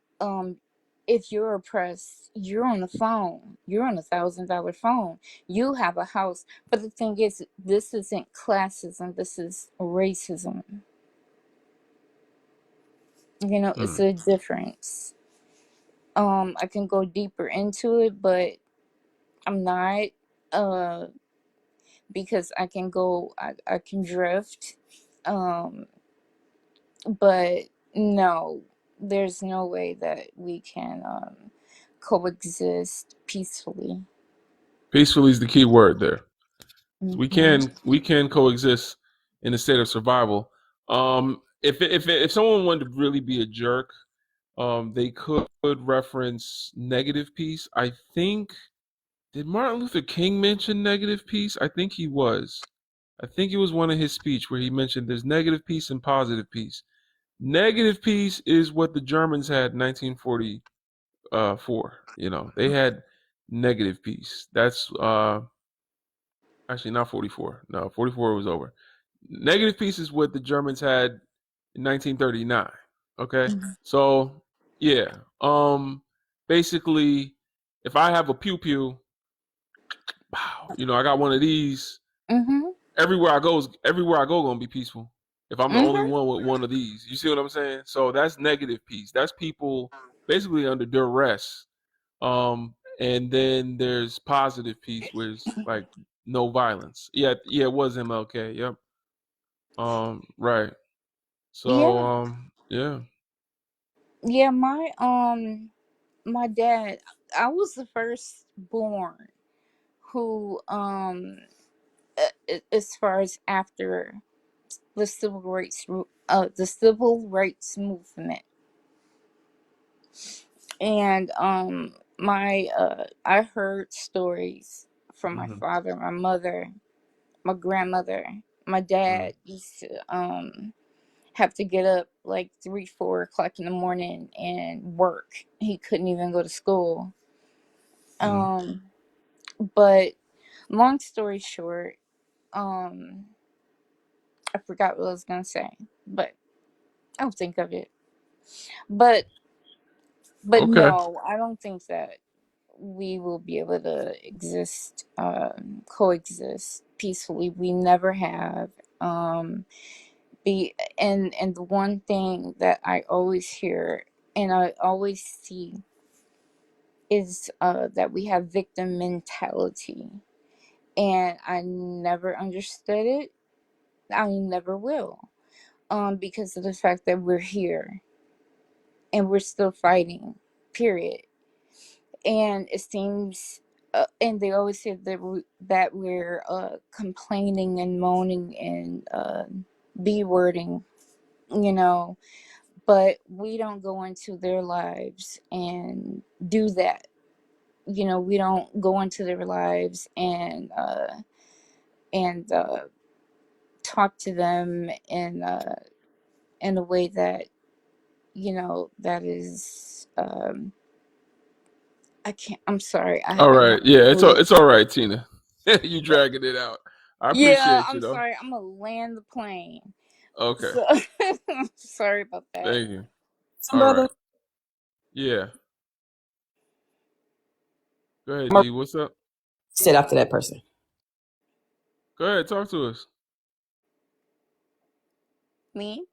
if you're oppressed, you're on the phone, you're on $1,000 phone, you have a house. But the thing is, this isn't classism, this is racism. You know, it's a difference. I can go deeper into it, but I'm not, uh, because I can drift. Um, but no, there's no way that we can coexist peacefully. Peacefully is the key word there. We Hmm. can coexist in a state of survival. If someone wanted to really be a jerk, they could reference negative peace. I think, did Martin Luther King mention negative peace? I think he was. I think it was one of his speech where he mentioned there's negative peace and positive peace. Negative peace is what the Germans had in 1944. You know, they had negative peace. That's actually not 44. No, 44 was over. Negative peace is what the Germans had in 1939. Okay, so yeah, basically, if I have a pew pew, you know, I got one of these. Hmm. Everywhere I go, gonna be peaceful. If I'm the only one with one of these, you see what I'm saying? So that's negative peace. That's people basically under duress. And then there's positive peace, where it's like no violence. Yeah, yeah, it was MLK. Yep. Right. So, Yeah, yeah. yeah. My dad. I was the first born who, as far as after the civil rights movement, and my I heard stories from my father, my mother, my grandmother. My dad used to have to get up like 3, 4 o'clock in the morning and work. He couldn't even go to school. Um, but long story short, um, I forgot what I was gonna say, but I'll think of it. But Okay. no, I don't think that we will be able to coexist peacefully. We never have. And the one thing that I always hear and I always see is that we have victim mentality, and I never understood it. I never will, because of the fact that we're here and we're still fighting. Period. And it seems, and they always say that we're complaining and moaning and b wording, you know, but we don't go into their lives and do that. You know, we don't go into their lives and talk to them in a way that, you know, that is I can't. I'm sorry. All I right. have Yeah, to leave. it's all right, Tina. You dragging it out. I Yeah, appreciate you I'm though. sorry. I'm gonna land the plane. Okay. So sorry about that. Thank you. Some All brother. right. Yeah. Go ahead, Maurice D. What's up? said after that person. Go ahead. Talk to us. Me?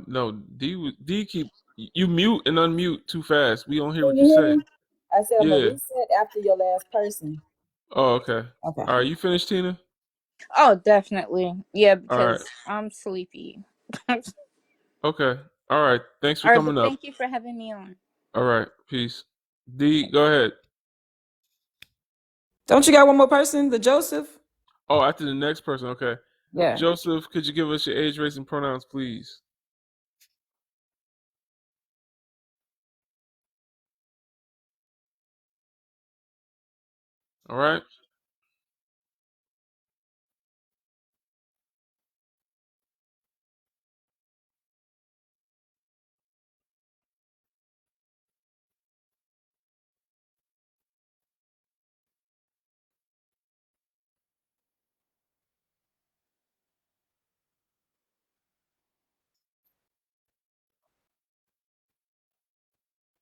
No. D keep you mute and unmute too fast. We don't hear Can what you you hear say. me? I said I'm gonna Yeah. reset after your last person. Oh, okay. Okay. All right. You finished, Tina? Oh, definitely. Yeah, All right. because I'm sleepy. All Okay. All right. Thanks for right, but coming up. thank you for having me on. All right. Peace. D, go ahead. Don't you got one more person? The Joseph? Oh, after the next person. Okay. Yeah. Joseph, could you give us your age, race, and pronouns, please? All right.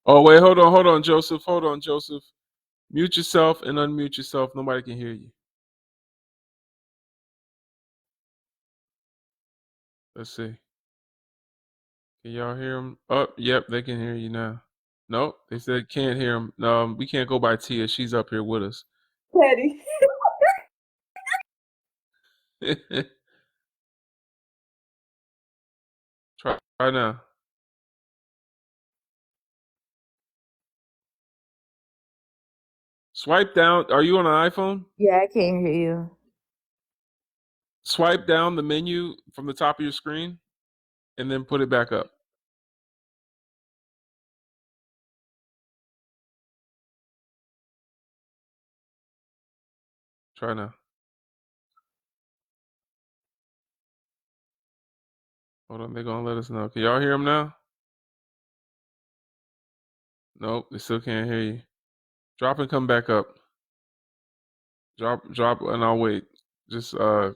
Oh, wait. Hold on, Joseph. Hold on, Joseph. Mute yourself and unmute yourself. Nobody can hear you. Let's see. Can y'all hear him? Oh, yep, they can hear you now. Nope, they said can't hear him. We can't go by Tia. She's up here with us. Petty. Try now. Swipe down. Are you on an iPhone? Yeah, I can't hear you. Swipe down the menu from the top of your screen and then put it back up. Try now. Hold on, they're gonna let us know. Can y'all hear him now? Nope, they still can't hear you. Drop and come back up. Drop, and I'll wait. Just all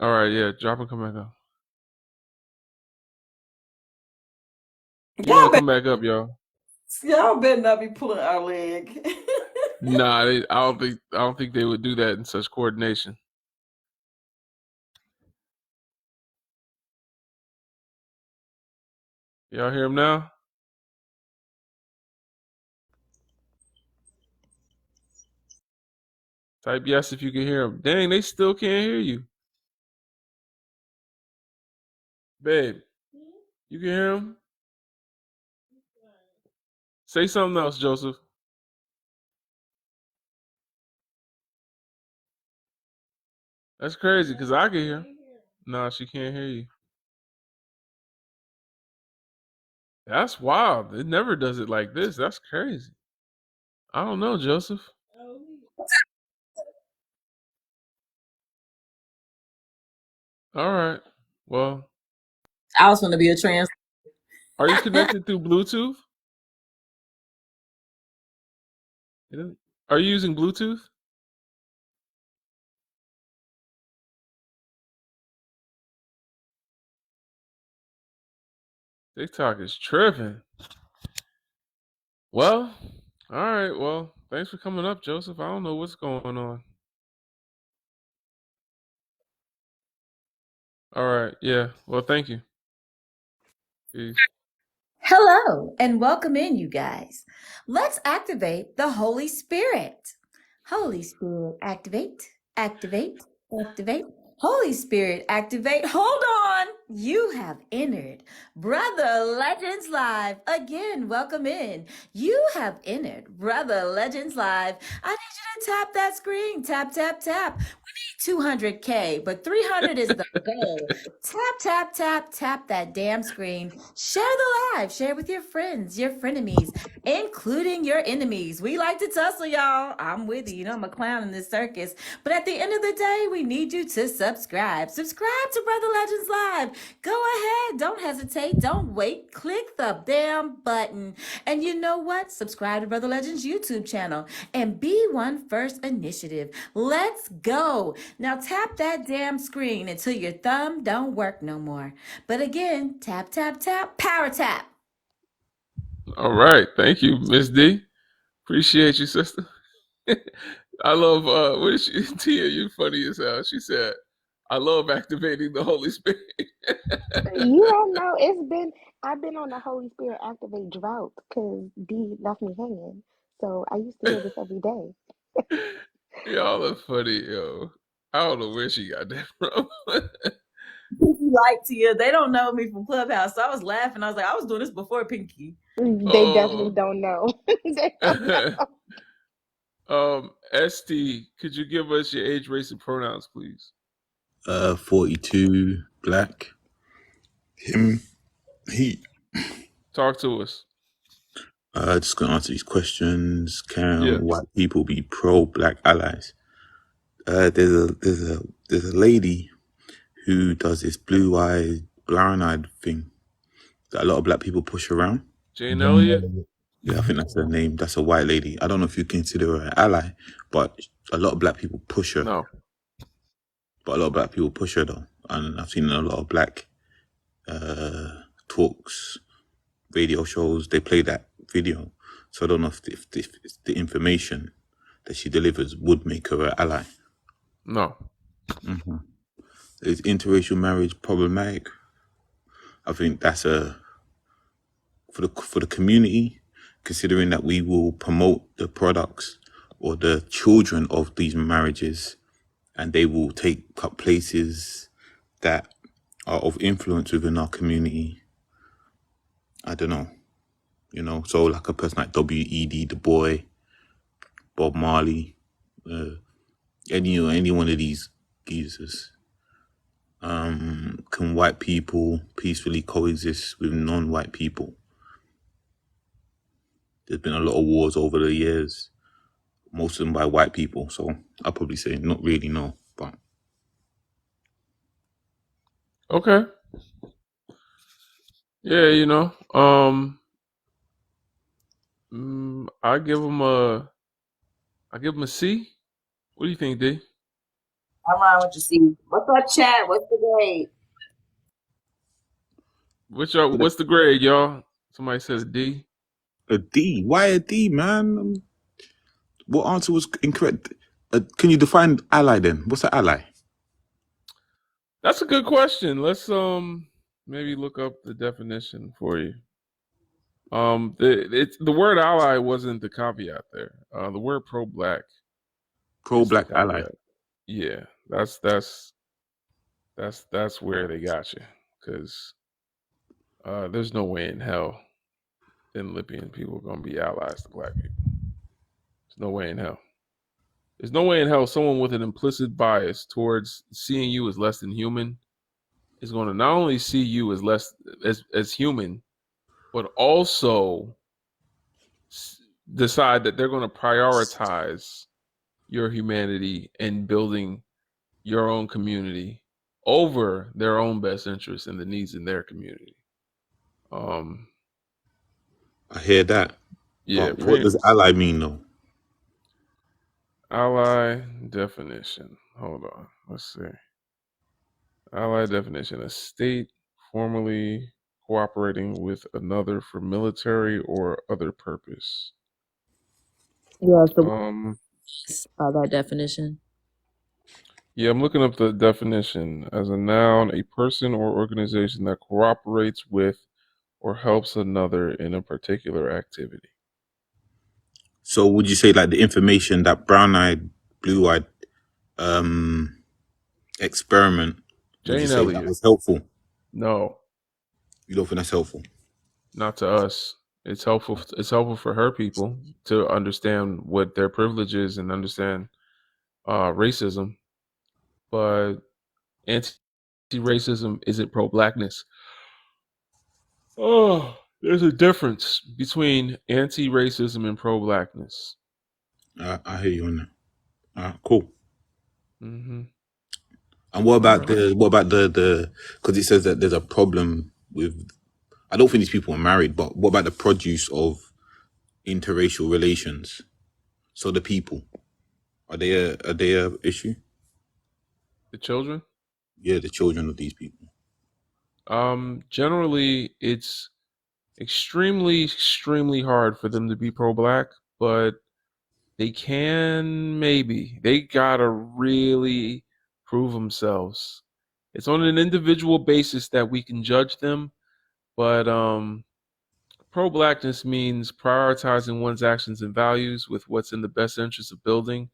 right, yeah. Drop and come back up. He gonna come back up, y'all. Y'all better not be pulling our leg. Nah, I don't think they would do that in such coordination. Y'all hear him now? Type yes if you can hear him. Dang, they still can't hear you. Babe, you can hear him? Say something else, Joseph. That's crazy because I can hear. Nah, she can't hear you. That's wild. It never does it like this. That's crazy. I don't know, Joseph. All right. Well, I was going to be a trans. are you connected through Bluetooth? Are you using Bluetooth? TikTok is tripping. Well, all right. Well, thanks for coming up, Joseph. I don't know what's going on. All right. Yeah. Well, thank you. Peace. Hello and welcome in, you guys. Let's activate the Holy Spirit. Holy Spirit, activate, activate, activate. Holy Spirit, activate. Hold on. You have entered Brother Legends Live. Again, welcome in. You have entered Brother Legends Live. I need you to tap that screen. Tap, tap, tap. We need 200K, but 300 is the goal. Tap, tap, tap, tap that damn screen. Share the live. Share with your friends, your frenemies, including your enemies. We like to tussle, y'all. I'm with you. You know, I'm a clown in this circus. But at the end of the day, we need you to subscribe. Subscribe to Brother Legends Live. Go ahead. Don't hesitate. Don't wait. Click the damn button. And you know what? Subscribe to Brother Legends YouTube channel and be one first initiative. Let's go. Now tap that damn screen until your thumb don't work no more. But again, tap, tap, tap, power tap. All right. Thank you, Miss D. Appreciate you, sister. I love what is she Tia, you funny as hell. She said, I love activating the Holy Spirit. You don't know. I've been on the Holy Spirit activate drought because D left me hanging. So I used to hear this every day. Y'all are funny, yo. I don't know where she got that from. Like Tia, they don't know me from Clubhouse. So I was laughing. I was like, I was doing this before Pinky. They definitely don't know. They don't know. ST, could you give us your age, race, and pronouns, please? 42, black. Him, he. Talk to us. Just gonna answer these questions. Can white people be pro-black allies? There's a lady who does this blue-eyed, brown-eyed thing that a lot of black people push around. Jane Elliott? Yeah, I think that's her name. That's a white lady. I don't know if you consider her an ally, but a lot of black people push her. No. But a lot of black people push her though. And I've seen a lot of black talks, radio shows, they play that video. So I don't know if the information that she delivers would make her an ally. No. Mm-hmm. Is interracial marriage problematic? I think that's for the community, considering that we will promote the products or the children of these marriages, and they will take up places that are of influence within our community. I don't know, so like a person like W.E.D. Du Bois, Bob Marley, any one of these geezers. Can white people peacefully coexist with non-white people? There's been a lot of wars over the years, most of them by white people. So I'll probably say not really, no. But Okay. Yeah, I give him a C. What do you think, D? I'm around with you, see. What's up, chat? What's the grade? What's the grade, y'all? Somebody said a D. a D? Why a D, man? What answer was incorrect? Can you define ally then? What's an ally? That's a good question. Let's maybe look up the definition for you. The word ally wasn't the caveat there. The word pro-black. Pro-black ally. Yeah, that's where they got you, because there's no way in hell then Libyan people are gonna be allies to black people. There's no way in hell. There's no way in hell someone with an implicit bias towards seeing you as less than human is going to not only see you as less as human, but also decide that they're going to prioritize your humanity and building your own community over their own best interests and the needs in their community. I hear that. Yeah. But what does ally mean, though? Ally definition. Hold on. Let's see. Ally definition: a state formally cooperating with another for military or other purpose. Yeah, that definition. Yeah, I'm looking up the definition. As a noun, a person or organization that cooperates with or helps another in a particular activity. So would you say like the information that brown-eyed, blue-eyed experiment, would you Jane say that Elliott. was helpful? No. You don't think that's helpful? Not to us. It's helpful. It's helpful for her people to understand what their privilege is and understand racism. But anti-racism isn't pro-blackness. Oh, there's a difference between anti-racism and pro-blackness. I hear you on that. Cool. Mm-hmm. And what about the because it says that there's a problem with, I don't think these people are married, but what about the produce of interracial relations? So the people, are they a issue? The children? Yeah, the children of these people. Generally, it's extremely hard for them to be pro-black, but they gotta really prove themselves. It's on an individual basis that we can judge them, but pro-blackness means prioritizing one's actions and values with what's in the best interest of building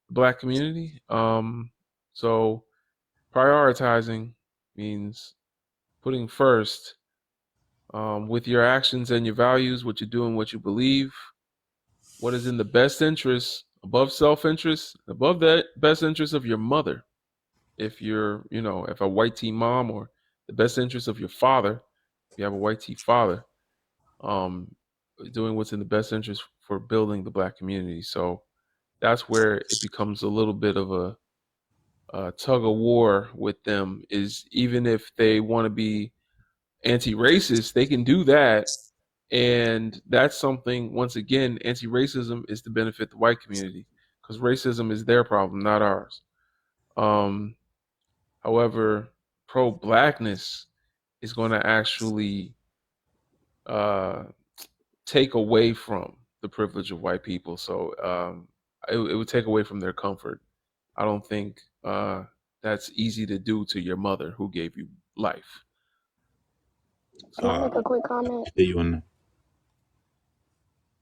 the black community. So prioritizing means putting first with your actions and your values, what you do and what you believe, what is in the best interest above self-interest, above that best interest of your mother. If you're, if a white tea mom, or the best interest of your father, if you have a white tea father, doing what's in the best interest for building the black community. So that's where it becomes a little bit of a tug of war with them, is even if they want to be anti-racist, they can do that. And that's something, once again, anti-racism is to benefit the white community, because racism is their problem, not ours. However, pro-blackness is going to actually take away from the privilege of white people. So it would take away from their comfort. I don't think that's easy to do to your mother who gave you life. Can I make a quick comment? Yeah, you on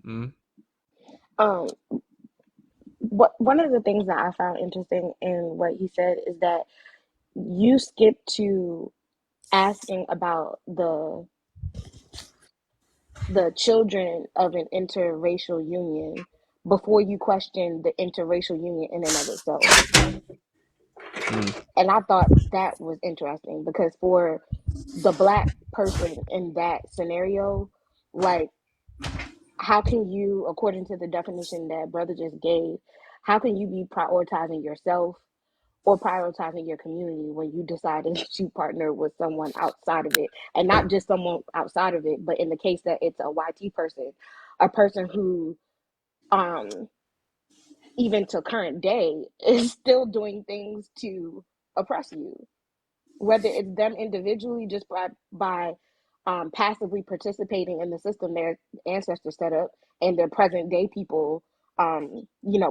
Mm. Um, one of the things that I found interesting in what he said is that you skipped to asking about the children of an interracial union before you question the interracial union in and of itself. Mm. And I thought that was interesting because for the black person in that scenario, like, how can you, according to the definition that brother just gave, how can you be prioritizing yourself or prioritizing your community when you decided to partner with someone outside of it, and not just someone outside of it, but in the case that it's a YT person, a person who um even to current day is still doing things to oppress you, whether it's them individually just by passively participating in the system their ancestors set up, and their present day people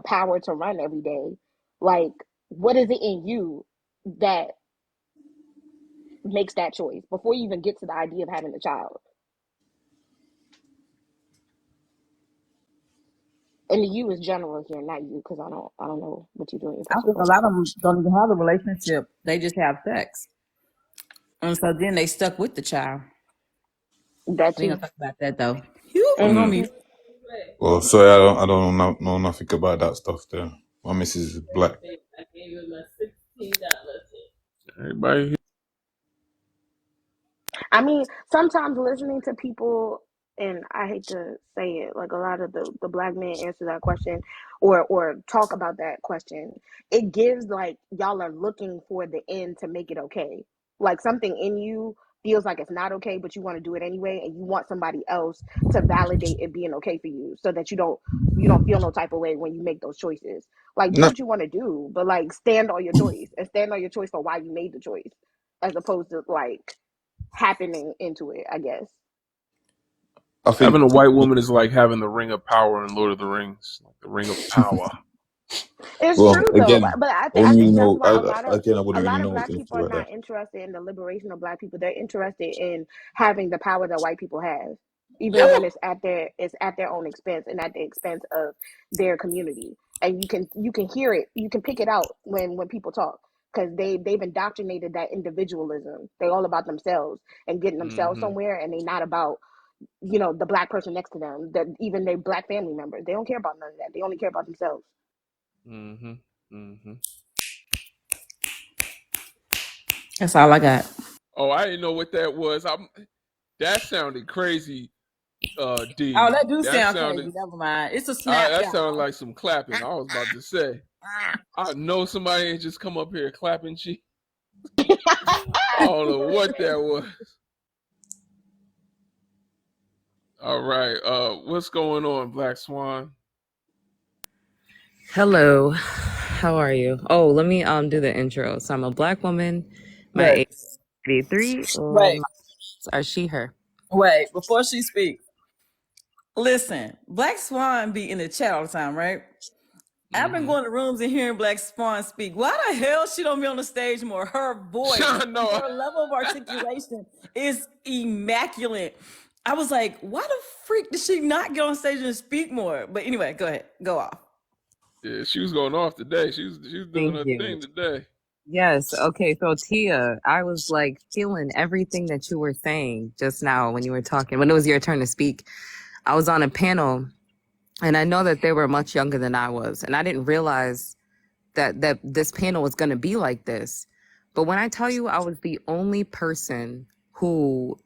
power to run every day. Like, what is it in you that makes that choice before you even get to the idea of having a child? And the you is general here, not you, because I don't know what you do in your I personal think a life. lot of them don't even have a relationship. They just have sex. And so then they stuck with the child. That We ain't too. gonna talk about that though. Phew, I'm gonna Mm. Mm-hmm. mute. Well, sorry, I don't know nothing about that stuff there. My missus is black. Everybody. I mean, sometimes listening to people, and I hate to say it, like a lot of the black men answer that question or talk about that question, it gives like y'all are looking for the end to make it okay. Like something in you feels like it's not okay, but you want to do it anyway, and you want somebody else to validate it being okay for you so that you don't feel no type of way when you make those choices. Like, do No, what you want to do, but like stand on your choice and stand on your choice for why you made the choice, as opposed to like happening into it, I guess. I Having think. a white woman is like having the ring of power in Lord of the Rings, like the ring of power. It's Well, true though, again, but I, I I wouldn't really think that's know. why a lot of Again, I a wouldn't really lot of know black anything people are about not that. interested in the liberation of black people. They're interested in having the power that white people have, even Yeah. when it's at their own expense and at the expense of their community. And you can hear it, you can pick it out when people talk, because they've indoctrinated that individualism. They all about themselves and getting themselves Mm-hmm. somewhere, and they not about the black person next to them, that even their black family members. They don't care about none of that. They only care about themselves. Mm-hmm. Mm-hmm. That's all I got. Oh, I didn't know what that was. That sounded crazy. Oh, D. that do That sound crazy. sounded. Never mind. It's a snap, That sounded y'all. like some clapping. I was about to say. I know somebody ain't just come up here clapping. I don't know what that was. All right. What's going on, Black Swan? Hello, how are you? Oh, let me do the intro. So I'm a black woman. My age Yes. is 33, and Wait, my are she, her. wait. Before she speaks, listen. Black Swan be in the chat all the time, right? I've been Mm-hmm. going to rooms and hearing Black Swan speak. Why the hell she don't be on the stage more? Her voice, No. her level of articulation is immaculate. I was like, why the freak did she not get on stage and speak more? But anyway, go ahead, go off. Yeah, she was going off today. She was doing Thank her you. thing today. Yes. Okay. So Tia, I was like feeling everything that you were saying just now when you were talking. When it was your turn to speak, I was on a panel, and I know that they were much younger than I was, and I didn't realize that this panel was going to be like this. But when I tell you I was the only person who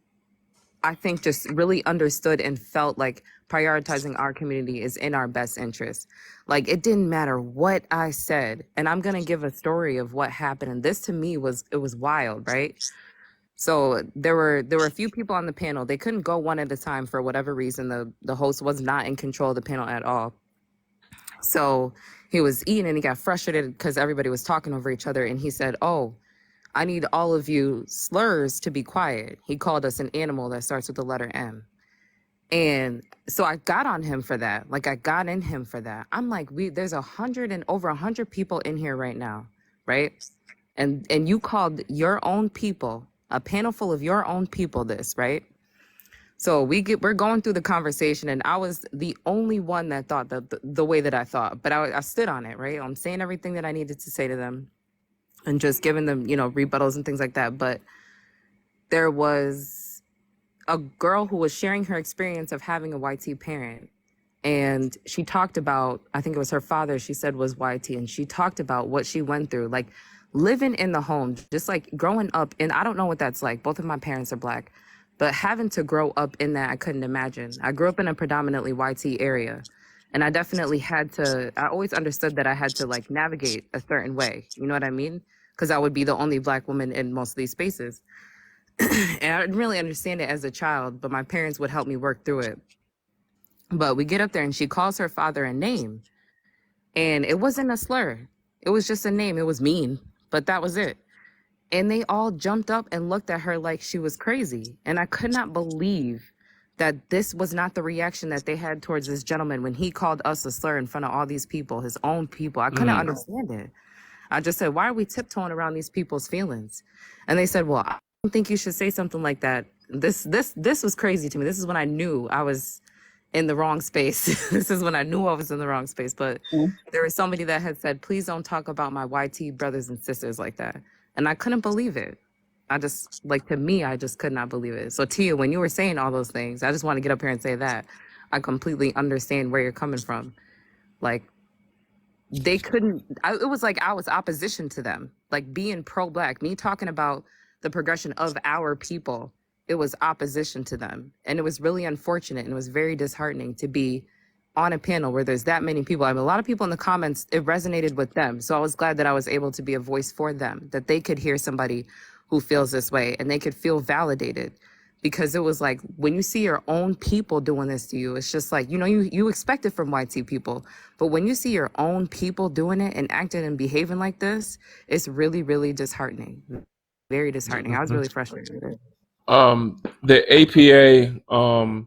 I think just really understood and felt like prioritizing our community is in our best interest. Like, it didn't matter what I said. And I'm going to give a story of what happened. And this to me was wild, right? So there were a few people on the panel. They couldn't go one at a time for whatever reason. The host was not in control of the panel at all. So he was eating and he got frustrated because everybody was talking over each other. And he said, "Oh, I need all of you slurs to be quiet." He called us an animal that starts with the letter M. And so I got on him for that. Like, I got in him for that. I'm like, there's over 100 people in here right now, right? And you called your own people a panel full of your own people this, right? So we're going through the conversation, and I was the only one that thought the way that I thought, but I stood on it, right? I'm saying everything that I needed to say to them and just giving them, rebuttals and things like that. But there was a girl who was sharing her experience of having a YT parent. And she talked about, I think it was her father, she said was YT. And she talked about what she went through, like living in the home, just like growing up. And I don't know what that's like. Both of my parents are Black, but having to grow up in that, I couldn't imagine. I grew up in a predominantly YT area. And I definitely I always understood that I had to like navigate a certain way. You know what I mean? Because I would be the only Black woman in most of these spaces. And I didn't really understand it as a child, but my parents would help me work through it. But we get up there and she calls her father a name. And it wasn't a slur. It was just a name. It was mean, but that was it. And they all jumped up and looked at her like she was crazy. And I could not believe that this was not the reaction that they had towards this gentleman when he called us a slur in front of all these people, his own people. I couldn't understand it. I just said, why are we tiptoeing around these people's feelings? And they said, well, I don't think you should say something like that. This was crazy to me. This is when I knew I was in the wrong space. This is when I knew I was in the wrong space. But there was somebody that had said, please don't talk about my YT brothers and sisters like that. And I couldn't believe it. To me, I just could not believe it. So Tia, when you were saying all those things, I just want to get up here and say that I completely understand where you're coming from. Like, they couldn't, it was like I was opposition to them, like being pro-Black, me talking about the progression of our people. It was opposition to them. And it was really unfortunate, and it was very disheartening to be on a panel where there's that many people. I mean, a lot of people in the comments, it resonated with them. So I was glad that I was able to be a voice for them, that they could hear somebody who feels this way and they could feel validated. Because it was like, when you see your own people doing this to you, it's just like, you expect it from YT people. But when you see your own people doing it and acting and behaving like this, it's really, really disheartening. Very disheartening. I was really frustrated with it. The APA,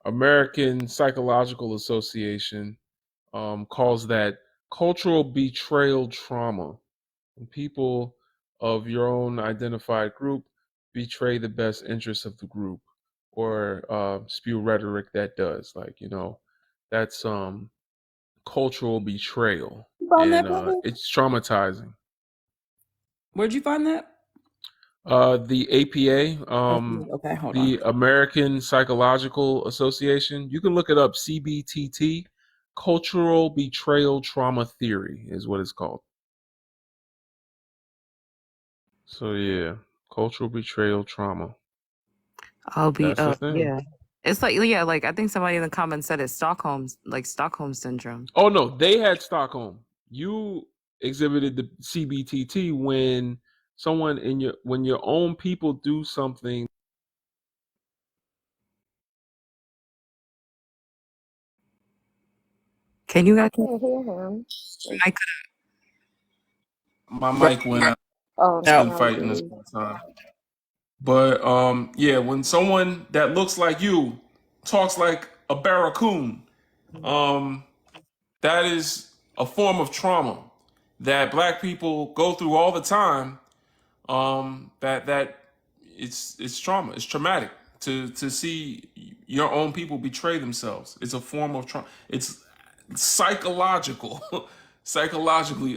American Psychological Association, calls that cultural betrayal trauma. When people of your own identified group betray the best interests of the group, or spew rhetoric that does, that's cultural betrayal, You find that, and brother? it's traumatizing. Where'd you find that? The APA, Okay, hold on. the American Psychological Association, you can look it up. CBTT, Cultural Betrayal Trauma Theory is what it's called. So yeah, cultural betrayal trauma. That's the thing. Yeah. It's like, yeah, like I think somebody in the comments said it's Stockholm syndrome. Oh no, they had Stockholm. You exhibited the CBTT when when your own people do something. Can you guys I can't hear him. My mic went out. Oh, Been now fighting this you. whole time. But yeah, when someone that looks like you talks like a barracoon, that is a form of trauma that Black people go through all the time. That it's trauma. It's traumatic to see your own people betray themselves. It's a form of trauma. It's psychologically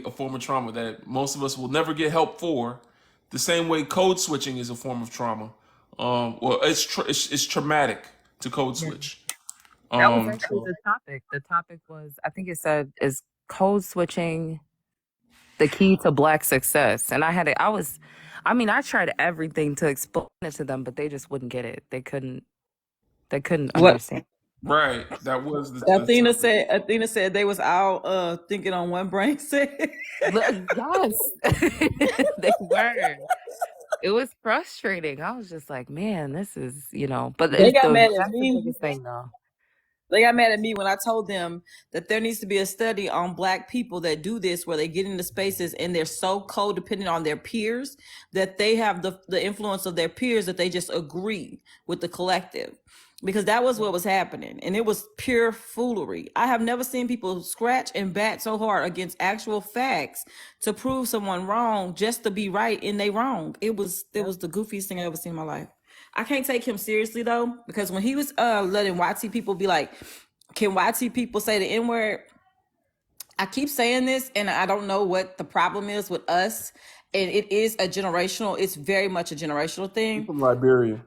a form of trauma that most of us will never get help for. The same way code switching is a form of trauma. Well, it's traumatic to code switch. That was actually the topic. The topic was, I think it said, is code switching the key to Black success? And I tried everything to explain it to them, but they just wouldn't get it. They couldn't understand. Right. That was the Athena said they was all thinking on one brain set. Yes. They were. It was frustrating. I was just like, man, this is, but They got mad at that's the me. biggest thing though. They got mad at me when I told them that there needs to be a study on Black people that do this, where they get into spaces and they're so codependent on their peers that they have the influence of their peers, that they just agree with the collective. because that was what was happening, and it was pure foolery. I have never seen people scratch and bat so hard against actual facts to prove someone wrong just to be right and they wrong. It was the goofiest thing I ever seen in my life. I can't take him seriously though, because when he was letting YT people be like, can YT people say the N-word? I keep saying this, and I don't know what the problem is with us. And it is it's very much a generational thing. From Liberia.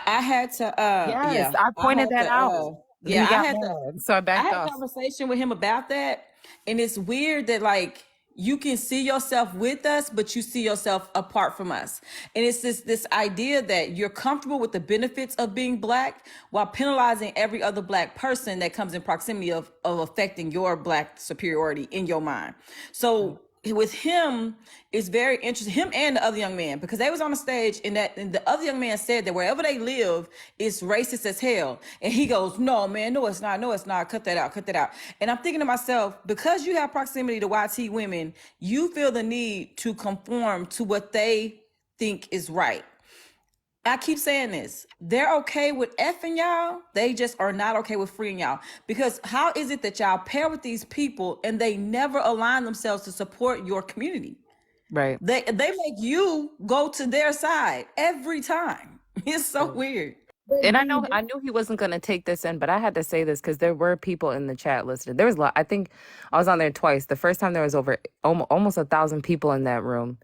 I had to Yes, I pointed that out. He got mad, so I I backed had a off. conversation with him about that, and it's weird that like you can see yourself with us, but you see yourself apart from us. And it's this idea that you're comfortable with the benefits of being Black while penalizing every other Black person that comes in proximity of affecting your Black superiority in your mind. So with him, it's very interesting, him and the other young man, because they was on the stage and the other young man said that wherever they live, it's racist as hell. And he goes, no, man, no, it's not, cut that out. And I'm thinking to myself, because you have proximity to YT women, you feel the need to conform to what they think is right. I keep saying this. They're okay with effing y'all. They just are not okay with freeing y'all. Because how is it that y'all pair with these people and they never align themselves to support your community? Right. They make you go to their side every time. It's so weird. And I knew he wasn't going to take this in, but I had to say this because there were people in the chat listening. There was a lot. I think I was on there twice. The first time there was over almost 1,000 people in that room.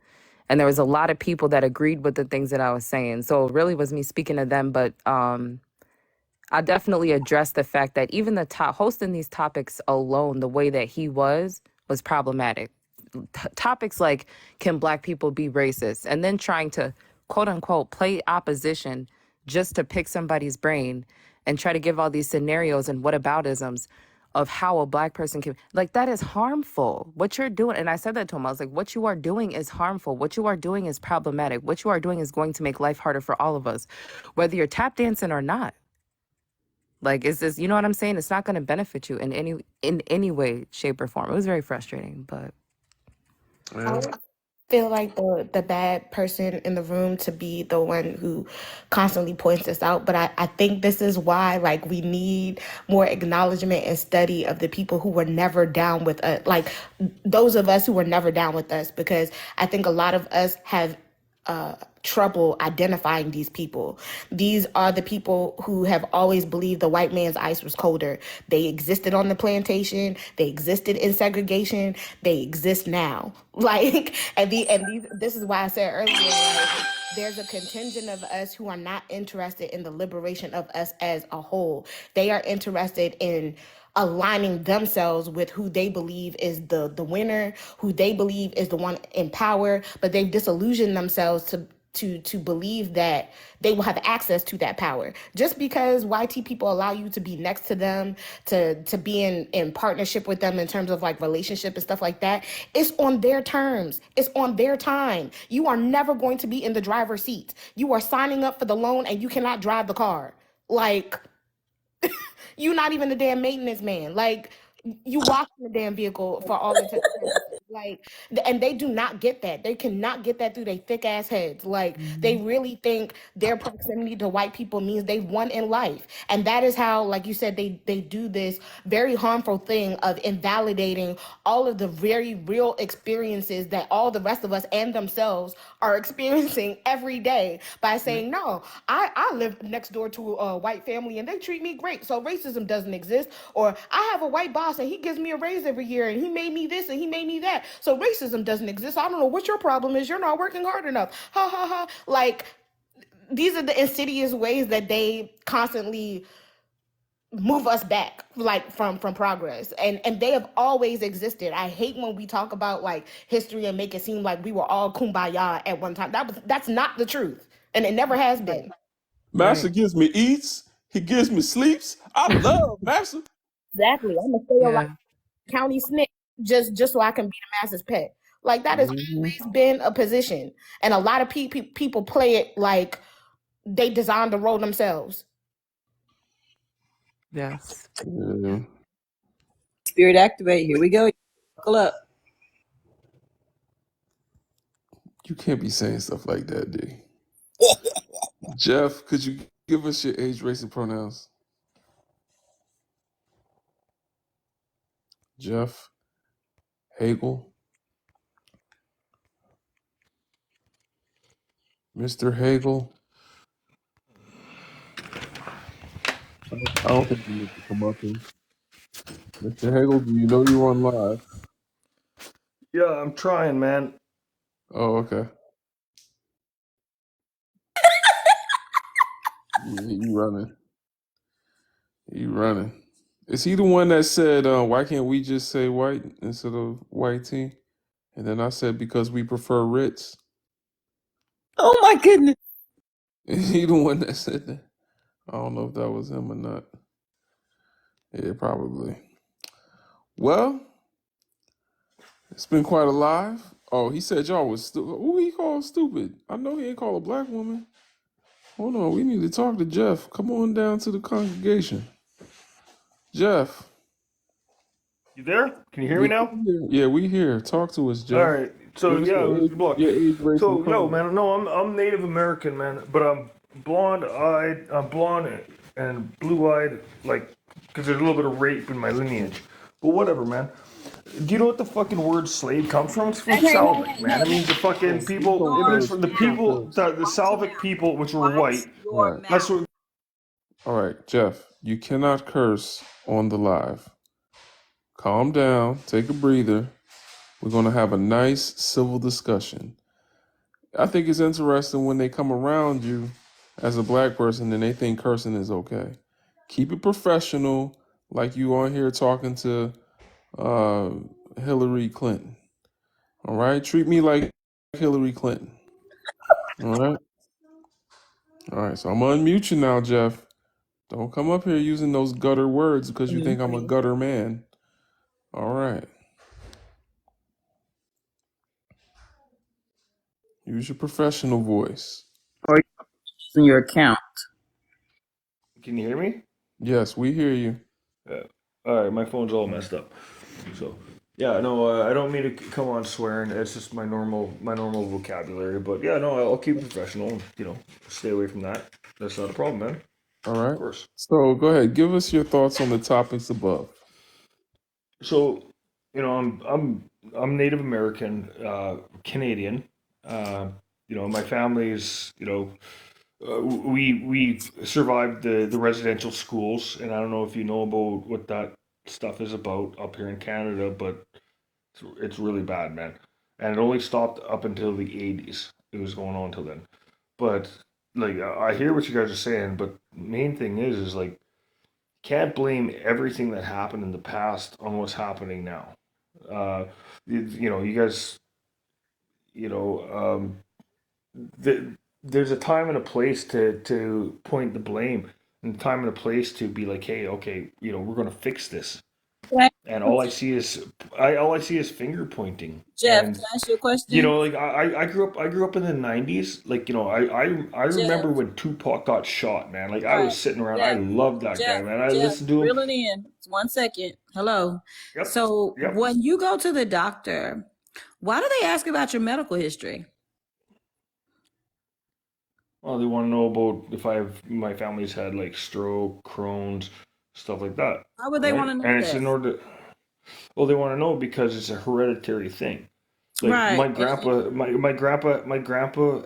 And there was a lot of people that agreed with the things that I was saying. So it really was me speaking to them. But I definitely addressed the fact that even the hosting these topics alone, the way that he was problematic. Topics like, can Black people be racist? And then trying to, quote unquote, play opposition just to pick somebody's brain and try to give all these scenarios and whataboutisms of how a Black person can, like, that is harmful. What you're doing, and I said that to him, I was like, what you are doing is harmful. What you are doing is problematic. What you are doing is going to make life harder for all of us, whether you're tap dancing or not. Like, is this, you know what I'm saying? It's not going to benefit you in any way, shape, or form. It was very frustrating, but. I feel like the bad person in the room to be the one who constantly points this out, but I think this is why like we need more acknowledgement and study of the people who were never down with us, like those of us who were never down with us, because I think a lot of us have trouble identifying these people. These are the people who have always believed the white man's ice was colder. They existed on the plantation. They existed in segregation. They exist now. Like, this is why I said earlier, like, there's a contingent of us who are not interested in the liberation of us as a whole. They are interested in aligning themselves with who they believe is the winner, who they believe is the one in power, but they've disillusioned themselves to believe that they will have access to that power. Just because YT people allow you to be next to them, to be in partnership with them in terms of like relationship and stuff like that, it's on their terms. It's on their time. You are never going to be in the driver's seat. You are signing up for the loan and you cannot drive the car. Like, you're not even the damn maintenance man. Like, you walk in the damn vehicle for all intents and purposes. Like, and they do not get that. They cannot get that through their thick ass heads. Like, they really think their proximity to white people means they've won in life. And that is how, like you said, they do this very harmful thing of invalidating all of the very real experiences that all the rest of us and themselves are experiencing every day by saying, no, I live next door to a white family and they treat me great, so racism doesn't exist. Or I have a white boss and he gives me a raise every year and he made me this and he made me that, so racism doesn't exist. I don't know what your problem is. You're not working hard enough. Ha ha ha. Like, these are the insidious ways that they constantly move us back, like from progress, and they have always existed. I hate when we talk about like history and make it seem like we were all kumbaya at one time. That's not the truth, and it never has been. Master gives me eats. He gives me sleeps. I love Master. Exactly. I'm gonna stay like county snitch just so I can be the master's pet. Like, that has always been a position, and a lot of people play it like they designed the role themselves. Yes. Spirit activate. Here we go. Buckle up. You can't be saying stuff like that, D. Jeff, could you Give us your age, race, and pronouns. Jeff Hagel. Mr. Hagel. I don't think you need to come up here. Mr. Hagel, do you know you're on live? Yeah, I'm trying, man. Oh, okay. Yeah, you running. You running. Is he the one that said, why can't we just say white instead of white tea? And then I said, because we prefer Ritz. Oh my goodness. Is he the one that said that? I don't know if that was him or not. Yeah, probably. Well, it's been quite a live. Oh, he said y'all was stupid. Who he called stupid? I know he ain't called a black woman. Hold on, we need to talk to Jeff. Come on down to the congregation. Jeff. You there? Can you hear Yeah, me now? yeah, we here. Talk to us, All Jeff. right. So Give us yeah, it was blocked. your age, race, and So yo, pronoun. man, no, I'm Native American, man, but I'm blonde-eyed, I'm blonde and blue-eyed, like, because there's a little bit of rape in my lineage. But whatever, man. Do you know what the fucking word slave comes from? It's from Salvic, man. It means the fucking people. It means from the people, the Salvic people, which were white. All right. That's what. All right, Jeff. You cannot curse on the live. Calm down. Take a breather. We're gonna have a nice civil discussion. I think it's interesting when they come around you as a black person and they think cursing is okay. Keep it professional, like you on here talking to Hillary Clinton. All right, treat me like Hillary Clinton. All right. All right. So I'm gonna unmute you now, Jeff. Don't come up here using those gutter words because you think I'm a gutter man. All right. Use your professional voice. Or using your account. Can you hear me? Yes, we hear you. Yeah. All right, my phone's all messed up. So yeah, no, I don't mean to come on swearing. It's just my normal vocabulary. But yeah, no, I'll keep it professional. You know, stay away from that. That's not a problem, man. All right. Of course. So go ahead. Give us your thoughts on the topics above. So, you know, I'm Native American, Canadian. You know, my family's, you know, we survived the residential schools, and I don't know if you know about what that stuff is about up here in Canada, but it's really bad, man. And it only stopped up until the 80s. It was going on till then. But like I hear what you guys are saying, but main thing is like can't blame everything that happened in the past on what's happening now. You know, you guys, you know, there's a time and a place to point the blame, and a time and a place to be like, hey, okay, you know, we're gonna fix this. And all I see is finger pointing. Jeff, can And I ask you a you question? know, like I grew up in the '90s. Like you know, I Jeff, remember when Tupac got shot, man. Like I all was right. sitting around. I Jeff, loved that guy, man. I listened to him. reel it in. 1 second. Hello. Yep. So Yep. when you go to the doctor, why do they ask about your medical history? Well, they want to know about if my family's had like stroke, Crohn's, stuff like that. Why would they Right? want to know And it's that? in order. Well, they want to know because it's a hereditary thing. Like Right. my grandpa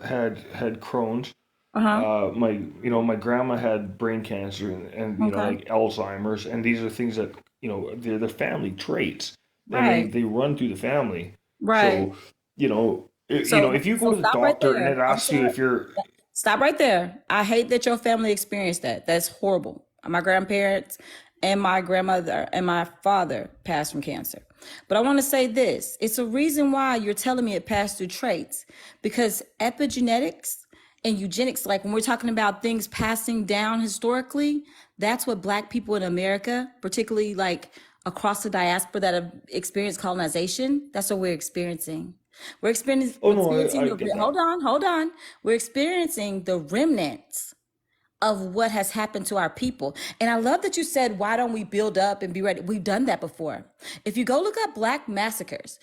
had Crohn's. Uh-huh. My grandma had brain cancer and you know Okay. like Alzheimer's, and these are things that you know they're family traits, and Right. they run through the family. Right. So you know So if you go to the stop right doctor and it there. I'm asks you sorry. if you're Stop right there. I hate that your family experienced that. That's horrible. My grandparents and my grandmother and my father passed from cancer. But I want to say this. It's a reason why you're telling me it passed through traits, because epigenetics and eugenics, like when we're talking about things passing down historically, that's what Black people in America, particularly like across the diaspora that have experienced colonization, that's what we're experiencing. We're experiencing, oh no I get that. hold on. We're experiencing the remnants of what has happened to our people. And I love that you said, why don't we build up and be ready? We've done that before. If you go look up Black massacres,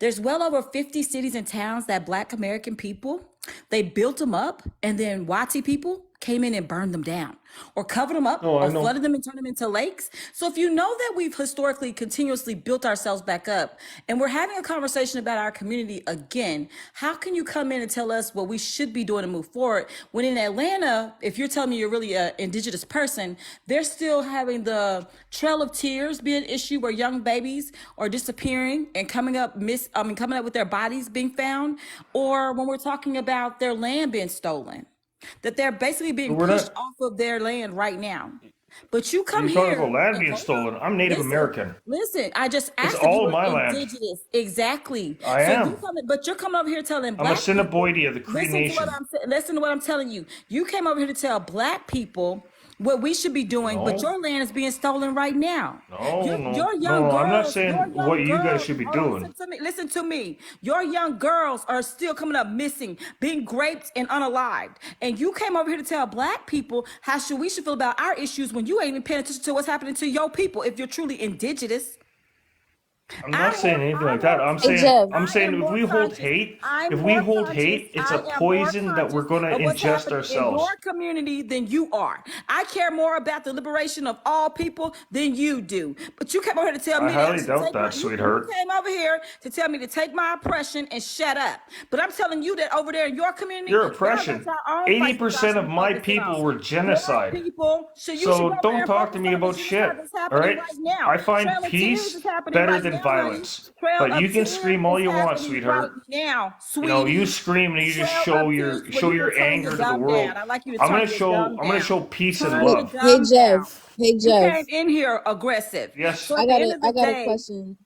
there's well over 50 cities and towns that Black American people, they built them up, and then Wati people came in and burned them down or covered them up No, I or know. flooded them and turned them into lakes. So if you know that we've historically continuously built ourselves back up and we're having a conversation about our community again, how can you come in and tell us what we should be doing to move forward when in Atlanta, if you're telling me you're really an indigenous person, they're still having the Trail of Tears be an issue where young babies are disappearing and coming up with their bodies being found, or when we're talking about their land being stolen, that they're basically being We're pushed not. off of their land right now. But you come You're talking here about land and being hold on, stolen. I'm Native American. listen. I just It's asked if you all were my land. indigenous. Exactly. I So am. but you're coming over here telling I'm a black people. Assiniboine of the Cree Nation. Listen to what I'm telling you. You came over here to tell black people what we should be doing, but No, your land is being stolen right now. no, no, Your young no. I'm not girls, saying what you guys should be hold on, doing. listen to me. Your young girls are still coming up missing, being raped and unalived. And you came over here to tell black people how we should feel about our issues when you ain't even paying attention to what's happening to your people if you're truly indigenous. I'm not saying anything like that. I'm Hey, saying Jeff. I'm I am saying if more we hold conscious. hate, I'm if we more hold conscious. hate, it's a I am more poison that we're conscious going to of what's ingest happening in your ourselves. community than you are. I care more about the liberation of all people than you do. But you came over here to tell I me that I highly should doubt take my. that, You sweetheart. came over here to tell me to take my oppression and shut up. But I'm telling you that over there in your community, Your y'all got oppression. your own fights that y'all 80% should of be my focusing people on. were Your genocide. people, so you should go So over there don't and talk to focus me on the about genocide shit. that's All happening right? right now. I find Trail of Tears is peace happening better right than now, honey. violence. Trail But of you can Tears scream all is you want, happening right sweetheart. now, You know, you sweetie. scream and you just Trail show of Tears. your Well, show you need your to turn your anger to the dumb world. down. I'd like you to turn your dumb I'm gonna down. show peace and Turn your love. Hey, dumb down. Jeff. Hey, You Jeff. came in here aggressive. Yes. So at the end of I the got a day, question.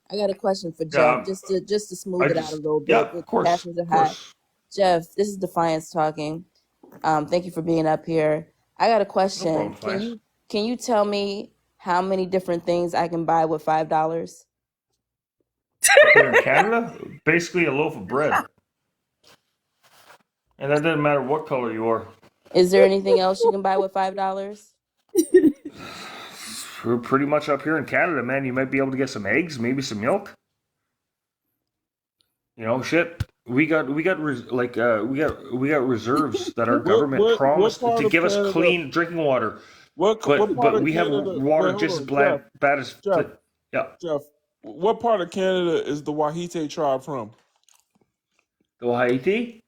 I got a question for Jeff, Yeah. just to smooth I it out a just little yeah, bit. The of course. passions are Of high. course. Jeff, this is Defiance talking. Thank you for being up here. I got a No question. problem, Flash. Can you tell me how many different things I can buy with $5? Up here in Canada, basically a loaf of bread. And that doesn't matter what color you are. Is there anything else you can buy with $5? We're pretty much up here in Canada, man. You might be able to get some eggs, maybe some milk. You know, shit. We got reserves that our government What promised part to of give us Canada? clean drinking water. What part But of we have Canada? water Wait, hold just as on, Jeff. bad as Jeff. yeah. Jeff. What part of Canada is the Wahite tribe from? The Haiti?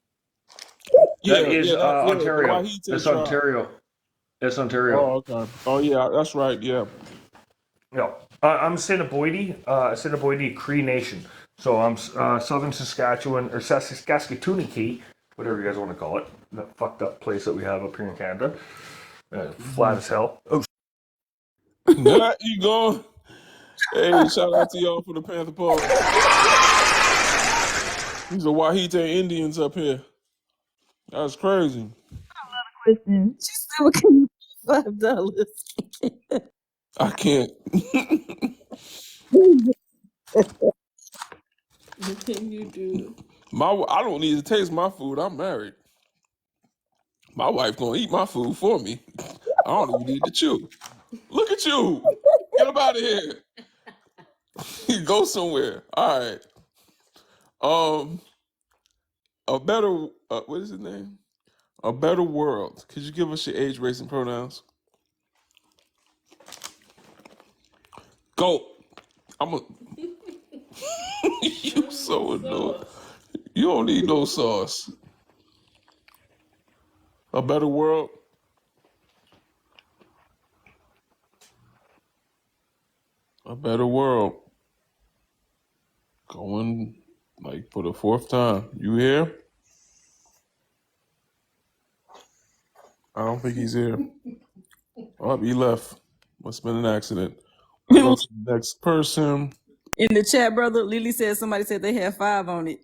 That Yeah, is yeah, the Ontario. Wahite That's tribe. Ontario. That's Ontario. Oh, okay. Oh, yeah, that's right. Yeah. Yeah. I'm Assiniboine Cree Nation. So I'm Southern Saskatchewan or Saskatoon, whatever you guys want to call it. That fucked up place that we have up here in Canada. Flat as hell. Oh, There you go. Hey, shout out to y'all for the Panther Pole. These are Wahite Indians up here. That's crazy. listen, she still can $5. I can't. What can you do? I don't need to taste my food. I'm married. My wife gonna eat my food for me. I don't even need to chew. Look at you. Get up out of here. Go somewhere. All right. A better. What is his name? A better world. Could you give us your age, race, and pronouns? Go. I'm a. You so annoying. You don't need no sauce. A better world. A better world. Going like for the fourth time. You here? I don't think he's here. Oh, he left. Must have been an accident. We'll go to the next person. In the chat, brother, Lily said somebody said they had 5 on it.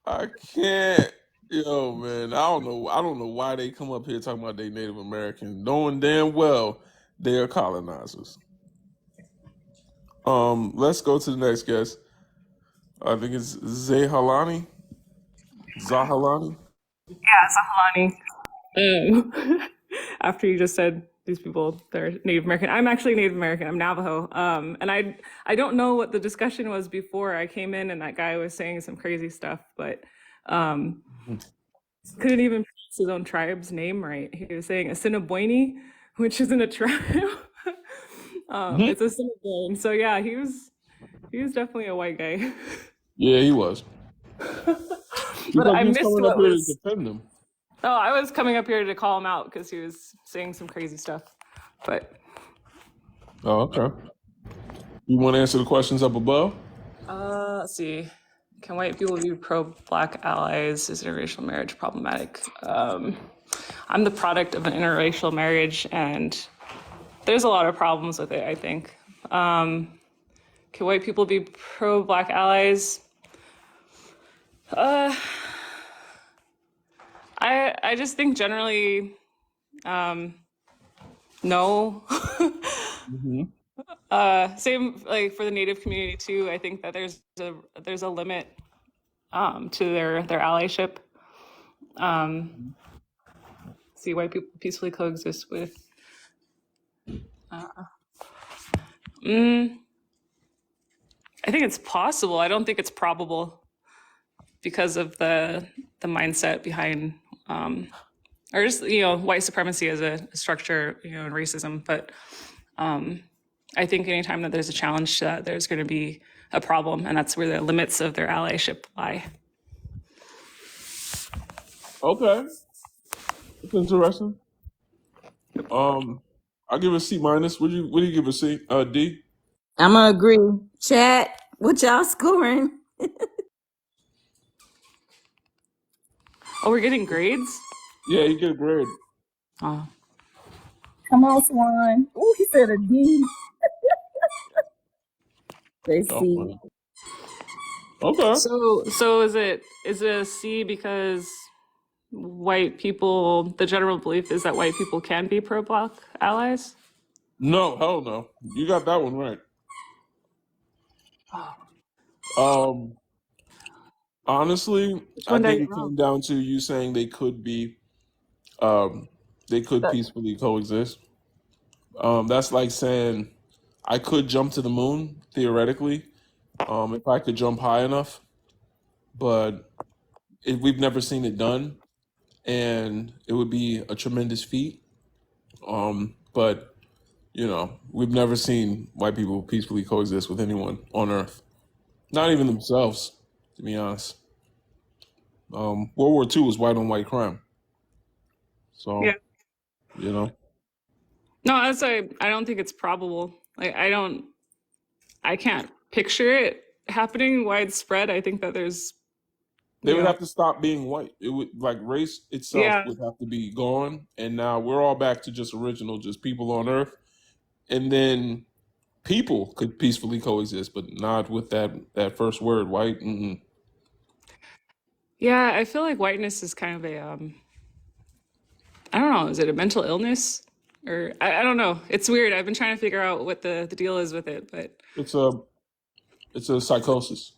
I can't. Yo, man, I don't know. I don't know why they come up here talking about they Native American, knowing damn well they are colonizers. Let's go to the next guest. I think it's Zahalani. Zahalani. Yeah, Sahilani. After you just said these people, they're Native American. I'm actually Native American. I'm Navajo. And I don't know what the discussion was before I came in, and that guy was saying some crazy stuff. But couldn't even pronounce his own tribe's name right. He was saying Assiniboine, which isn't a tribe. It's Assiniboine. So yeah, he was definitely a white guy. Yeah, he was. But Because I he's missed coming up what here to was. defend them. Oh, I was coming up here to call him out because he was saying some crazy stuff. But Oh, okay. You want to answer the questions up above? let's see. Can white people be pro-black allies? Is interracial marriage problematic? I'm the product of an interracial marriage, and there's a lot of problems with it, I think. Can white people be pro-black allies? I just think generally, no. Same like for the Native community too. I think that there's a limit to their allyship. See, white people peacefully coexist with. I think it's possible. I don't think it's probable because of the mindset behind, or just white supremacy as a structure, and racism. But I think anytime that there's a challenge to that, there's going to be a problem, and that's where the limits of their allyship lie. Okay. That's interesting. I'll give it a C minus. What do you give a C? D? I'm gonna agree. Chat, what y'all scoring? Oh, we're getting grades? Yeah, you get a grade. Oh. Come on, Swan. Oh, he said a D. Let's Oh, see. funny. Okay. So is it a C because white people, the general belief is that white people can be pro-black allies? No, hell no. You got that one right. Honestly, Which I one did I think get it came wrong? down to you saying they could peacefully coexist. That's like saying I could jump to the moon theoretically, if I could jump high enough, but we've never seen it done, and it would be a tremendous feat. But we've never seen white people peacefully coexist with anyone on Earth, not even themselves, to be honest. World War II was white on white crime, so Yeah. you No, that's why I don't think it's probable. Like I can't picture it happening widespread. I think that there's, they would have to stop being white. It would, like, race itself yeah. would have to be gone, and now we're all back to just original, just people on Earth, and then people could peacefully coexist, but not with that first word, white. Mm-mm. Yeah, I feel like whiteness is kind of a I don't know, is it a mental illness? Or I don't know. It's weird. I've been trying to figure out what the deal is with it, but It's a psychosis.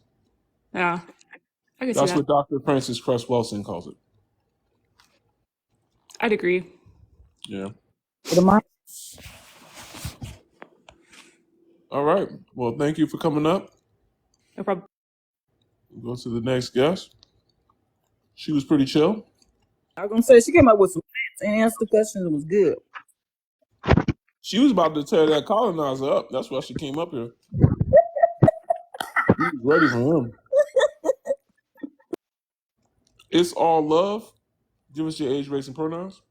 yeah, I can see That's that. what Dr. Francis Cress Welsing calls it. I'd agree. Yeah. Good morning. All right. Well, thank you for coming up. No problem. We'll go to the next guest. She was pretty chill. I was gonna say she came up with some facts and answered the questions. It was good. She was about to tear that colonizer up. That's why she came up here. She was ready for him. It's all love. Give us your age, race, and pronouns.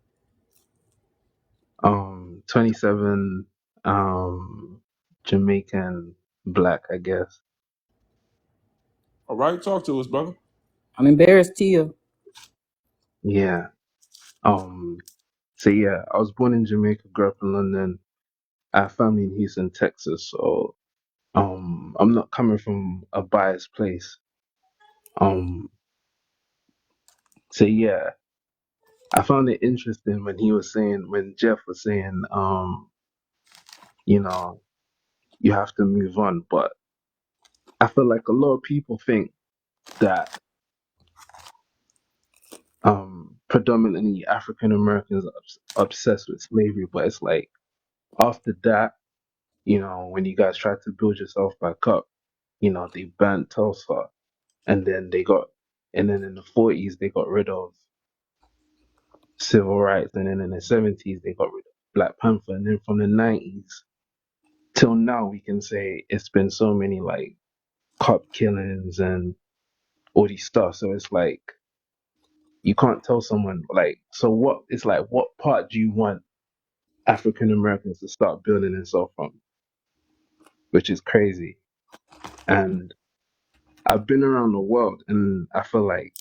27, Jamaican, black, I guess. All right, talk to us, brother. I'm embarrassed, Tia. Yeah. So yeah, I was born in Jamaica, grew up in London. I have family in Houston, Texas. So I'm not coming from a biased place. So yeah, I found it interesting when Jeff was saying, you know, you have to move on. But I feel like a lot of people think that predominantly African Americans are obsessed with slavery, but it's like after that, when you guys tried to build yourself back up, they burnt Tulsa, and then in the 40s they got rid of civil rights, and then in the 70s they got rid of Black Panther, and then from the 90s till now we can say it's been so many like cop killings and all these stuff. So it's like you can't tell someone like, so what, it's like what part do you want African Americans to start building themselves from, which is crazy. And I've been around the world and I feel like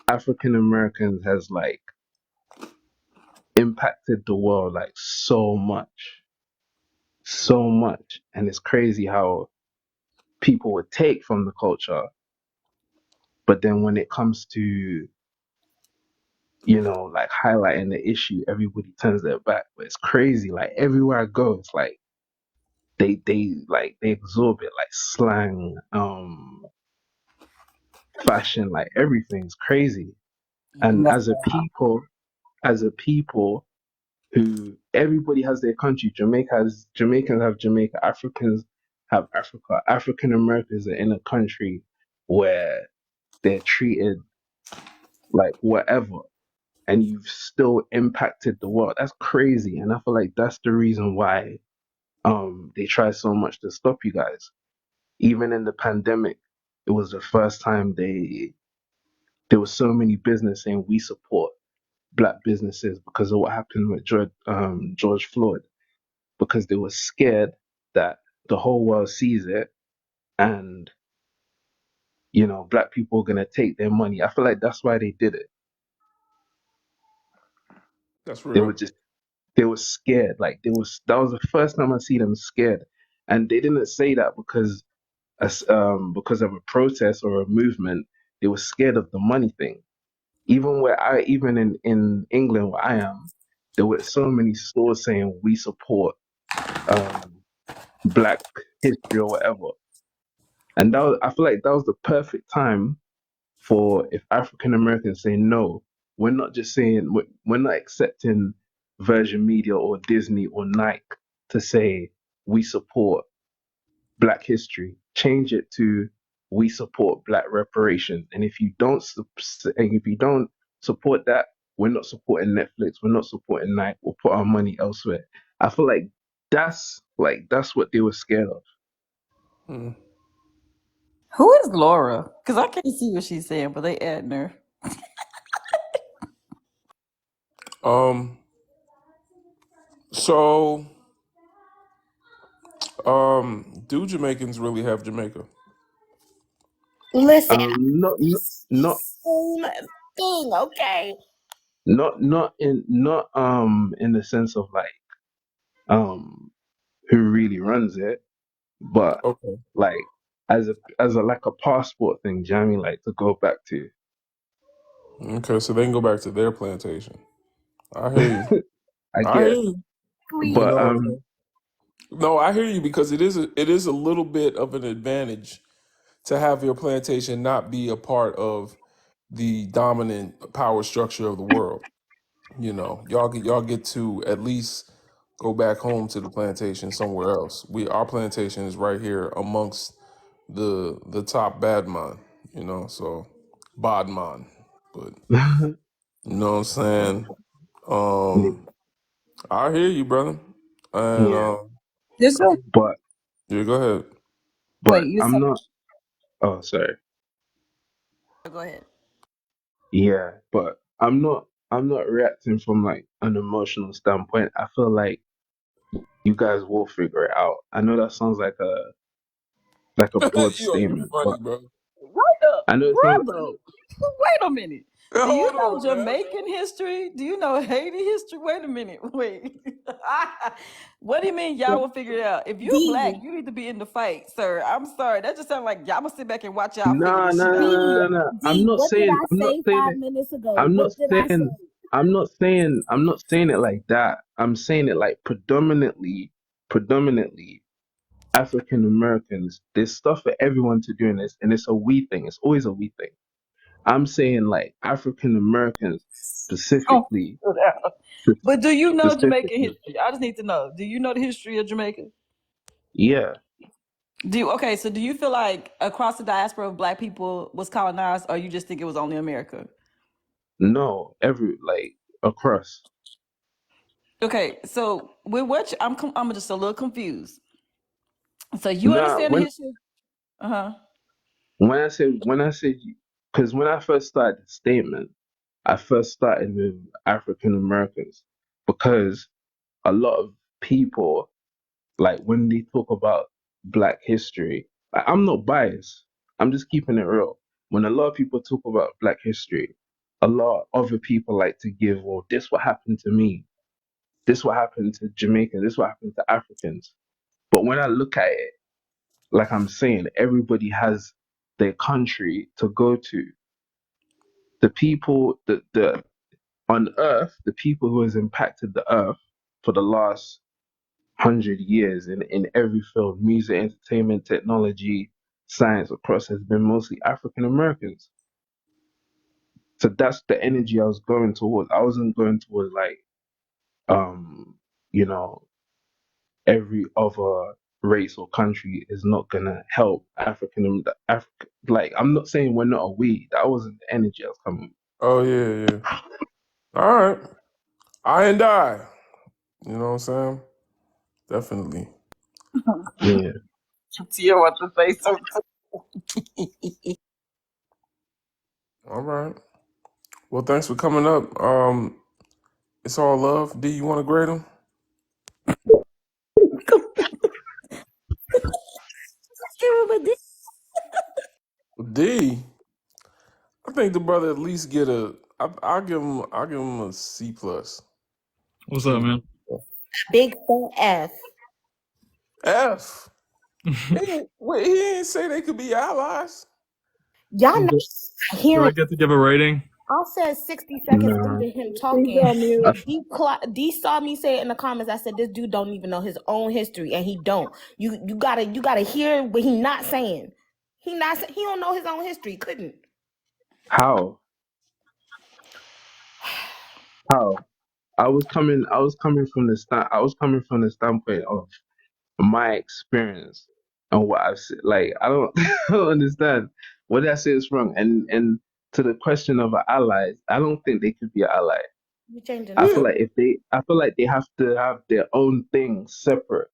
African Americans has like impacted the world like so much. And it's crazy how people would take from the culture, but then when it comes to, you know, like highlighting the issue, everybody turns their back. But it's crazy. Like everywhere I go, it's like they absorb it, like slang, fashion, like everything's crazy. And as a people who everybody has their country. Jamaicans have Jamaica, Africans have Africa. African Americans are in a country where they're treated like whatever, and you've still impacted the world. That's crazy, and I feel like that's the reason why they try so much to stop you guys. Even in the pandemic, it was the first time there was so many business saying we support black businesses because of what happened with George Floyd, because they were scared that the whole world sees it and, you know, black people are gonna take their money. I feel like that's why they did it. That's They were real. just they were scared. Like that was the first time I see them scared. And they didn't say that because of a protest or a movement. They were scared of the money thing. Even in England where I am, there were so many stores saying we support um black history or whatever. And I feel like that was the perfect time for if African Americans say no, we're not just saying we're not accepting Virgin Media or Disney or Nike to say we support Black history. Change it to we support Black reparations. And if you don't support that, we're not supporting Netflix. We're not supporting Nike. We'll put our money elsewhere. I feel that's what they were scared of. Hmm. Who is Laura? Because I can't see what she's saying, but they adding her. Um. So, do Jamaicans really have Jamaica? Listen, Not not same thing, okay? not in the sense of like um who really runs it, but Okay. like as a like a passport thing, do you know what I mean? Like to go back to. Okay, so they can go back to their plantation. I hear you. I I hear guess. you. You But know what I'm saying? No, I hear you because it is a little bit of an advantage to have your plantation not be a part of the dominant power structure of the world. You know, y'all get to at least go back home to the plantation somewhere else. Our plantation is right here amongst the top badman, you know, so badman. But you know what I'm saying? I hear you, brother. And yeah, There's no but yeah, go ahead. wait. but You I'm said not. Oh, sorry. go ahead. Yeah, but I'm not reacting from like an emotional standpoint. I feel like you guys will figure it out. I know that sounds like a broad Yo, you statement, funny, but bro. Wait up, I know it sounds. brother. Wait a minute. Do you Hold know on, man. Jamaican history? Do you know Haiti history? Wait a minute. Wait. What do you mean y'all will figure it out? If you black, D, you need to be in the fight, sir. I'm sorry. That just sounds like y'all gonna sit back and watch y'all figure No, this no, shit no, out. no, D, no, no. D, what did I I'm not say saying it. 5 minutes ago? I'm What not did I say? saying it like that. I'm saying it like predominantly African Americans. There's stuff for everyone to do in this, and it's a we thing. It's always a we thing. I'm saying like African Americans Oh, specifically, but do you know Jamaican specifically. history? I just need to know. Do you know the history of Jamaica? Yeah, Okay, so do you feel like across the diaspora of black people was colonized, or you just think it was only America? No, across. Okay, so with what I'm just a little confused. So you Nah, understand the history? when I say, because when I first started the statement, I first started with African Americans because a lot of people, like when they talk about Black history, like, I'm not biased. I'm just keeping it real. When a lot of people talk about Black history, a lot of other people like to give, well, this what happened to me. This what happened to Jamaica. This what happened to Africans. But when I look at it, like I'm saying, everybody has their country to go to. The people, the on Earth, the people who has impacted the Earth for the last 100 years in every field, music, entertainment, technology, science, across, has been mostly African Americans. So that's the energy I was going towards. I wasn't going towards like, um, you know, every other race or country is not gonna help Africa. Like, I'm not saying we're not a we. That wasn't the energy I was coming with. Oh yeah. All right. I and I. You know what I'm saying? Definitely. Yeah. Tia wants to say something. All right. Well, thanks for coming up. It's all love. D, you want to grade him? D, I think the brother at least get a. I'll give him a C plus. What's up, man? Big fat F. F. He ain't say they could be allies. Y'all not Do I hearing. get to give a rating? I said 60 seconds Nah. into him Please talking. go on mute. D saw me say it in the comments. I said this dude don't even know his own history, and he don't. You gotta hear what he not saying. He don't know his own history. Couldn't. How? How? I was coming from the standpoint of my experience and what I've seen. Like, I don't, I don't understand. What did I say is wrong? And to the question of allies, I don't think they could be an ally. You changing I the feel Yeah. like I feel like they have to have their own thing separate.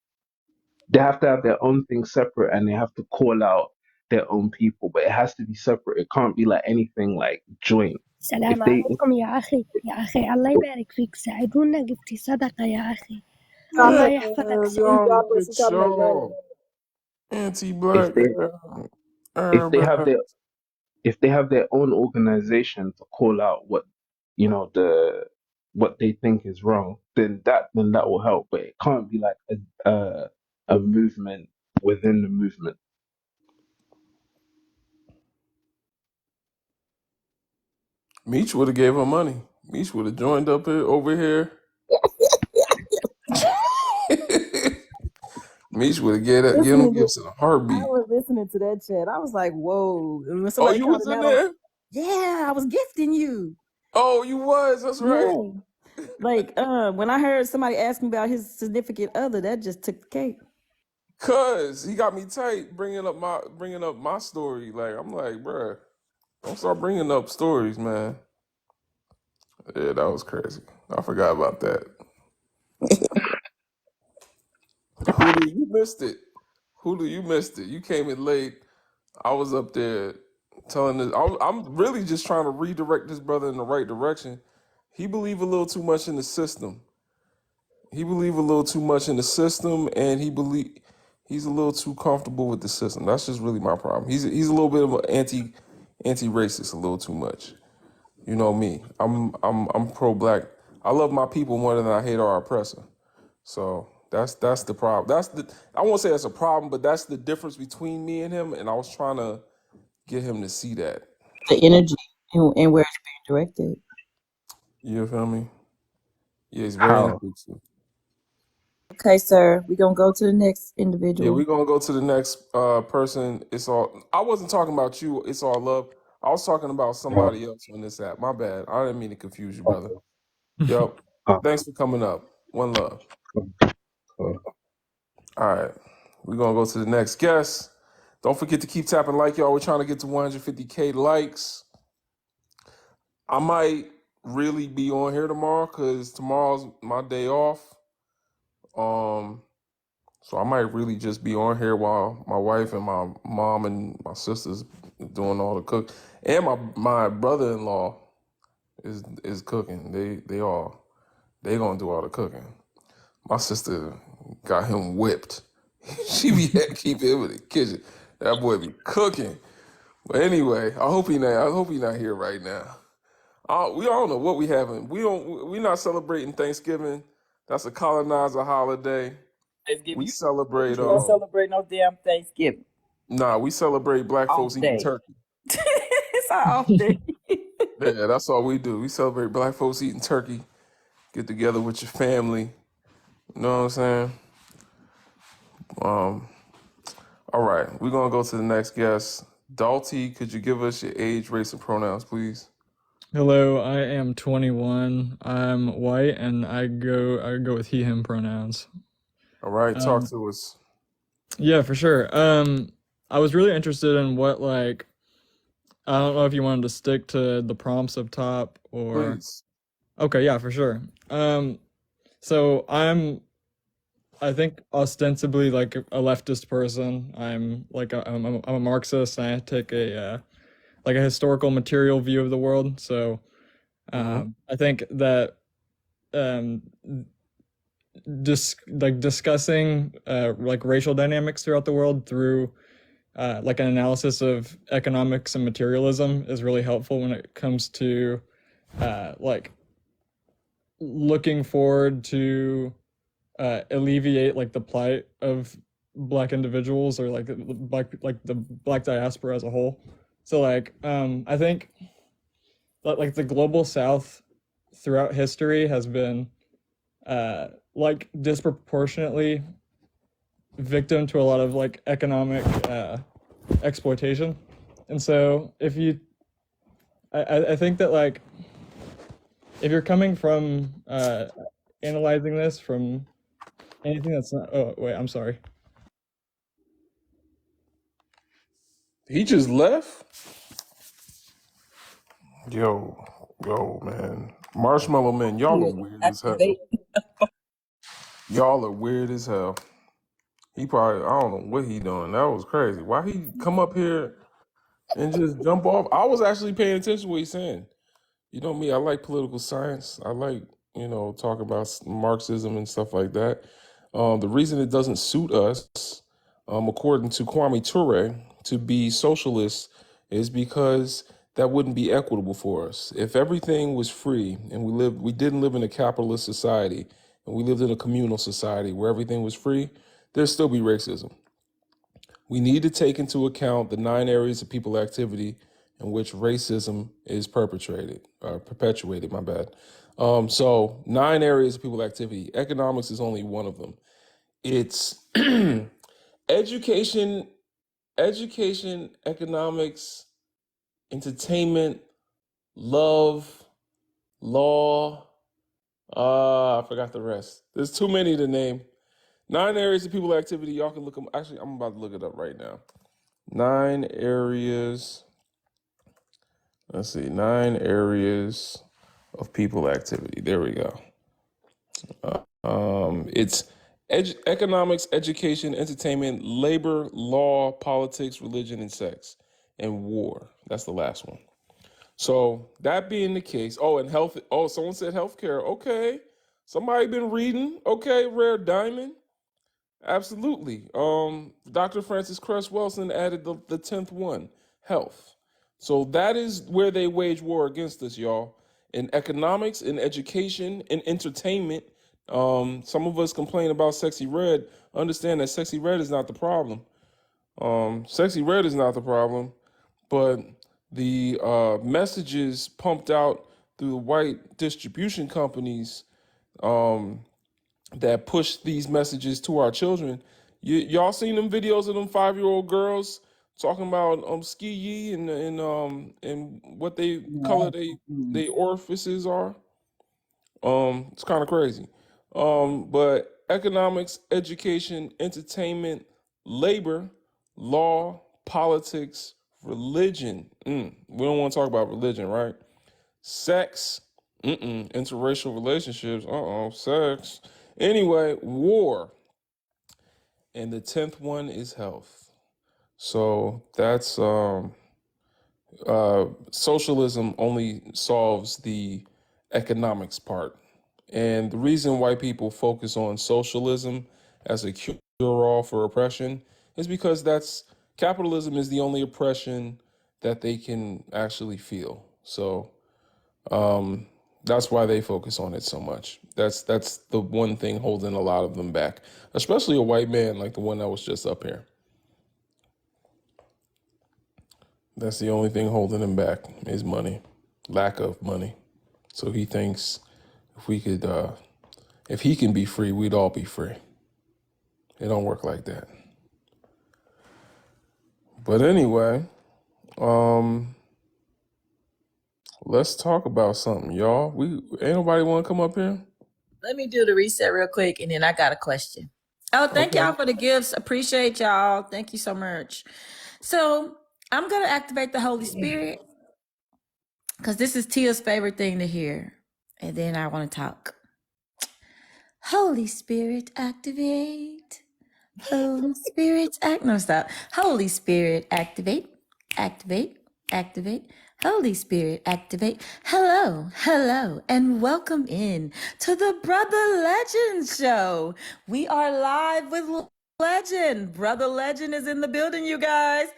They have to have their own thing separate, and they have to call out their own people. But it has to be separate. It can't be like anything like joint. If السلام they, عليكم يا أخي يا أخي الله يبارك فيك ساعدونا قفتي صدقة يا أخي Yeah, الله يحفظك man, سعيد. y'all get show. Anti-black. if they, if they have Man. their if they have their own organization to call out what, what they think is wrong, then that will help. But it can't be like a movement within the movement. Meech would have gave her money. Meech would have joined up over here. Meech would have give him Listening to, gifts in a I heartbeat. was listening to that chat. I was like, whoa. And when Oh, somebody you called was him in out there? yeah, I was gifting you. Oh, you was. That's right. Yeah. Like, when I heard somebody ask me about his significant other, that just took the cake. Cause he got me tight bringing up my story. Like, I'm like, bruh, don't start bringing up stories, man. Yeah, that was crazy. I forgot about that. Hulu, you missed it. Hulu, you missed it. You came in late. I was up there telling this. I'm really just trying to redirect this brother in the right direction. He believe a little too much in the system. He believe a little too much in the system, and he's a little too comfortable with the system. That's just really my problem. He's a little bit of an anti-racist, a little too much. You know me. I'm pro-black. I love my people more than I hate our oppressor. So that's the problem. I won't say that's a problem, but that's the difference between me and him. And I was trying to get him to see that. The energy and where it's being directed. You feel me? Yeah, he's very How? inclusive. Okay, sir. We're gonna go to the next Yeah, individual. we're gonna go to the next person. I wasn't talking about you. It's all love. I was talking about somebody else on this app. My bad. I didn't mean to confuse you, brother. Yep. Thanks for coming up. One love. All right. We're gonna go to the next guest. Don't forget to keep tapping like, y'all. We're trying to get to 150K likes. I might really be on here tomorrow because tomorrow's my day off. So I might really just be on here while my wife and my mom and my sisters doing all the cook, and my brother-in-law is cooking. They gonna do all the cooking. My sister got him whipped. She be keep him in the kitchen. That boy be cooking. But anyway, I hope he not here right now. We don't know what we having. We not celebrating Thanksgiving. That's a colonizer holiday. We celebrate You don't celebrate no damn Thanksgiving. Nah, we celebrate black folks eating turkey. It's our off day. Yeah, that's all we do. We celebrate black folks eating turkey. Get together with your family. You know what I'm saying? All right, we're gonna go to the next guest. Dalty, could you give us your age, race, and pronouns, please? Hello, I am 21. I'm white, and I go with he him pronouns. All right, talk to us. Yeah, for sure. I was really interested in what, like, I don't know if you wanted to stick to the prompts up top or. Please. Okay, yeah, for sure. So I think ostensibly like a leftist person. I'm a Marxist. And I take a like a historical material view of the world. So I think that discussing like racial dynamics throughout the world through like an analysis of economics and materialism is really helpful when it comes to like looking forward to alleviate like the plight of Black individuals or like the Black diaspora as a whole. So like I think that like the global South throughout history has been like disproportionately victim to a lot of like economic exploitation. And so if you I think that like if you're coming from analyzing this from anything that's not, oh wait, I'm sorry. He just left? Yo, man. Marshmallow Man, y'all are weird as hell. Y'all are weird as hell. He probably, I don't know what he doing. That was crazy. Why he come up here and just jump off? I was actually paying attention to what he's saying. You know me, I like political science. I like, talking about Marxism and stuff like that. The reason it doesn't suit us, according to Kwame Ture, to be socialists is because that wouldn't be equitable for us. If everything was free and we didn't live in a capitalist society and we lived in a communal society where everything was free, there'd still be racism. We need to take into account the 9 areas of people activity in which racism is perpetuated, my bad. So 9 areas of people activity. Economics is only one of them. It's education, economics, entertainment, love, law. I forgot the rest. There's too many to name. 9 areas of people activity. Y'all can look them. Actually, I'm about to look it up right now. 9 areas. Let's see. 9 areas of people activity. There we go. It's economics, education, entertainment, labor, law, politics, religion, and sex, and war. That's the last one. So that being the case, and health. Oh, someone said healthcare. Okay, somebody been reading. Okay, Rare Diamond. Absolutely. Dr. Francis Cress Wilson added the 10th one, health. So that is where they wage war against us, y'all. In economics, in education, in entertainment. Some of us complain about Sexy Red. Understand that Sexy Red is not the problem. Sexy Red is not the problem, but the messages pumped out through the white distribution companies that push these messages to our children. Y'all seen them videos of them 5-year-old girls talking about ski yee and what they color they orifices are? It's kind of crazy. But economics, education, entertainment, labor, law, politics, religion. We don't want to talk about religion, right? Sex, Interracial relationships. Sex. Anyway, war. And the 10th one is health. So that's socialism only solves the economics part. And the reason why people focus on socialism as a cure-all for oppression is because capitalism is the only oppression that they can actually feel. So that's why they focus on it so much. That's the one thing holding a lot of them back, especially a white man like the one that was just up here. That's the only thing holding him back is money, lack of money. So he thinks if he can be free, we'd all be free. It don't work like that. But anyway, let's talk about something, y'all. Ain't nobody want to come up here? Let me do the reset real quick, and then I got a question. Oh, thank y'all for the gifts. Appreciate y'all. Thank you so much. So I'm going to activate the Holy Spirit because this is Tia's favorite thing to hear. And then I want to talk. Holy Spirit, activate. Holy Spirit, no, stop. Holy Spirit, activate, activate, activate. Holy Spirit, activate. Hello, hello, and welcome in to the Brother Legend Show. We are live with Legend. Brother Legend is in the building, you guys.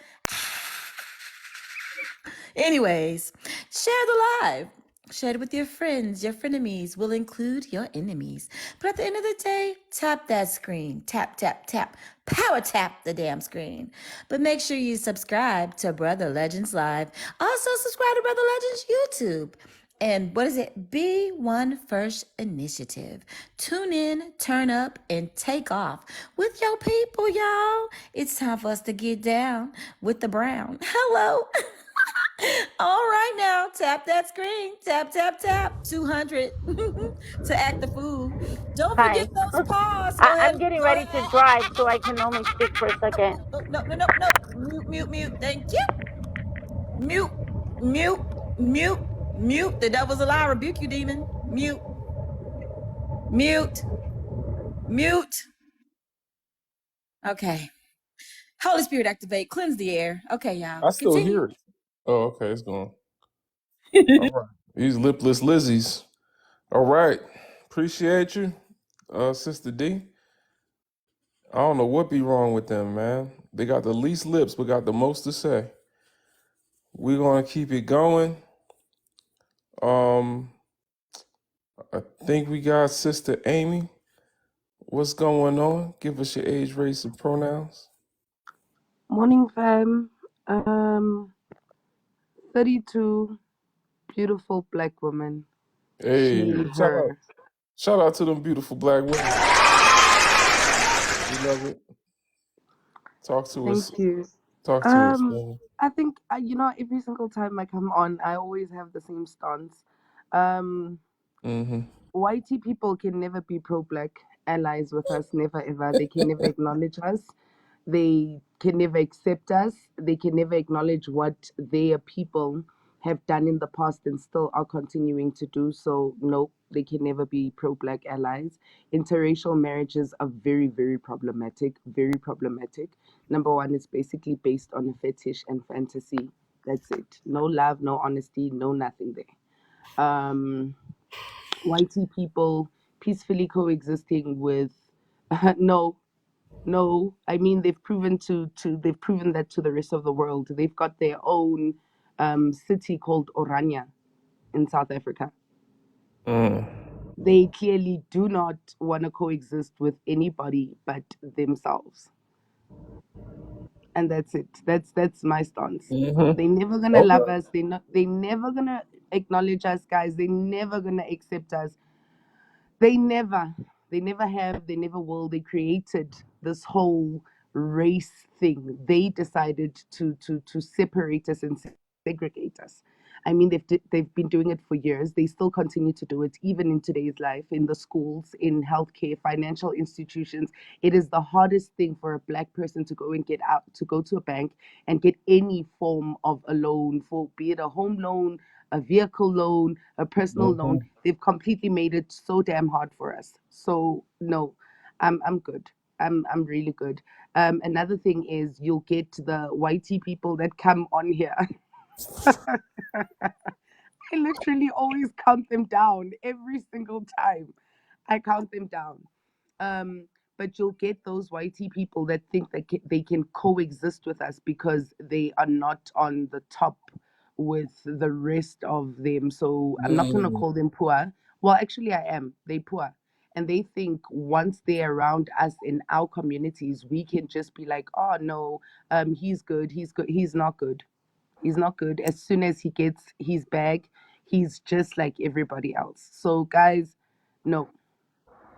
Anyways, share the live. Share it with your friends, your frenemies. Will include your enemies. But at the end of the day, tap that screen. Tap, tap, tap. Power tap the damn screen. But make sure you subscribe to Brother Legends Live. Also subscribe to Brother Legends YouTube. And what is it? Be One First Initiative. Tune in, turn up, and take off with your people, y'all. It's time for us to get down with the brown. Hello. All right now, tap that screen. Tap, tap, tap. 200 to act the fool. Don't forget Hi. those paws. Go ahead. I'm getting Go ready to ahead. drive, so I can only speak for a second. Oh, no, no, no, no. Mute, mute, mute. Thank you. Mute, mute, mute, mute. The devil's a lie. Rebuke you, demon. Mute, mute, mute. Okay. Holy Spirit activate. Cleanse the air. Okay, y'all. I still Continue. hear it. Oh, okay, it's gone. All right. These lipless Lizzies. All right. Appreciate you, Sister D. I don't know what be wrong with them, man. They got the least lips, but got the most to say. We're gonna keep it going. I think we got Sister Amy. What's going on? Give us your age, race, and pronouns. Morning, fam. 32, beautiful black woman. Hey, She, her. shout out to them beautiful black women. We love it. Talk to us. Thank you. Talk to us. I think, every single time I come on, I always have the same stance. Whitey people can never be pro-black allies with us, never ever. They can never acknowledge us. They can never accept us. They can never acknowledge what their people have done in the past and still are continuing to do. So, no, they can never be pro-black allies. Interracial marriages are very, very problematic. Very problematic. Number one, it's basically based on a fetish and fantasy. That's it. No love, no honesty, no nothing there. Whitey people peacefully coexisting with no, I mean they've proven that to the rest of the world. They've got their own city called Orania in South Africa. They clearly do not want to coexist with anybody but themselves. And that's it. That's my stance. They're never gonna love us. They never gonna acknowledge us, guys. They're never gonna accept us. They never have, they never will. They created this whole race thing. They decided to separate us and segregate us. I mean, they've been doing it for years. They still continue to do it, even in today's life, in the schools, in healthcare, financial institutions. It is the hardest thing for a black person to go to a bank and get any form of a loan, for be it a home loan, a vehicle loan, a personal loan. They've completely made it so damn hard for us. So no, I'm good. I'm really good. Another thing is you'll get the YT people that come on here. I literally always count them down every single time. I count them down. But you'll get those YT people that think that they can coexist with us because they are not on the top with the rest of them. So I'm not going to call them poor. Well, actually, I am. They poor. And they think once they're around us in our communities, we can just be like, oh, no, he's good. He's good. He's not good. He's not good. As soon as he gets his bag, he's just like everybody else. So, guys, no,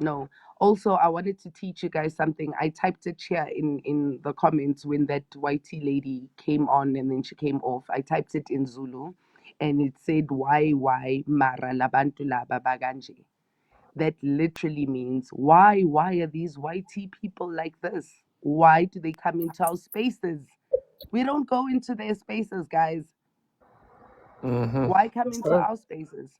no. Also, I wanted to teach you guys something. I typed it here in the comments when that YT lady came on and then she came off. I typed it in Zulu and it said, why, mara labantu laba baganje. That literally means, why are these YT people like this? Why do they come into our spaces? We don't go into their spaces, guys. Why come into our spaces?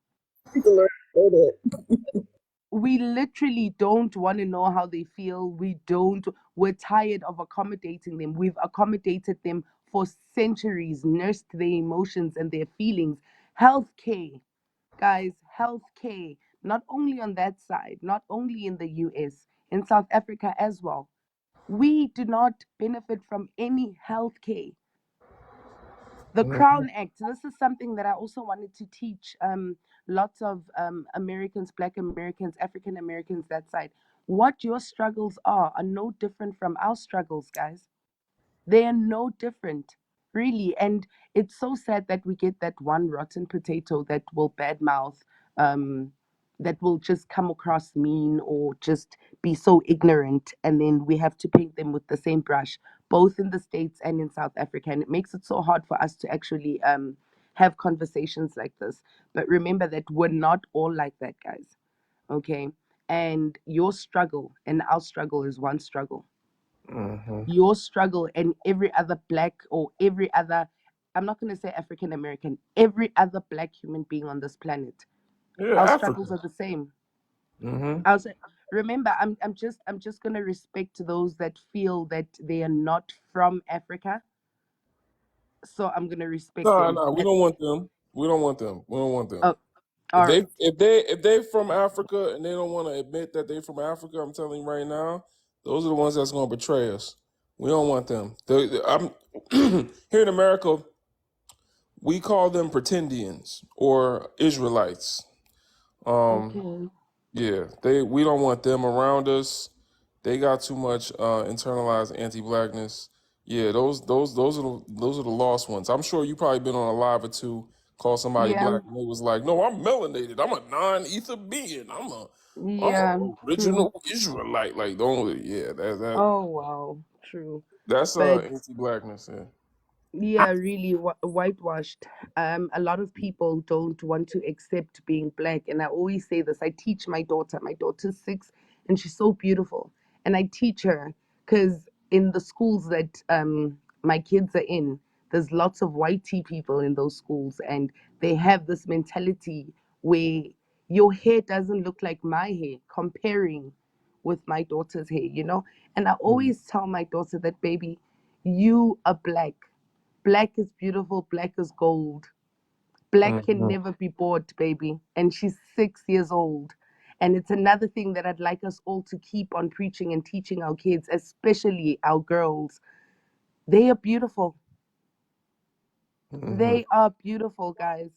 We literally don't want to know how they feel. We're tired of accommodating them. We've accommodated them for centuries, nursed their emotions and their feelings. Healthcare, guys, healthcare, not only on that side, not only in the US, in South Africa as well. We do not benefit from any healthcare. The Crown Act, this is something that I also wanted to teach lots of Americans, Black Americans, African Americans, that side. What your struggles are no different from our struggles, guys. They are no different, really. And it's so sad that we get that one rotten potato that will badmouth, that will just come across mean or just be so ignorant. And then we have to paint them with the same brush, both in the States and in South Africa. And it makes it so hard for us to actually have conversations like this. But remember that we're not all like that, guys. Okay? And your struggle and our struggle is one struggle. Your struggle and every other Black or every other, I'm not going to say African American, every other Black human being on this planet, our struggles are the same. I'll say, remember, I'm just going to respect those that feel that they are not from Africa. So I'm going to respect them. No, we don't want them. We don't want them. We don't want them. Oh, all right. If they from Africa and they don't want to admit that they from Africa, I'm telling you right now, those are the ones that's going to betray us. We don't want them. I'm here in America. We call them pretendians or Israelites. Okay. Yeah, we don't want them around us. They got too much internalized anti-blackness. Yeah, those are the lost ones. I'm sure you probably been on a live or two, call somebody Yeah. black, and they was like, "No, I'm melanated. I'm a non-ether being. I'm Yeah. a True. original Israelite." Like, don't Oh, wow. True. that's But anti-blackness. Yeah. yeah, really whitewashed. A lot of people don't want to accept being Black, and I always say this. I teach my daughter. My daughter's 6, and she's so beautiful. And I teach her because in the schools that my kids are in, there's lots of YT people in those schools, and they have this mentality where your hair doesn't look like my hair, comparing with my daughter's hair, you know. And I always tell my daughter that, baby, you are Black. Black is beautiful. Black is gold. Black can never be bought, baby. And she's 6 years old. And it's another thing that I'd like us all to keep on preaching and teaching our kids, especially our girls. They are beautiful. They are beautiful, guys.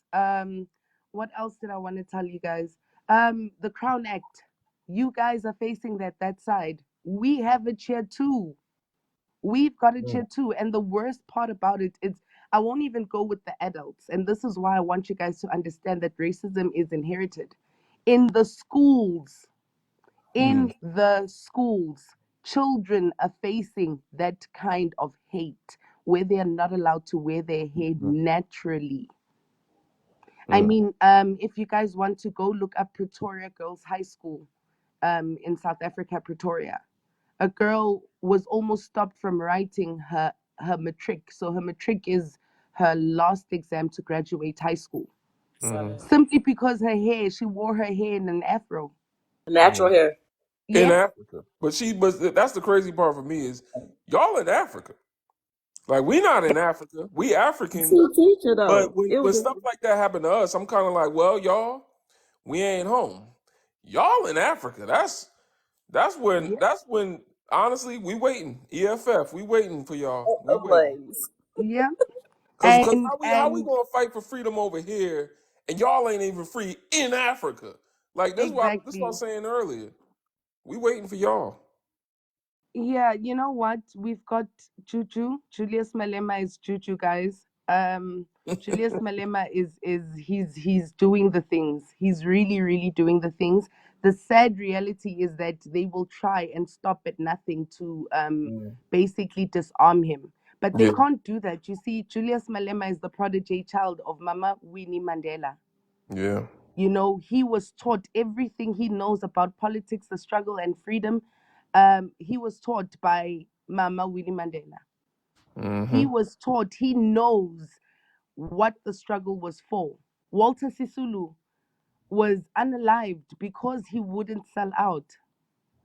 What else did I want to tell you guys? The Crown Act. You guys are facing that side. We have it here too. We've got it here too. And the worst part about it is I won't even go with the adults. And this is why I want you guys to understand that racism is inherited. In the schools, children are facing that kind of hate where they are not allowed to wear their hair naturally. I mean, if you guys want to go look up Pretoria Girls High School in South Africa, Pretoria, a girl was almost stopped from writing her matric. So her matric is her last exam to graduate high school. simply because her hair, she wore her hair in an afro. Natural hair. In Yeah, Africa. But that's the crazy part for me is y'all in Africa. Like we not in Africa. We African. See, teacher But though. It when was stuff like that happen to us, I'm kind of like, well, y'all, we ain't home. Y'all in Africa. yeah, That's when honestly we waiting. EFF, we waiting for y'all. We a waiting. blaze. yeah. Cause And how we gonna fight for freedom over here and y'all ain't even free in Africa? Like this is what I exactly. was saying earlier. We waiting for y'all. Yeah, you know what? We've got Juju. Julius Malema is Juju, guys. Julius Malema is he's doing the things. He's really doing the things. The sad reality is that they will try and stop at nothing to basically disarm him. But they Yeah. can't do that. You see, Julius Malema is the prodigy child of Mama Winnie Mandela. Yeah. You know, he was taught everything he knows about politics, the struggle, and freedom. He was taught by Mama Winnie Mandela. Mm-hmm. He was taught, he knows what the struggle was for. Walter Sisulu was unalived because he wouldn't sell out.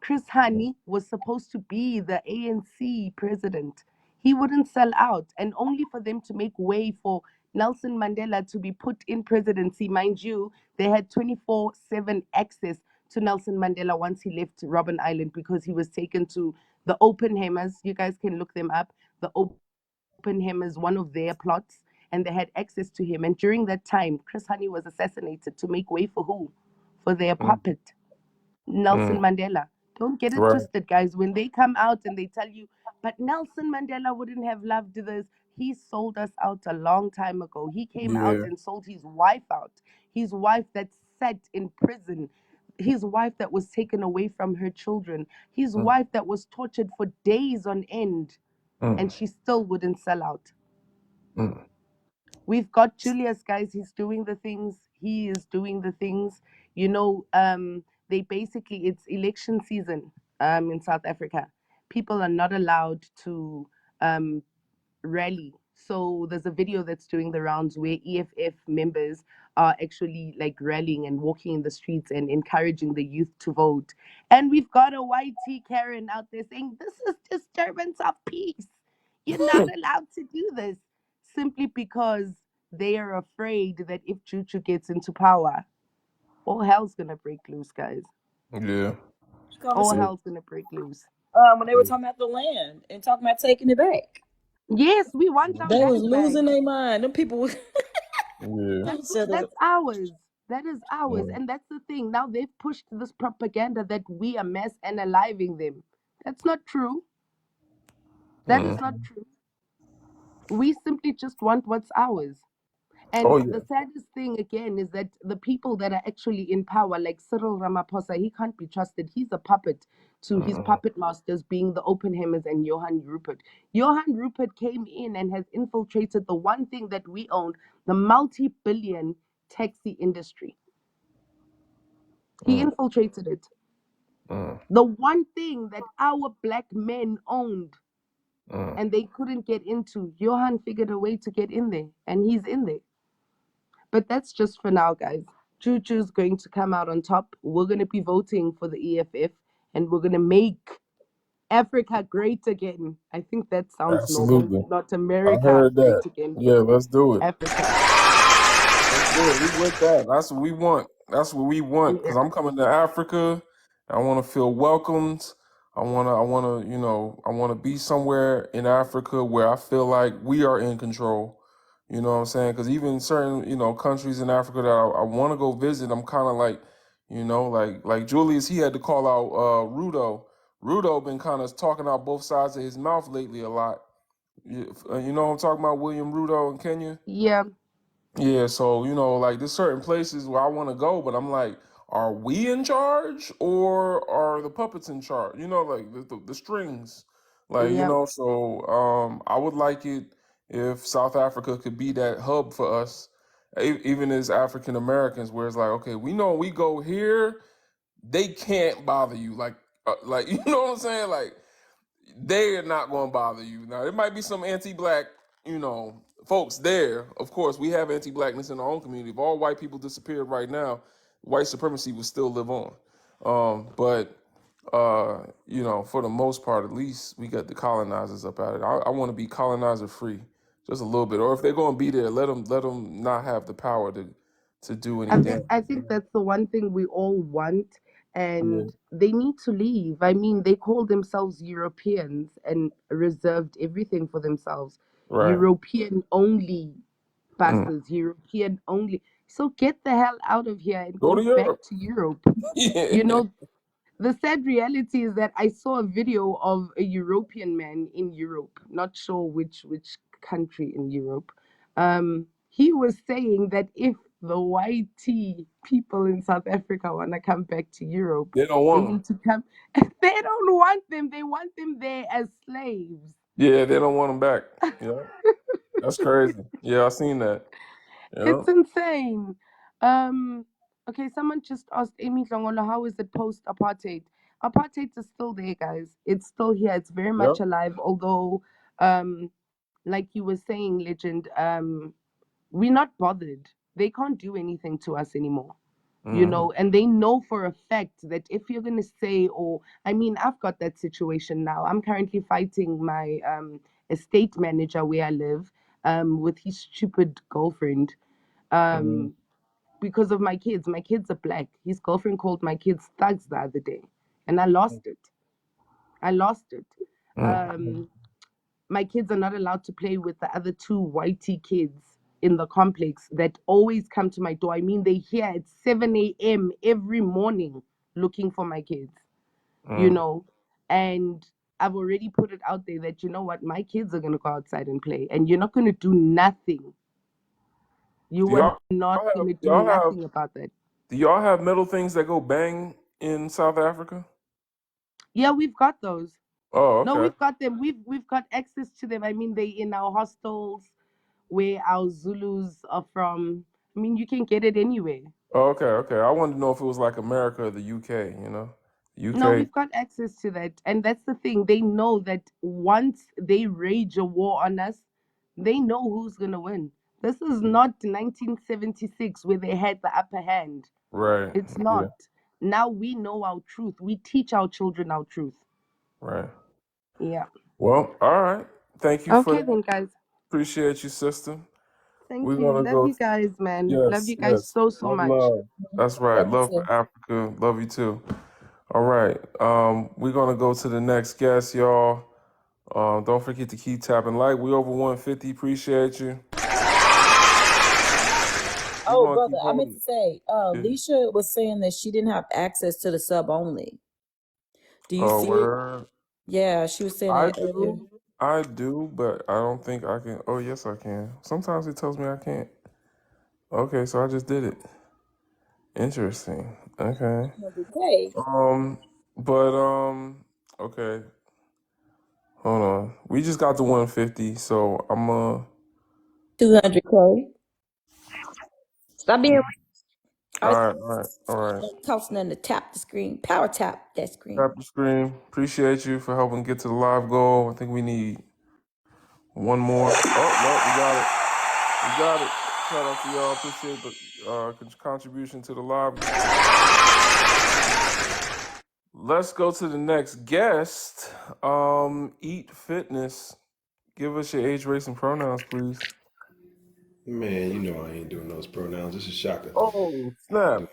Chris Hani was supposed to be the ANC president. He wouldn't sell out, and only for them to make way for Nelson Mandela to be put in presidency. Mind you, they had 24/7 access to Nelson Mandela once he left Robben Island because he was taken to the Oppenheimers. You guys can look them up. The Oppenheimers, one of their plots, and they had access to him. And during that time, Chris Hani was assassinated to make way for who? For their puppet, Nelson Mm. Mandela. Don't get it Right. twisted, guys. When they come out and they tell you, but Nelson Mandela wouldn't have loved this, he sold us out a long time ago. He came out Yeah. and sold his wife out. His wife that sat in prison. His wife that was taken away from her children. His Mm. wife that was tortured for days on end. Mm. And she still wouldn't sell out. Mm. We've got Julius, guys. He's doing the things. He is doing the things. You know, they basically, it's election season in South Africa. People are not allowed to rally. So there's a video that's doing the rounds where EFF members are actually like rallying and walking in the streets and encouraging the youth to vote. And we've got a YT Karen out there saying, this is disturbance of peace. You're not allowed to do this. Simply because they are afraid that if Juju gets into power, all hell's gonna break loose, guys. Yeah. All hell's gonna break loose. When they were talking about the land and talking about taking it back. Yes, we want our They was land back. losing their mind. Them people was Yeah. That's ours. That is ours. Mm. And that's the thing. Now they've pushed this propaganda that we are mass analyzing them. That's not true. That is Mm. not true. We simply just want what's ours. And Oh yeah. the saddest thing again is that the people that are actually in power, like Cyril Ramaphosa, he can't be trusted. He's a puppet to his puppet masters, being the Oppenheimers and Johann Rupert. Johann Rupert came in and has infiltrated the one thing that we own, the multi-billion taxi industry. He Mm. infiltrated it. Mm. The one thing that our black men owned Mm. and they couldn't get into, Johann figured a way to get in there, and he's in there. But that's just for now, guys. Juju's going to come out on top. We're going to be voting for the EFF, and we're going to make Africa great again. I think that sounds noble. Absolutely. Not I America heard that. great again, Yeah, let's do it. Africa. Let's do it. We with that. That's what we want. That's what we want. Yeah. Cause I'm coming to Africa. I want to feel welcomed. I wanna, I wanna be somewhere in Africa where I feel like we are in control. You know what I'm saying? Cause even certain, countries in Africa that I want to go visit, I'm kind of like, like Julius, he had to call out Rudo. Rudo been kind of talking out both sides of his mouth lately a lot. You know what I'm talking about, William Rudo in Kenya? Yeah. Yeah, so like there's certain places where I want to go, but I'm like, are we in charge or are the puppets in charge? Like the strings, like Yeah. So I would like it if South Africa could be that hub for us, even as African Americans, where it's like, okay, we know we go here, they can't bother you, like you know what I'm saying, like they are not going to bother you. Now, there might be some anti-black, folks there, of course, we have anti-blackness in our own community. If all white people disappeared right now, white supremacy would still live on. But you know, for the most part, at least we got the colonizers up out of it. I want to be colonizer free, just a little bit. Or if they're going to be there, let them not have the power to do any damage. I think that's the one thing we all want, Yeah. and they need to leave. I mean, they call themselves Europeans and reserved everything for themselves. Right. European only Mm. bastards, European only. So get the hell out of here and Go go to back Europe. to Europe. Yeah. You know, the sad reality is that I saw a video of a European man in Europe, not sure which country in Europe. He was saying that if the YT people in South Africa want to come back to Europe, They don't they want them. need to come. They don't want them. They want them there as slaves. Yeah, they don't want them back. Yeah, that's crazy. Yeah, I seen that. Yeah. It's insane. Okay, someone just asked Amy Tlongolo, how is it post apartheid? Apartheid is still there, guys. It's still here. It's very much Yep. alive. Although, like you were saying, Legend, we're not bothered. They can't do anything to us anymore. You know, and they know for a fact that if you're gonna say, or I mean, I've got that situation now. I'm currently fighting my estate manager where I live, with his stupid girlfriend. Because of my kids. My kids are black. His girlfriend called my kids thugs the other day, and I lost it. My kids are not allowed to play with the other two whitey kids in the complex that always come to my door. I mean, they here at 7 a.m. every morning looking for my kids, you know, and I've already put it out there that, you know what, my kids are going to go outside and play, and you're not going to do nothing. You Do are not going to do nothing about that. Do y'all have metal things that go bang in South Africa? Yeah, we've got those. Oh, okay. No, we've got them. We've got access to them. I mean, they in our hostels where our Zulus are from. I mean, you can get it anywhere. Oh, okay. I wanted to know if it was like America or the UK, you know? UK. No, we've got access to that. And that's the thing. They know that once they rage a war on us, they know who's going to win. This is not 1976 where they had the upper hand. Right. It's not. Now we know our truth. We teach our children our truth. Right. Yeah. Well, all right. Thank you for Okay then, guys. Appreciate you, sister. Thank We're you. gonna Love go. you guys, man. Yes, Love you guys so Love, much. love. That's right. Love you Love too. for Africa. Love you too. All right. We're gonna go to the next guest, y'all. Don't forget to keep tapping like. We over 150. Appreciate you. Oh, gonna brother, keep I meant on- to say, Leisha was saying that she didn't have access to the sub only. Do you see it? Word. Yeah, she was saying I that earlier. do, but I don't think I can. Oh, yes, I can. Sometimes it tells me I can't. Okay, so I just did it. Interesting. Okay. Okay. Okay. Hold on. We just got to 150, so I'm 200K. Stop being all right. cost nothing to tap the screen. Power tap that screen. Tap the screen. Appreciate you for helping get to the live goal. I think we need one more. Oh no, we got it. We got it. Shout out to y'all. Appreciate the contribution to the live. Let's go to the next guest. Eat Fitness. Give us your age, race, and pronouns, please. Man, you know I ain't doing those pronouns. This is shocking. Oh, snap.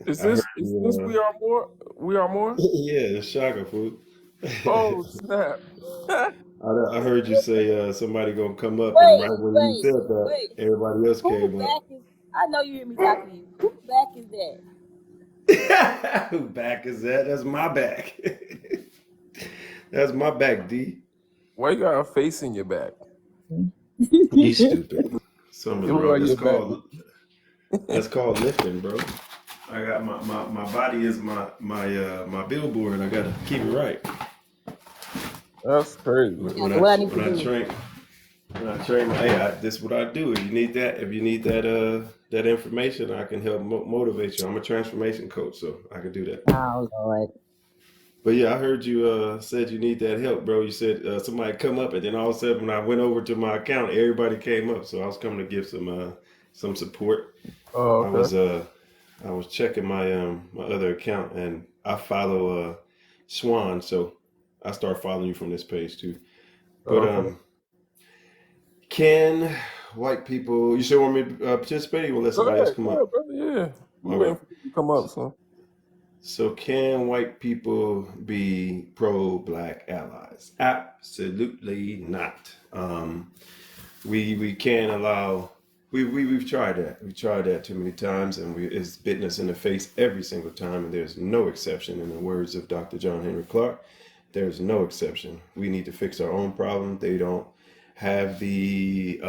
Is I heard this We Are More? We Are More? yeah, it's shocking, food. Oh, snap. I heard you say somebody gonna come up, and right when you said that, everybody else Who came back up. is? I know you hear me talking to you. Who back is that? Who back is that? That's my back. That's my back, D. Why you got a face in your back? You stupid. Something's You look wrong. like your That's called lifting, bro. I got my body is my billboard. I gotta keep it right. That's crazy. When I train, this is what I do. If you need that information, I can help motivate you. I'm a transformation coach, so I can do that. Oh Lord. But yeah, I heard you said you need that help, bro. You said somebody come up, and then all of a sudden, when I went over to my account, everybody came up. So I was coming to give some support. Oh, I okay. was I was checking my other account, and I follow Swan, so I start following you from this page too. But Oh, okay. can white people? You still want me to participate? Or you want to let somebody else come Go up? ahead, brother. Yeah, we All waiting right. for you to come up. So So can white people be pro-black allies? Absolutely not. We can't allow. We've tried that. We tried that too many times, and it's bitten us in the face every single time. And there's no exception. In the words of Dr. John Henry Clark, there's no exception. We need to fix our own problem. They don't have the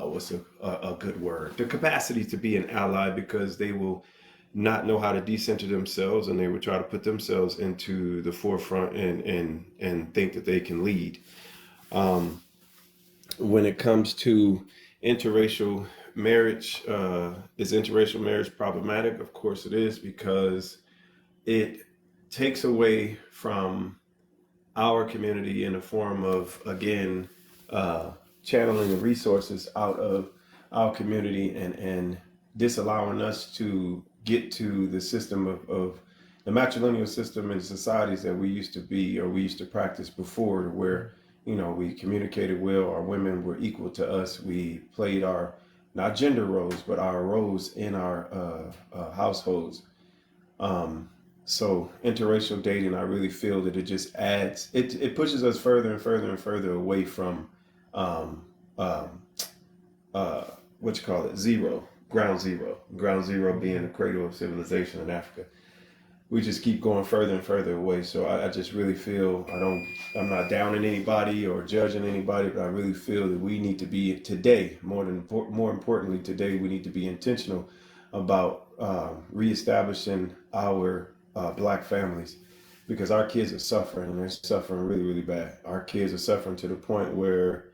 what's a good word? The capacity to be an ally, because they will not know how to decenter themselves, and they would try to put themselves into the forefront and think that they can lead. When it comes to interracial marriage, is interracial marriage problematic? Of course it is, because it takes away from our community in the form of, again, channeling the resources out of our community and disallowing us to get to the system of the matrilineal system in societies that we used to be, or we used to practice before, where we communicated well, our women were equal to us, we played our not gender roles but our roles in our households. So interracial dating, I really feel that it just adds, it pushes us further and further and further away from um, um, uh, what you call it, ground zero being the cradle of civilization in Africa. We just keep going further and further away. So I just really feel, I'm not downing anybody or judging anybody, but I really feel that we need to be today, more importantly today, we need to be intentional about reestablishing our black families, because our kids are suffering, and they're suffering really, really bad. Our kids are suffering to the point where,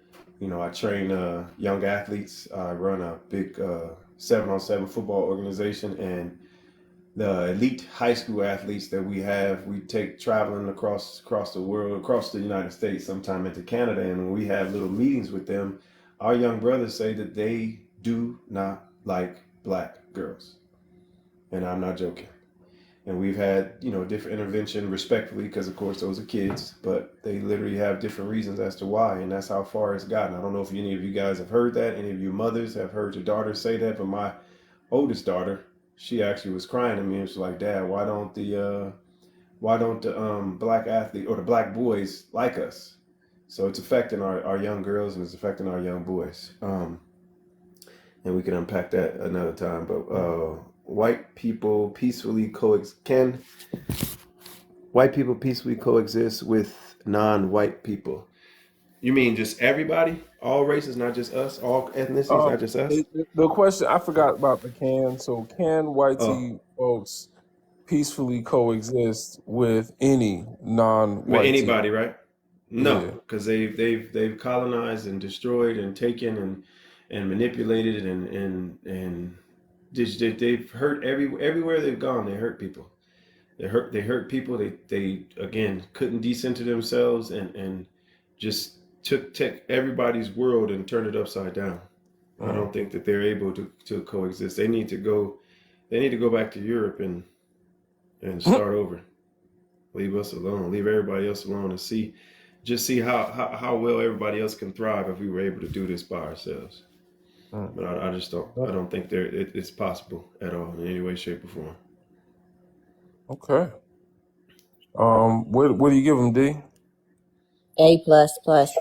I train young athletes. I run a big 7-on-7 football organization, and the elite high school athletes that we take traveling across the world, across the United States, sometime into Canada, and when we have little meetings with them, our young brothers say that they do not like black girls, and I'm not joking. And we've had different intervention, respectfully, because of course those are kids, but they literally have different reasons as to why, and that's how far it's gotten. I don't know if any of you guys have heard that, any of you mothers have heard your daughters say that, but my oldest daughter, she actually was crying to me, and she's like, "Dad, why don't the black athlete or the black boys like us?" So it's affecting our young girls, and it's affecting our young boys. And we can unpack that another time. But white people peacefully can white people peacefully coexist with non-white people? You mean just everybody, all races, not just us, all ethnicities, not just us? the question, I forgot about the can. So can white Oh, folks peacefully coexist with any with non-white tea? anybody, right? No, Yeah. because they've colonized and destroyed and taken and manipulated and they've hurt everywhere they've gone. They hurt people. They hurt people. They again couldn't decenter themselves and just took everybody's world and turned it upside down. I don't think that they're able to coexist. They need to go back to Europe and start over. Leave us alone. Leave everybody else alone, and see how well everybody else can thrive if we were able to do this by ourselves. But I just don't. I don't think it's possible at all in any way, shape, or form. Okay. What do you give them, D? A plus plus.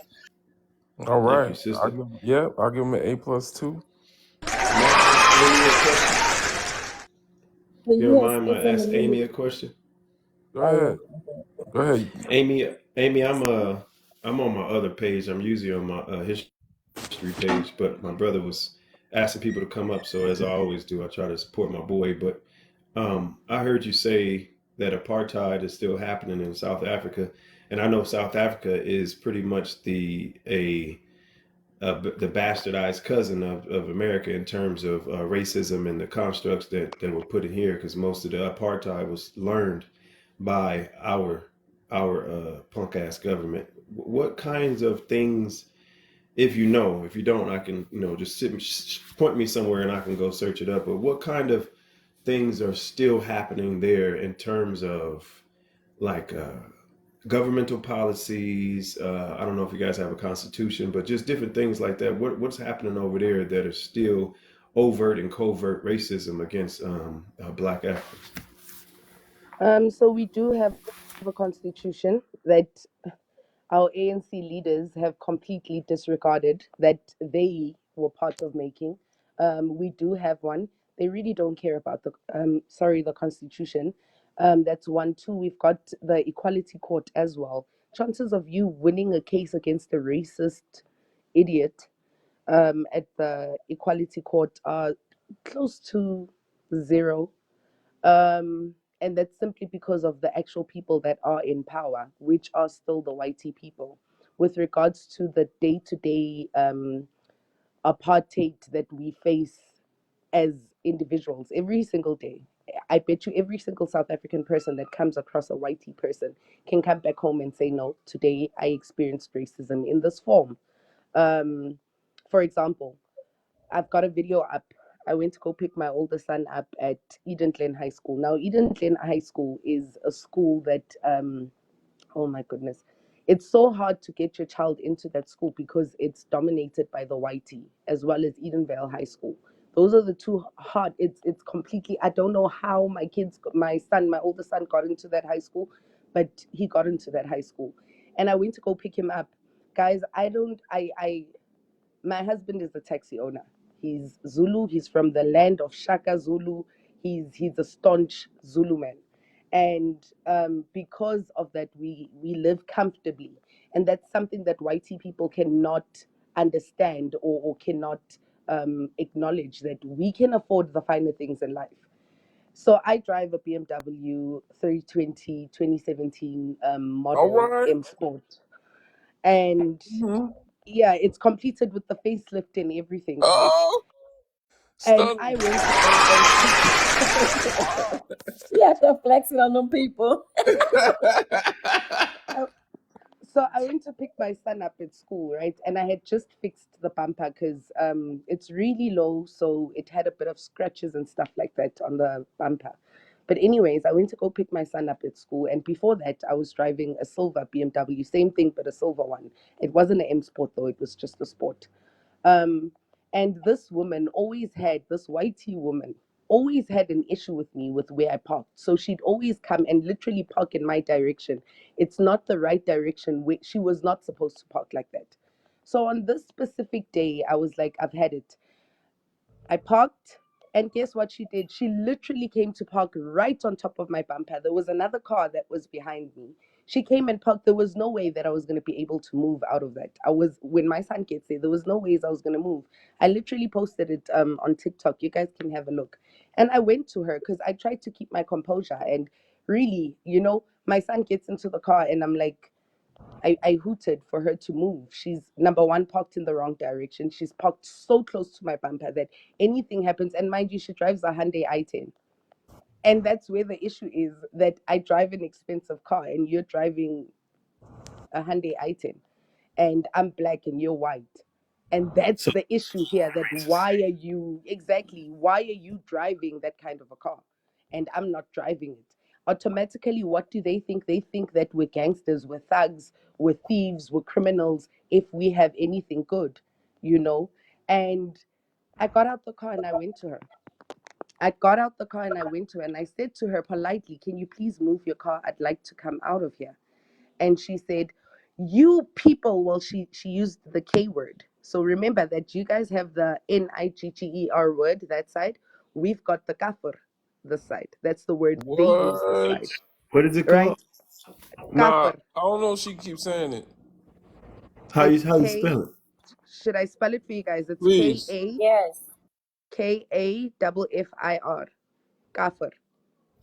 All Thank right. you, sister. I'll give them an A+ too. You don't Yes, mind it's my in the ask menu. Amy a question? Go Oh ahead. yeah. Go ahead. Amy, I'm on my other page. I'm usually on my history page, but my brother was asking people to come up, so as I always do, I try to support my boy. But I heard you say that apartheid is still happening in South Africa, and I know South Africa is pretty much the bastardized cousin of America in terms of racism and the constructs that were put in here, because most of the apartheid was learned by our punk ass government. What kinds of things, if you know, if you don't, I can, just point me somewhere and I can go search it up. But what kind of things are still happening there in terms of like governmental policies? I don't know if you guys have a constitution, but just different things like that. What's happening over there that are still overt and covert racism against Black Africans? So we do have a constitution that our ANC leaders have completely disregarded, that they were part of making. We do have one. They really don't care about the constitution. That's one. Two, we've got the equality court as well. Chances of you winning a case against a racist idiot at the equality court are close to zero. And that's simply because of the actual people that are in power, which are still the whitey people. With regards to the day-to-day apartheid that we face as individuals every single day, I bet you every single South African person that comes across a whitey person can come back home and say, no, today I experienced racism in this form. For example, I've got a video up. I went to go pick my older son up at Eden Glen High School. Now, Eden Glen High School is a school that, oh my goodness, it's so hard to get your child into that school because it's dominated by the whitey as well as Edenvale High School. Those are the two hard. It's completely. I don't know how my older son, got into that high school, but he got into that high school, and I went to go pick him up. Guys, my husband is a taxi owner. He's Zulu. He's from the land of Shaka Zulu. He's a staunch Zulu man, and because of that, we live comfortably, and that's something that whitey people cannot understand or cannot acknowledge, that we can afford the finer things in life. So I drive a BMW 320 2017 All model right. M Sport, and yeah, it's completed with the facelift and everything, guys. Oh, And stunning. I went to go and Yeah, they're flexing on them people. so I went to pick my son up at school, right? And I had just fixed the bumper because it's really low, so it had a bit of scratches and stuff like that on the bumper. But anyways, I went to go pick my son up at school, and before that, I was driving a silver BMW, same thing but a silver one. It wasn't an M Sport though; it was just a Sport. Um, and this whitey woman always had an issue with me with where I parked. So she'd always come and literally park in my direction. It's not the right direction. She was not supposed to park like that. So on this specific day, I was like, I've had it. I parked, and guess what she did? She literally came to park right on top of my bumper. There was another car that was behind me. She came and parked. There was no way that I was going to be able to move out of that. When my son gets there, there was no ways I was going to move. I literally posted it on TikTok. You guys can have a look. And I went to her because I tried to keep my composure. And really, my son gets into the car, and I'm like, I hooted for her to move. She's number one, parked in the wrong direction. She's parked so close to my bumper that anything happens. And mind you, she drives a Hyundai i10. And that's where the issue is, that I drive an expensive car and you're driving a Hyundai i10. And I'm black and you're white. And that's So the issue here, that why are you driving that kind of a car? And I'm not driving it. Automatically, what do they think? They think that we're gangsters, we're thugs, we're thieves, we're criminals if we have anything good, you know? And I got out the car and I went to her. And I said to her politely, can you please move your car? I'd like to come out of here. And she said, you people, well, she used the K word. So remember that you guys have the Nigger word, that side. We've got the kafir, this side. That's the word they use, this What? side. what is it called? Right? Nah, Kafir. I don't know. She keeps saying it. It's How you spell it? should I spell it for you guys? It's Please. Yes. Kafir. Kafir.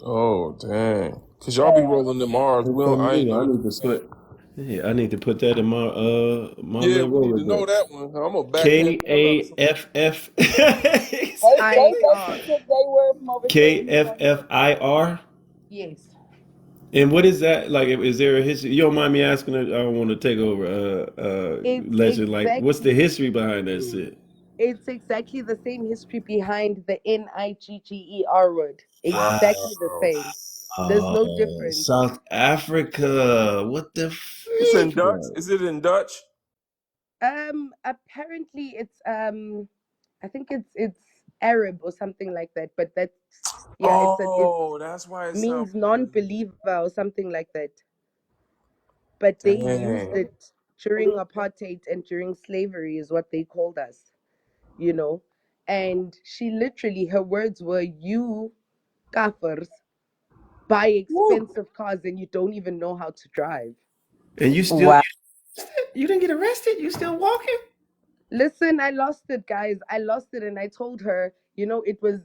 Oh, dang. Because y'all be rolling them R's. That's We don't, something I ain't new. know I what need you to saying. put. Yeah, I need to put that in my Yeah, we little need to know Rolodex. that one. I'm going to backhand the hell out of somebody. Kaff. They IR. took their word from overseas. Kffir. Yes. And what is that like? Is there a history? You don't mind me asking? I don't want to take over. It's Legend. Like, what's the exactly history behind that shit? it's exactly the same history behind the Nigger word. Exactly the Wow. same. There's no difference. South Africa. What the It's in freak, Dutch. bro? Is it in Dutch? Apparently it's I think it's Arab or something like that, but that's yeah, it Oh, that's why it sounds means non-believer or something like that. But they used dang. it during apartheid and during slavery is what they called us, you know. And she literally, her words were, "You kafirs buy expensive cars and you don't even know how to drive." And you still Wow. you didn't get arrested? You still walking? Listen, I lost it, guys. I lost it, and I told her, it was.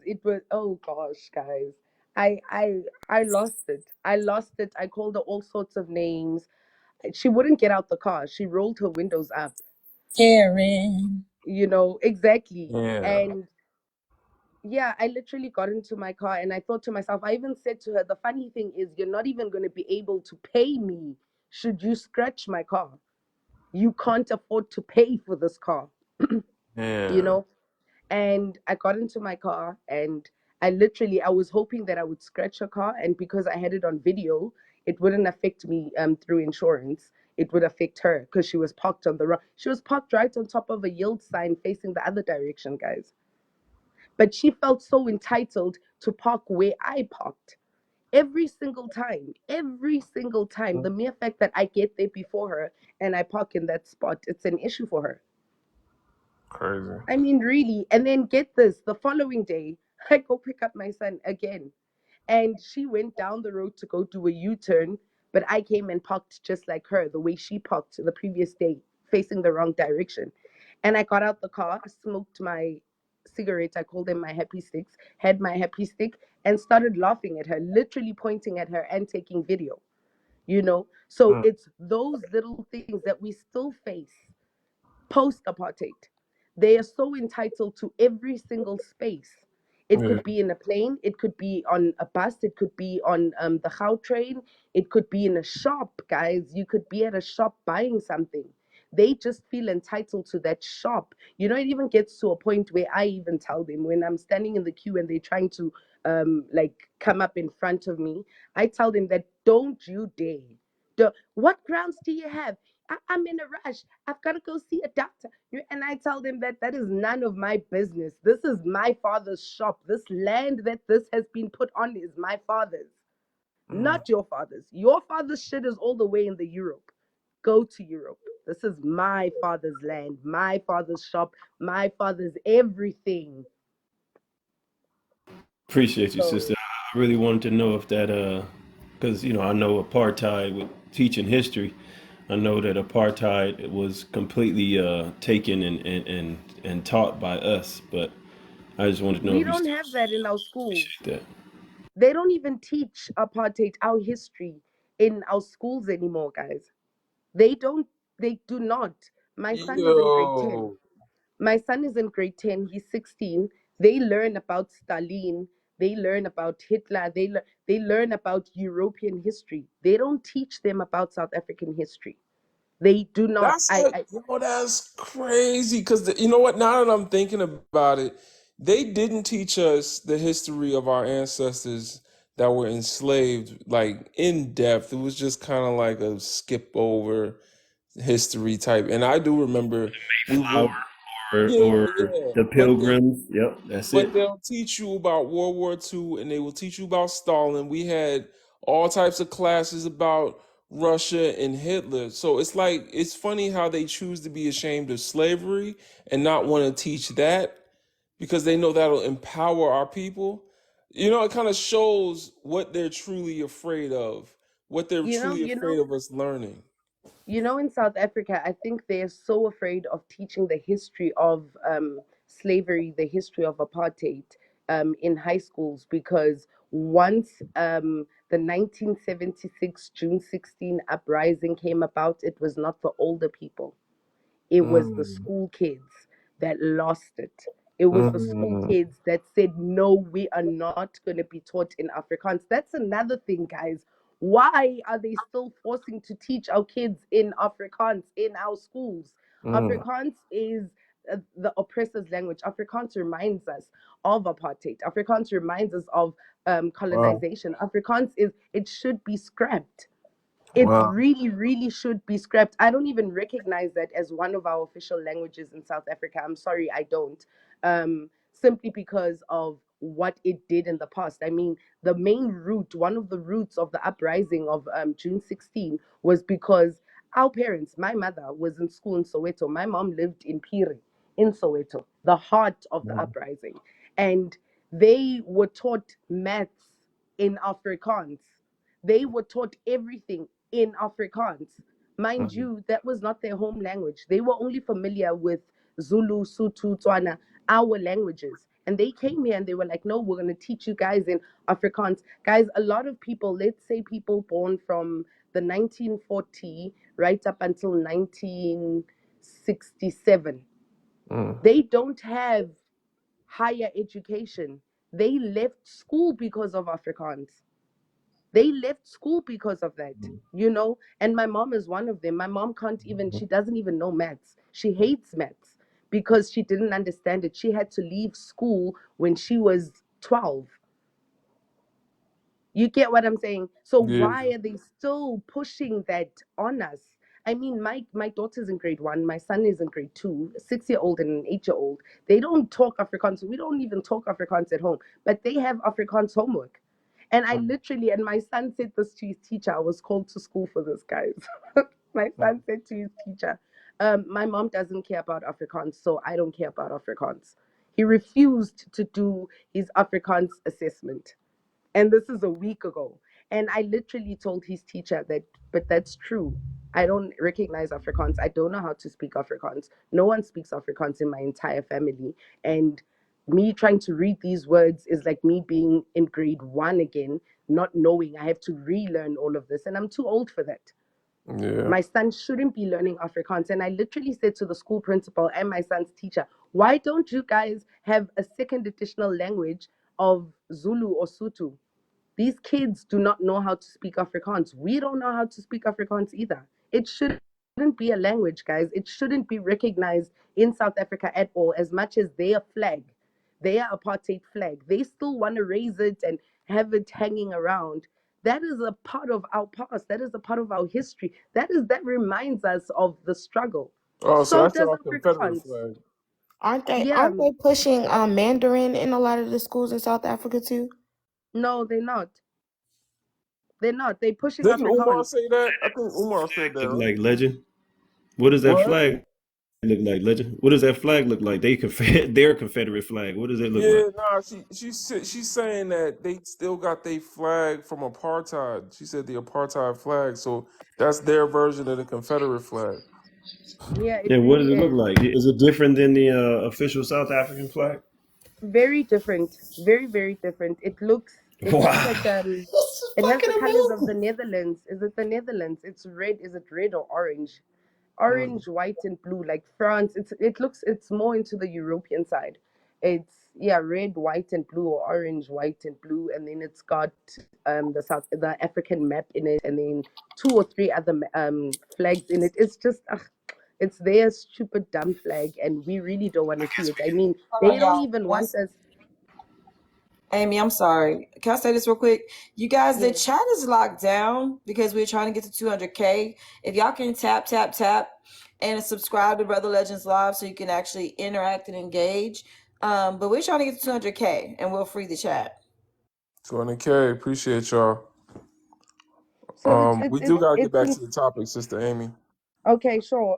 Oh gosh, guys, I lost it. I lost it. I called her all sorts of names. She wouldn't get out the car. She rolled her windows up. Karen. Exactly. Yeah. And yeah, I literally got into my car, and I thought to myself, I even said to her, the funny thing is, you're not even going to be able to pay me should you scratch my car. You can't afford to pay for this car, you Yeah. know. And I got into my car, and I was hoping that I would scratch her car, and because I had it on video, it wouldn't affect me through insurance. It would affect her because she was parked right on top of a yield sign facing the other direction, guys. But she felt so entitled to park where I parked. Every single time, the mere fact that I get there before her and I park in that spot, it's an issue for her. Crazy. I mean, really. And then get this, the following day, I go pick up my son again. And she went down the road to go do a U-turn, but I came and parked just like her, the way she parked the previous day, facing the wrong direction. And I got out the car, smoked my cigarette, I called them my happy sticks, had my happy stick, and started laughing at her, literally pointing at her and taking video. So Mm, it's those little things that we still face post apartheid. They are so entitled to every single space. It yeah. could be in a plane, it could be on a bus, it could be on the train, it could be in a shop, guys. You could be at a shop buying something. They just feel entitled to that shop. It even gets to a point where I even tell them when I'm standing in the queue and they're trying to like come up in front of me, I tell them that don't you dare. What grounds do you have? I'm in a rush. I've got to go see a doctor. And I tell them that that is none of my business. This is my father's shop. This land that this has been put on is my father's, Mm. not your father's. Your father's shit is all the way in the Europe. Go to Europe. This is my father's land, my father's shop, my father's everything. Appreciate you, So sister. I really wanted to know if that because I know apartheid with teaching history. I know that apartheid was completely taken and taught by us, but I just wanted to know we if you don't still have that in our schools. appreciate that. They don't even teach apartheid, our history, in our schools anymore, guys. They don't, they do not. My son is in grade 10. Yo. My son is in grade 10. He's 16. They learn about Stalin. They learn about Hitler. They learn about European history. They don't teach them about South African history. They do not. That's that's crazy. Because you know what? Now that I'm thinking about it, they didn't teach us the history of our ancestors that were enslaved, like in depth. It was just kind of like a skip over history type. And I do remember we Flower would, or yeah. the Pilgrims. Yep, that's But it. they'll teach you about World War II and they will teach you about Stalin. We had all types of classes about Russia and Hitler. So it's like, it's funny how they choose to be ashamed of slavery and not want to teach that because they know that'll empower our people. It kind of shows what they're truly afraid of, what they're you know, truly you afraid know, of us learning. in South Africa, I think they're so afraid of teaching the history of slavery, the history of apartheid in high schools because once the 1976 June 16 uprising came about, it was not the older people. It was the Mm, school kids that lost it. It was the school mm, kids that said, no, we are not going to be taught in Afrikaans. That's another thing, guys. Why are they still forcing to teach our kids in Afrikaans in our schools? Afrikaans is the oppressor's language. Afrikaans reminds us of apartheid. Afrikaans reminds us of Wow. colonization. Afrikaans it should be scrapped. It Wow. really, really should be scrapped. I don't even recognize that as one of our official languages in South Africa. I'm sorry, I don't. Simply because of what it did in the past. I mean, the main root, one of the roots of the uprising of June 16 was because our parents, my mother was in school in Soweto. My mom lived in Piri in Soweto, the heart of the Wow. uprising. And they were taught maths in Afrikaans. They were taught everything in Afrikaans. Mind Mhm. you, that was not their home language. They were only familiar with Zulu, Sotho, Tswana, our languages. And they came here and they were like, no, we're going to teach you guys in Afrikaans. Guys, a lot of people, let's say people born from the 1940 right up until 1967, Mm. they don't have higher education. They left school because of Afrikaans. They left school because of that, and my mom is one of them. My mom she doesn't even know maths. She hates maths because she didn't understand it. She had to leave school when she was 12. You get what I'm saying? So Yeah. why are they still pushing that on us? I mean, my daughter's in grade 1, my son is in grade 2, a 6-year-old and an 8-year-old. They don't talk Afrikaans. We don't even talk Afrikaans at home, but they have Afrikaans homework. And I literally, and my son said this to his teacher. I was called to school for this, guys. My son said to his teacher, my mom doesn't care about Afrikaans, so I don't care about Afrikaans. He refused to do his Afrikaans assessment. And this is a week ago. And I literally told his teacher that, but that's true. I don't recognize Afrikaans. I don't know how to speak Afrikaans. No one speaks Afrikaans in my entire family. And me trying to read these words is like me being in grade 1 again, not knowing. I have to relearn all of this. And I'm too old for that. Yeah. My son shouldn't be learning Afrikaans. And I literally said to the school principal and my son's teacher, why don't you guys have a second additional language of Zulu or Sotho? These kids do not know how to speak Afrikaans. We don't know how to speak Afrikaans either. It shouldn't be a language, guys. It shouldn't be recognized in South Africa at all, as much as their flag, their apartheid flag. They still want to raise it and have it hanging around. That is a part of our past. That is a part of our history. That reminds us of the struggle. Oh, so So that's does our Confederate Afrikaans. flag. Yeah. Aren't they pushing Mandarin in a lot of the schools in South Africa too? No, they're not. They're not. They're pushing Didn't Umar Afrikaans. say that? I think Umar said that, Look right? like Legend. What does that What? flag look like, Legend? What does that flag look like? Their Confederate flag. What does it look like? Yeah, nah, she's saying that they still got their flag from apartheid. She said the apartheid flag, so that's their version of the Confederate flag. Yeah, it Yeah, what does really it look is. like? Is it different than the official South African flag? Very different. Very, very different. It looks like Wow. This is it has fucking the colors of the amazing. Netherlands. Is it the Netherlands? It's red. Is it red or orange? Mm. Orange, white, and blue, like France. It's more into the European side. It's red, white, and blue, or orange, white, and blue, and then it's got the African map in it, and then 2 or 3 other flags in it. It's just it's their stupid dumb flag, and we really don't want to see it. I mean, Hold they on, don't y'all. even want us. Amy, I'm sorry. Can I say this real quick? You guys, the Yeah. chat is locked down because we're trying to get to 200K. If y'all can tap, tap, tap and subscribe to Brother Legends Live so you can actually interact and engage. But we're trying to get to 200K and we'll free the chat. 200K, appreciate y'all. So it's We it's do it's gotta get it's back in, to the topic, Sister Amy. okay, sure.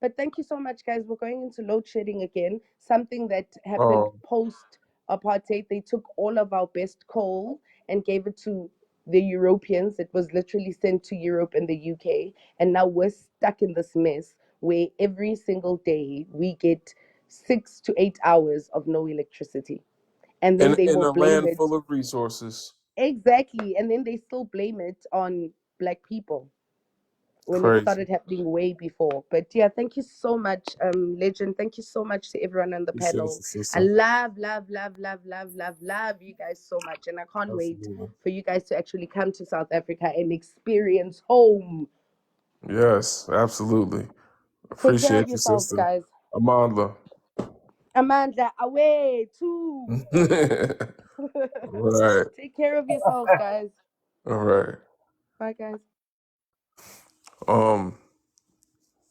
But thank you so much, guys. We're going into load shedding again. Something that happened Oh, post apartheid. They took all of our best coal and gave it to the Europeans. It was literally sent to Europe and the UK, and now we're stuck in this mess where every single day we get 6 to 8 hours of no electricity, and then they in will a blame land it. full of resources. Exactly, and then they still blame it on black people. when it Crazy. started happening way before. But yeah, thank you so much, Legend. Thank you so much to everyone on the panel. I love you guys so much, and I can't wait for you guys to actually come to South Africa and experience home. Yes, absolutely. Take care of Appreciate you, yourselves, sister. guys. Amanda. Amanda, away too. Right. Take care of yourselves, guys. All right. Bye, guys.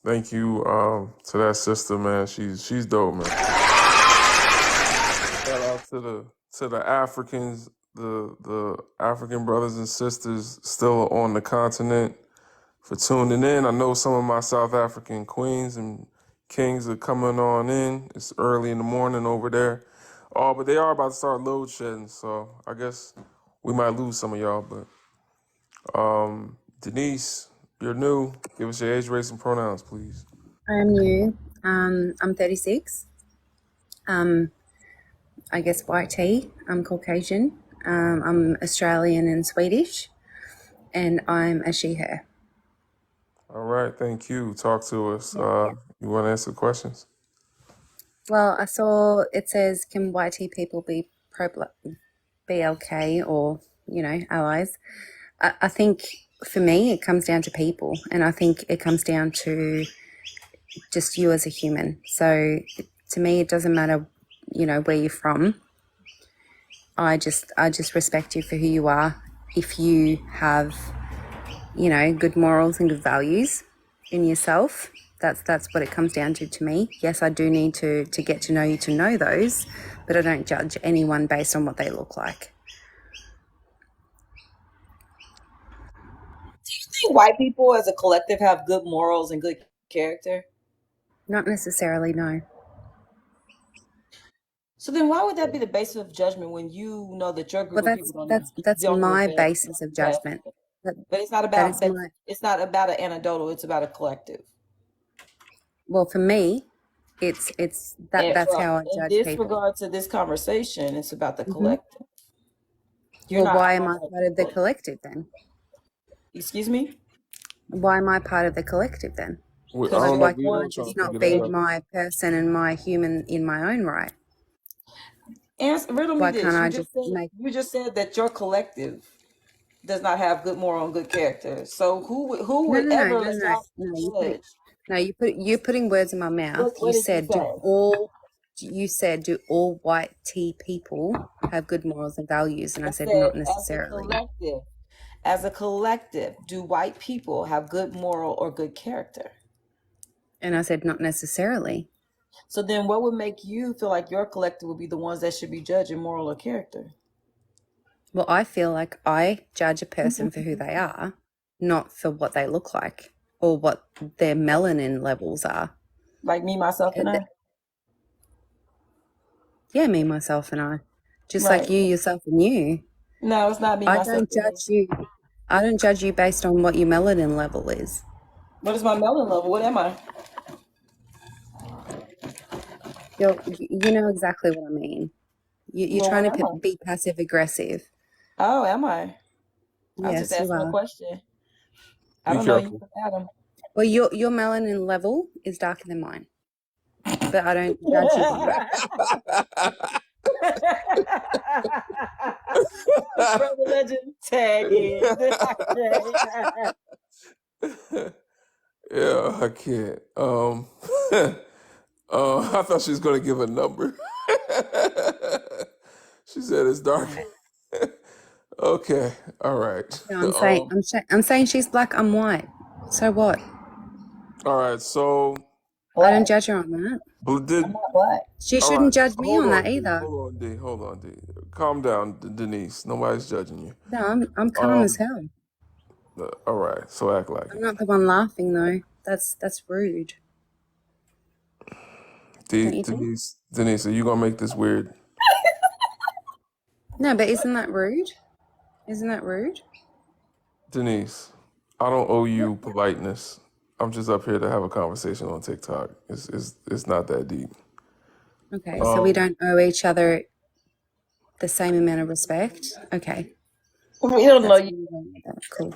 Thank you to that sister, man. She's dope, man. Shout out to the Africans, the African brothers and sisters still on the continent for tuning in. I know some of my South African queens and kings are coming on in. It's early in the morning over there. Oh, but they are about to start load shedding, so I guess we might lose some of y'all. But Denise, you're new. Give us your age, race, and pronouns, please. I'm new. I'm 36. I guess white tea. I'm Caucasian. I'm Australian and Swedish, and I'm a she/her. All right, thank you. Talk to us. You want to answer questions? Well, I saw it says, can white tea people be BLK or, allies? I think for me, it comes down to people, and I think it comes down to just you as a human. So to me, it doesn't matter, where you're from. I just respect you for who you are. If you have, good morals and good values in yourself, that's what it comes down to me. Yes, I do need to get to know you to know those, but I don't judge anyone based on what they look like. Do you think white people as a collective have good morals and good character? Not necessarily, no. So then why would that be the basis of judgment when you know that your group Well, of people that's don't my even basis of judgment. But it's not That about is my. it's not about an anecdotal, it's about a collective. Well, for me, it's that's how I In judge this people. regard to this conversation, it's about the Mhm. collective. Well, why am I part of the collective then? Excuse me? Why am I part of the collective then? I don't know. Why We can't I all trying just to not figure be that out. my person and my human in my own right? Riddle me Why this. can't I just make? You just said that your collective does not have good moral and good character. So who would No. ever let y'all judge? You're putting words in my mouth. What did you say? Do all white tea people have good morals and values? And I said not necessarily. As a collective, do white people have good moral or good character? And I said not necessarily. So then what would make you feel like your collective would be the ones that should be judging moral or character? Well, I feel like I judge a person for who they are, not for what they look like or what their melanin levels are. Like me, myself, and I? Yeah, me, myself, and I. Just Right. like you, yourself, and you. No, it's not me, I myself. don't judge you. I don't judge you based on what your melanin level is. What is my melanin level? What am I? You know exactly what I mean. You're Well, trying what to am I? be passive aggressive. Oh, am I? I was Yes, just you asking a are. question. I Be don't know you careful. from Adam. Well, your melanin level is darker than mine, but I don't judge you on that. Brother Legend, tag in. Yeah, I can't. I thought she was gonna give a number. She said it's dark. Okay, all right. No, I'm saying she's black. I'm white. So what? All right, so I don't judge her on that. I'm not black. She all shouldn't right, judge me on that D, either. Hold on, D. Calm down, Denise. Nobody's judging you. No, I'm calm as hell. All right, so act like I'm it. not the one laughing though. That's rude. Denise, are you gonna make this weird? No, but isn't that rude? Isn't that rude? Denise, I don't owe you politeness. I'm just up here to have a conversation on TikTok. It's not that deep. Okay, so we don't owe each other the same amount of respect. Okay. We don't know you. Cool.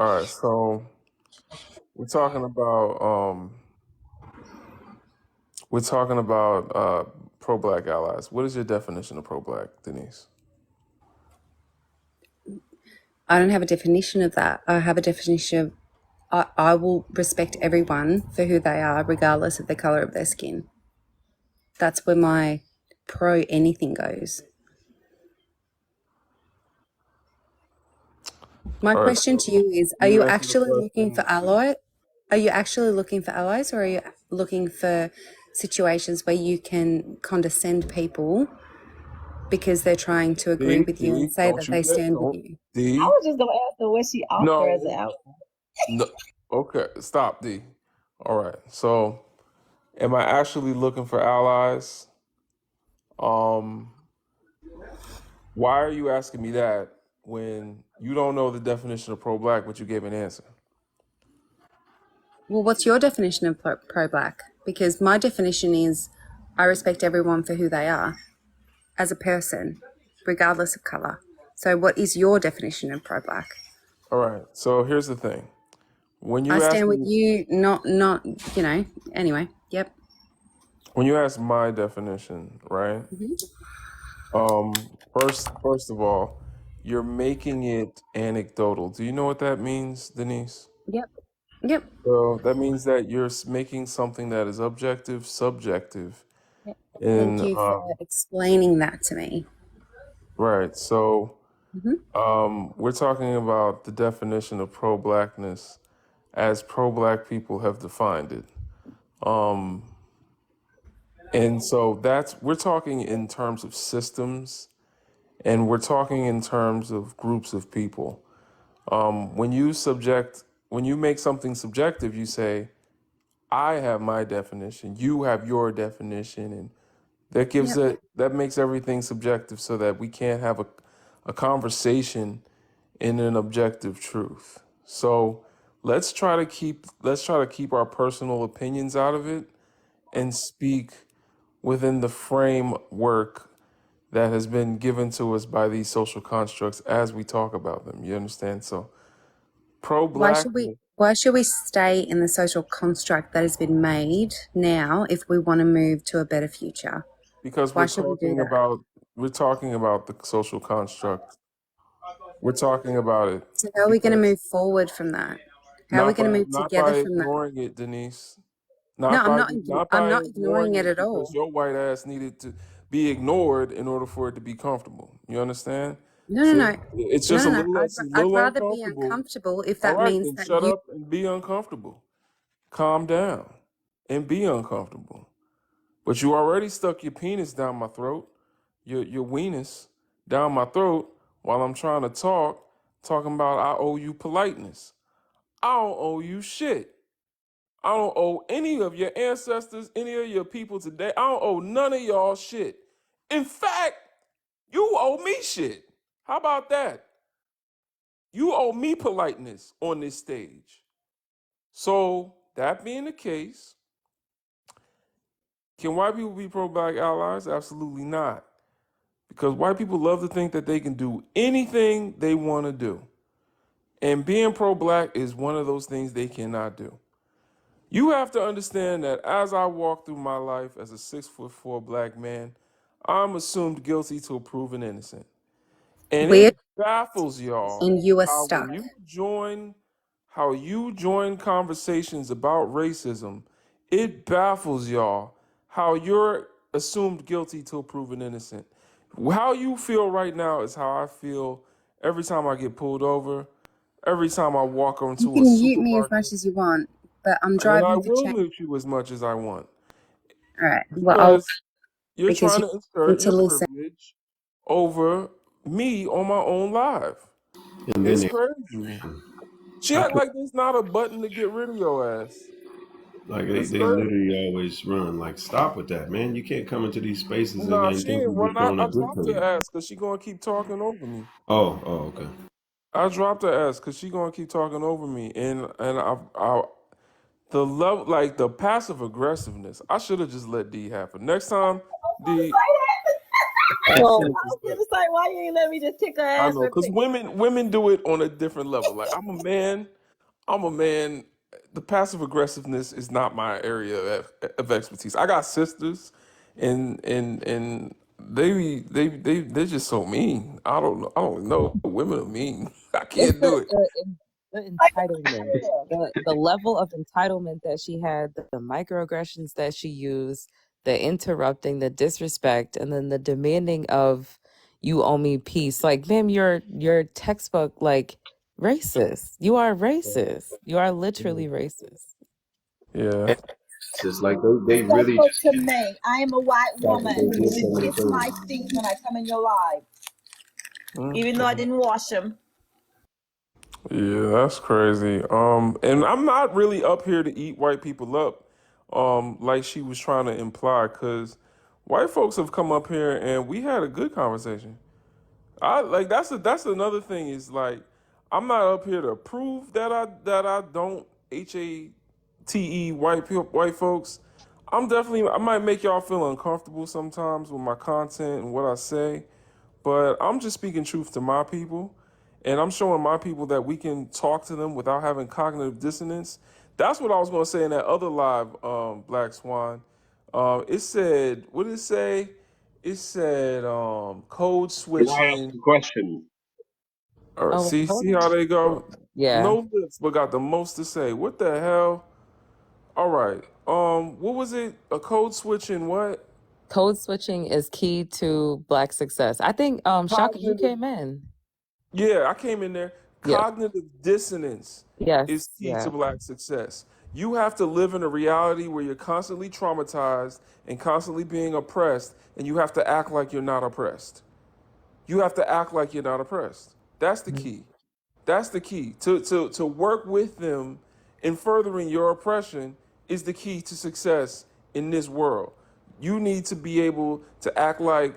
All right, so we're talking about pro-black allies. What is your definition of pro-black, Denise? I don't have a definition of that. I have a definition of I will respect everyone for who they are, regardless of the color of their skin. That's where my pro anything goes. My All right, question to you is, are can you you answer the actually looking question? for allies? Are you actually looking for allies, or are you looking for situations where you can condescend people because they're trying to agree with you and say Don't that shoot they that. stand with Don't. you? I D. was just gonna ask her what she offer as an No. ally. No. Okay, stop, D. All right. So, am I actually looking for allies? Um, why are you asking me that when you don't know the definition of pro-black, but you gave an answer? Well, what's your definition of pro-black? Because my definition is I respect everyone for who they are as a person, regardless of color. So what is your definition of pro-black? All right. So here's the thing. When I you ask stand with me, you, not, anyway, yep. when you ask my definition, right? First of all, you're making it anecdotal. Do you know what that means, Denise? Yep. So that means that you're making something that is objective, subjective. Yep. Thank And you for explaining that to me. right. So we're talking about the definition of pro-blackness as pro-black people have defined it. And so we're talking in terms of systems, and we're talking in terms of groups of people. When you make something subjective, you say, I have my definition, you have your definition, and that makes everything subjective so that we can't have a conversation in an objective truth. So let's try to keep our personal opinions out of it and speak within the framework that has been given to us by these social constructs as we talk about them. You understand? So Why pro-black, should we stay in the social construct that has been made now if we want to move to a better future? because Why should we do that? we're talking about the social construct. We're talking about it So how are we going to because move forward from that? How are we going to move not together by from that? ignoring it, Denise. No, Not I'm by not ignoring ignoring it it at because all. your white ass needed to be ignored in order for it to be comfortable. You understand? No. It's just it's a I'd little rather be uncomfortable. uncomfortable if All that right, means then that shut you. up and be uncomfortable. Calm down and be uncomfortable. But you already stuck your penis down my throat, your weenus down my throat while I'm trying to talking about I owe you politeness. I don't owe you shit. I don't owe any of your ancestors, any of your people today. I don't owe none of y'all shit. In fact, you owe me shit. How about that? You owe me politeness on this stage. So, that being the case, can white people be pro-black allies? Absolutely not. Because white people love to think that they can do anything they want to do. And being pro-black is one of those things they cannot do. You have to understand that as I walk through my life as a 6'4" black man, I'm assumed guilty till proven innocent. And We're it baffles y'all and you are how stuck. how you join conversations about racism. It baffles y'all how you're assumed guilty till proven innocent. How you feel right now is how I feel every time I get pulled over, every time I walk You into a can mute me as supermarket. much as you want, but I'm And I driving for will change. mute you as much as I want All right. Well, because you're because trying you to need insert to your listen. privilege over me on my own live. And then It's crazy. She I act put like there's not a button to get rid of your ass. like It's they crazy. literally always run. Like, stop with that, man. You can't come into these spaces and Nah, then she think ain't we're run. just throwing I a brick dropped on her you. ass because she gonna keep talking over me. Oh, okay. I dropped her ass because she gonna keep talking over me, and the love, like the passive aggressiveness. I should have just let D happen. Next time, D, I Well, was gonna say, why you ain't let me just kick her I ass know, real cause quick? women do it on a different level. Like I'm a man. I'm a man. The passive aggressiveness is not my area of expertise. I got sisters, and they're just so mean. I don't know. Women are mean. I It's can't do it. the Like, entitlement, the level of entitlement that she had, the microaggressions that she used, the interrupting, the disrespect, and then the demanding of "you owe me peace." Like, ma'am, your textbook like racist. You are racist. You are literally racist. Yeah. It's just like they really respectful just to me. I am a white try to woman. go You deep will on the kiss my thing. feet when I come in your life, even though I Okay. didn't wash them. Yeah, that's crazy. And I'm not really up here to eat white people up, like she was trying to imply, because white folks have come up here and we had a good conversation. I like that's another thing is like I'm not up here to prove that I don't hate white folks. I might make y'all feel uncomfortable sometimes with my content and what I say, but I'm just speaking truth to my people, and I'm showing my people that we can talk to them without having cognitive dissonance. That's what I was going to say in that other live, Black Swan. It said, what did it say? It said code Can I ask switching. a question? Or Oh, see how they go. yeah. No lips, but got the most to say. What the hell? All right. What was it? A code switching what? Code switching is key to Black success. I think Shaka, you Cognitive. came in. Yeah, I came in there. Yeah. Cognitive dissonance is Yes. key to Yeah. Black success. You have to live in a reality where you're constantly traumatized and constantly being oppressed, and you have to act like you're not oppressed. You have to act like you're not oppressed. That's the key. That's the key. To work with them in furthering your oppression is the key to success in this world. You need to be able to act like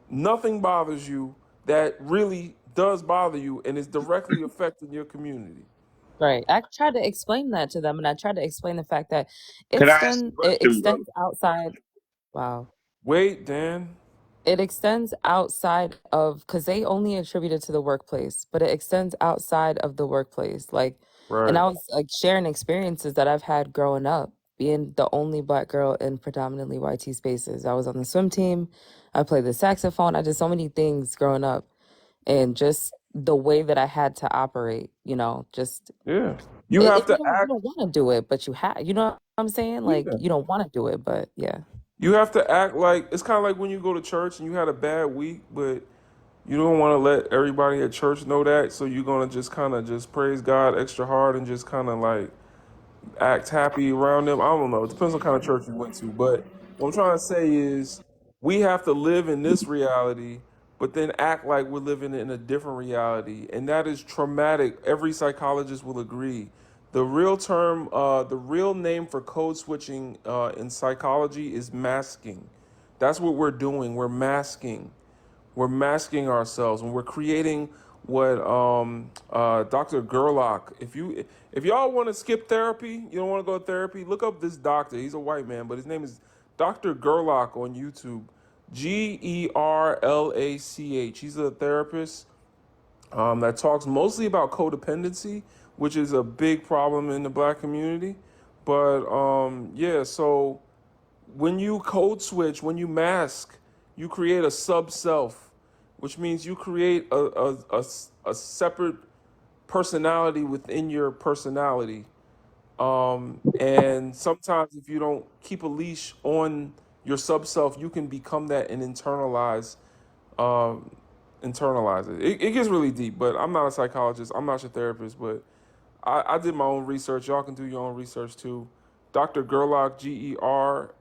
nothing bothers you that really does bother you and is directly affecting your community. Right. I tried to explain that to them, and I tried to explain the fact that Can I ask a it question, bro? extends outside. Wow. Wait, Dan. It extends outside of, because they only attribute it to the workplace, but it extends outside of the workplace. Like, and Right. I was like sharing experiences that I've had growing up, being the only Black girl in predominantly YT spaces. I was on the swim team. I played the saxophone. I did so many things growing up, and just the way that I had to operate, just Yeah. You have to you act. don't want to do it, but you know what I'm saying? Like, Yeah. you don't want to do it, but yeah. You have to act like it's kind of like when you go to church and you had a bad week, but you don't want to let everybody at church know that, so you're gonna just kind of just praise God extra hard and just kind of like act happy around them. I don't know. It depends on kind of church you went to. But what I'm trying to say is we have to live in this reality, but then act like we're living in a different reality. And that is traumatic. Every psychologist will agree. The real name for code switching in psychology is masking. That's what we're doing. We're masking. We're masking ourselves, and we're creating what Dr. Gerlach. If y'all want to skip therapy, you don't want to go to therapy, look up this doctor. He's a white man, but his name is Dr. Gerlach on YouTube. Gerlach. He's a therapist that talks mostly about codependency, which is a big problem in the Black community. But yeah, so when you code switch, when you mask, you create a sub self, which means you create a separate personality within your personality. And sometimes, if you don't keep a leash on your sub self, you can become that and um, internalize it. It gets really deep, but I'm not a psychologist. I'm not your therapist, but I did my own research. Y'all can do your own research too. Dr. Gerlach, Gerlach,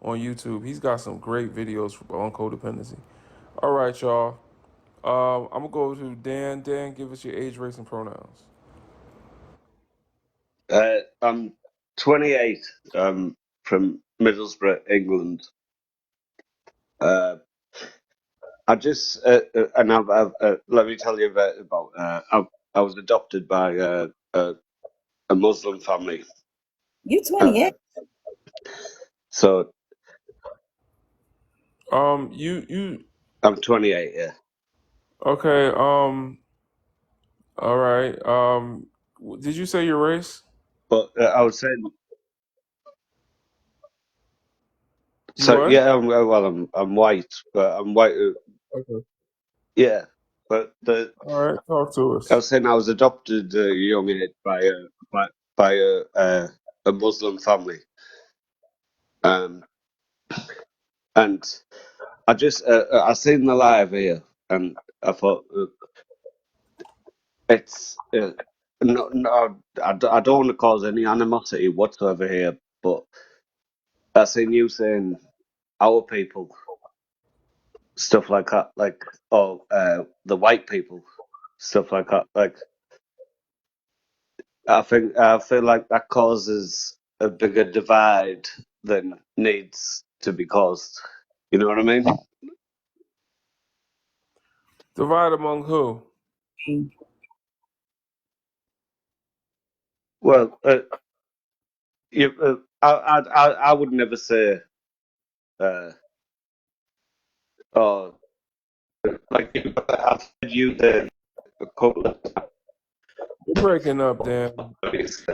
on YouTube. He's got some great videos on codependency. All right, y'all. I'm gonna go to Dan. Dan, give us your age, race, and pronouns. I'm 28. From Middlesbrough, England. I just and I've let me tell you a bit about. I was adopted by a Muslim family. You Uh, 28. so You. I'm 28. Yeah. Okay. All right. Did you say your race? But I was saying. You So what? yeah, I'm white, but I'm white. Okay. Yeah, but All right. Talk to I us. was saying I was adopted at a young age by a Muslim family, um, and I seen the live here, and I thought it's no, I don't want to cause any animosity whatsoever here, but I seen you saying our people, stuff like that, like the white people, stuff like that, like. I feel like that causes a bigger divide than needs to be caused. You know what I mean? Divide among who? Well, I would never say, oh, like I've heard you there a couple of You're breaking up, Dan. times.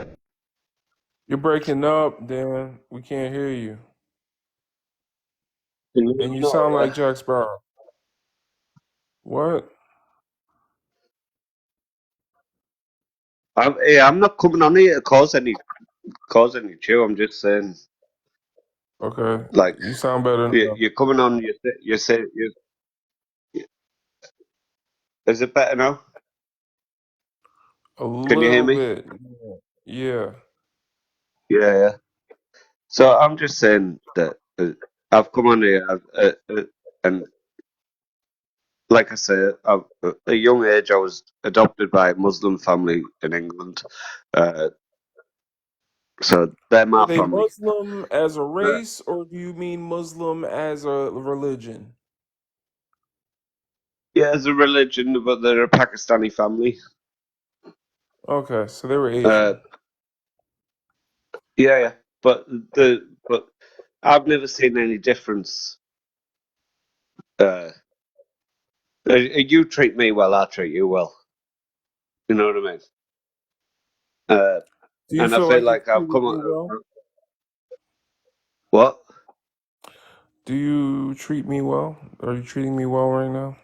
You're breaking up, Dan. We can't hear you. Can you hear And me you now? sound like Yeah. Jack Sparrow. What? I'm not coming on here to cause any chew. I'm just saying, Okay. like, You sound better now. you're coming on. You say you. Is it better now? A Can you hear little me? bit. Yeah. Yeah, yeah. So I'm just saying that I've come on here, and like I said, at a young age, I was adopted by a Muslim family in England. Uh, so they're Are my they family. Muslim as a Uh, race, or do you mean Muslim as a religion? yeah, as a religion, but they're a Pakistani family. Okay, so they were Uh, Asian. yeah, yeah. But I've never seen any difference. You treat me well, I treat you well. You know what I mean? Uh, Do you and I feel feel like you like I've treated come. me well? What? Do you treat me well? Are you treating me well right now?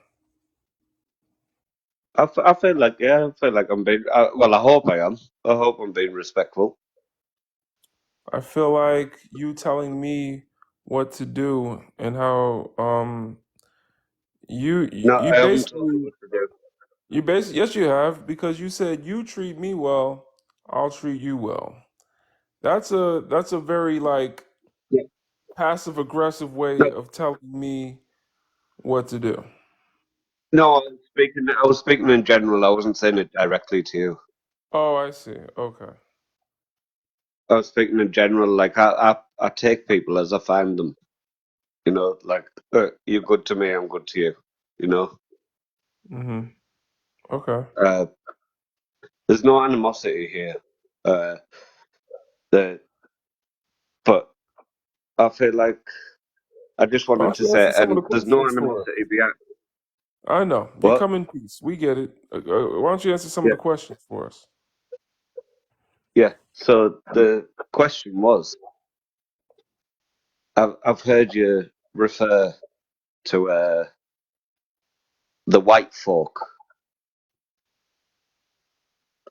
I feel like, yeah, I feel like I'm being, well, I hope I am. I hope I'm being respectful. I feel like you telling me what to do and how No, you I haven't told you basically what to do. yes you have, because you said you treat me well, I'll treat you well. That's a very like Yeah. passive aggressive way No, of telling me what to do. no, I was speaking in general. I wasn't saying it directly to you. Oh, I see. Okay. I was speaking in general. Like I take people as I find them. You know, like you're good to me, I'm good to you. You know, Mhm. Okay. uh, there's no animosity here. Uh, the but I feel like I just Why wanted don't to you say, answer some of the and there's no questions for us? animosity behind I know. You what? come in peace. We get it. Why don't you answer some of Yeah, the questions for us? yeah. So the question was, I've heard you refer to the white folk.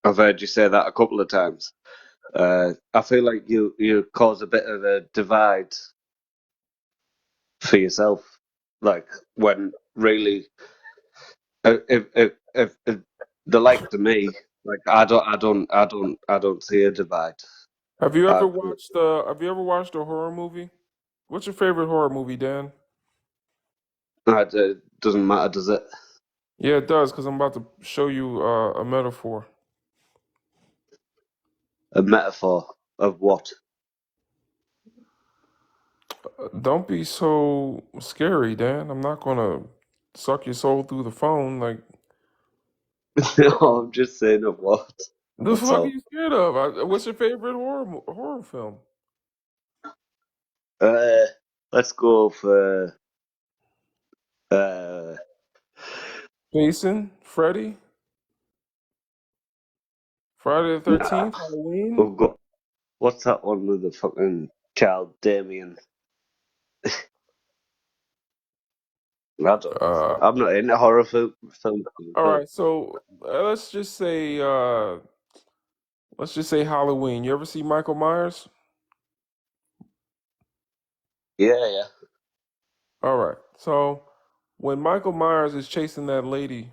I've heard you say that a couple of times. I feel like you cause a bit of a divide for yourself, like when really, if the likes of me, like I don't see a divide. I, Have you ever watched a horror movie? What's your favorite horror movie, Dan? it doesn't matter, does it? Yeah, it does, because I'm about to show you a metaphor. A metaphor of what? Don't be so scary, Dan. I'm not gonna suck your soul through the phone. Like, No, I'm just saying of what. the That's fuck are all. you scared of? What's your favorite horror film? Uh, let's go for. Uh, Jason, Freddy, Friday the nah, 13th, Halloween. we've got what's that one with the fucking child Damien? I don't know. Uh, I'm not into horror films. all right, so let's just say Halloween. You ever see Michael Myers? Yeah. All right. So when Michael Myers is chasing that lady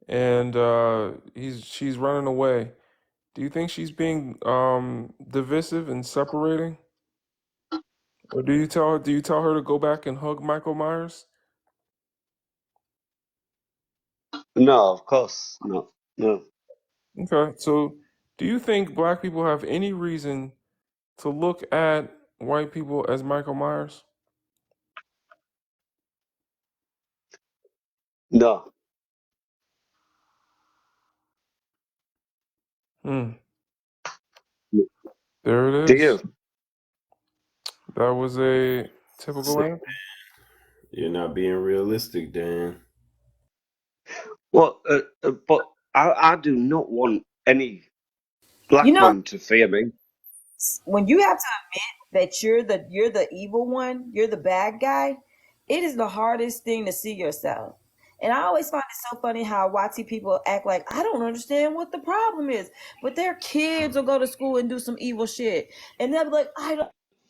and she's running away, do you think she's being divisive and separating? Or do you tell her to go back and hug Michael Myers? No, of course not. No. Okay. So do you think black people have any reason to look at white people as Michael Myers? No. Hmm. There Do it is. you? That was a typical See, answer. you're not being realistic, Dan. Well, but I do not want any You black know, man to fear me. when you have to admit that you're the evil one, you're the bad guy, it is the hardest thing to see yourself. And I always find it so funny how YT people act like I don't understand what the problem is, but their kids will go to school and do some evil shit, and they'll be like, I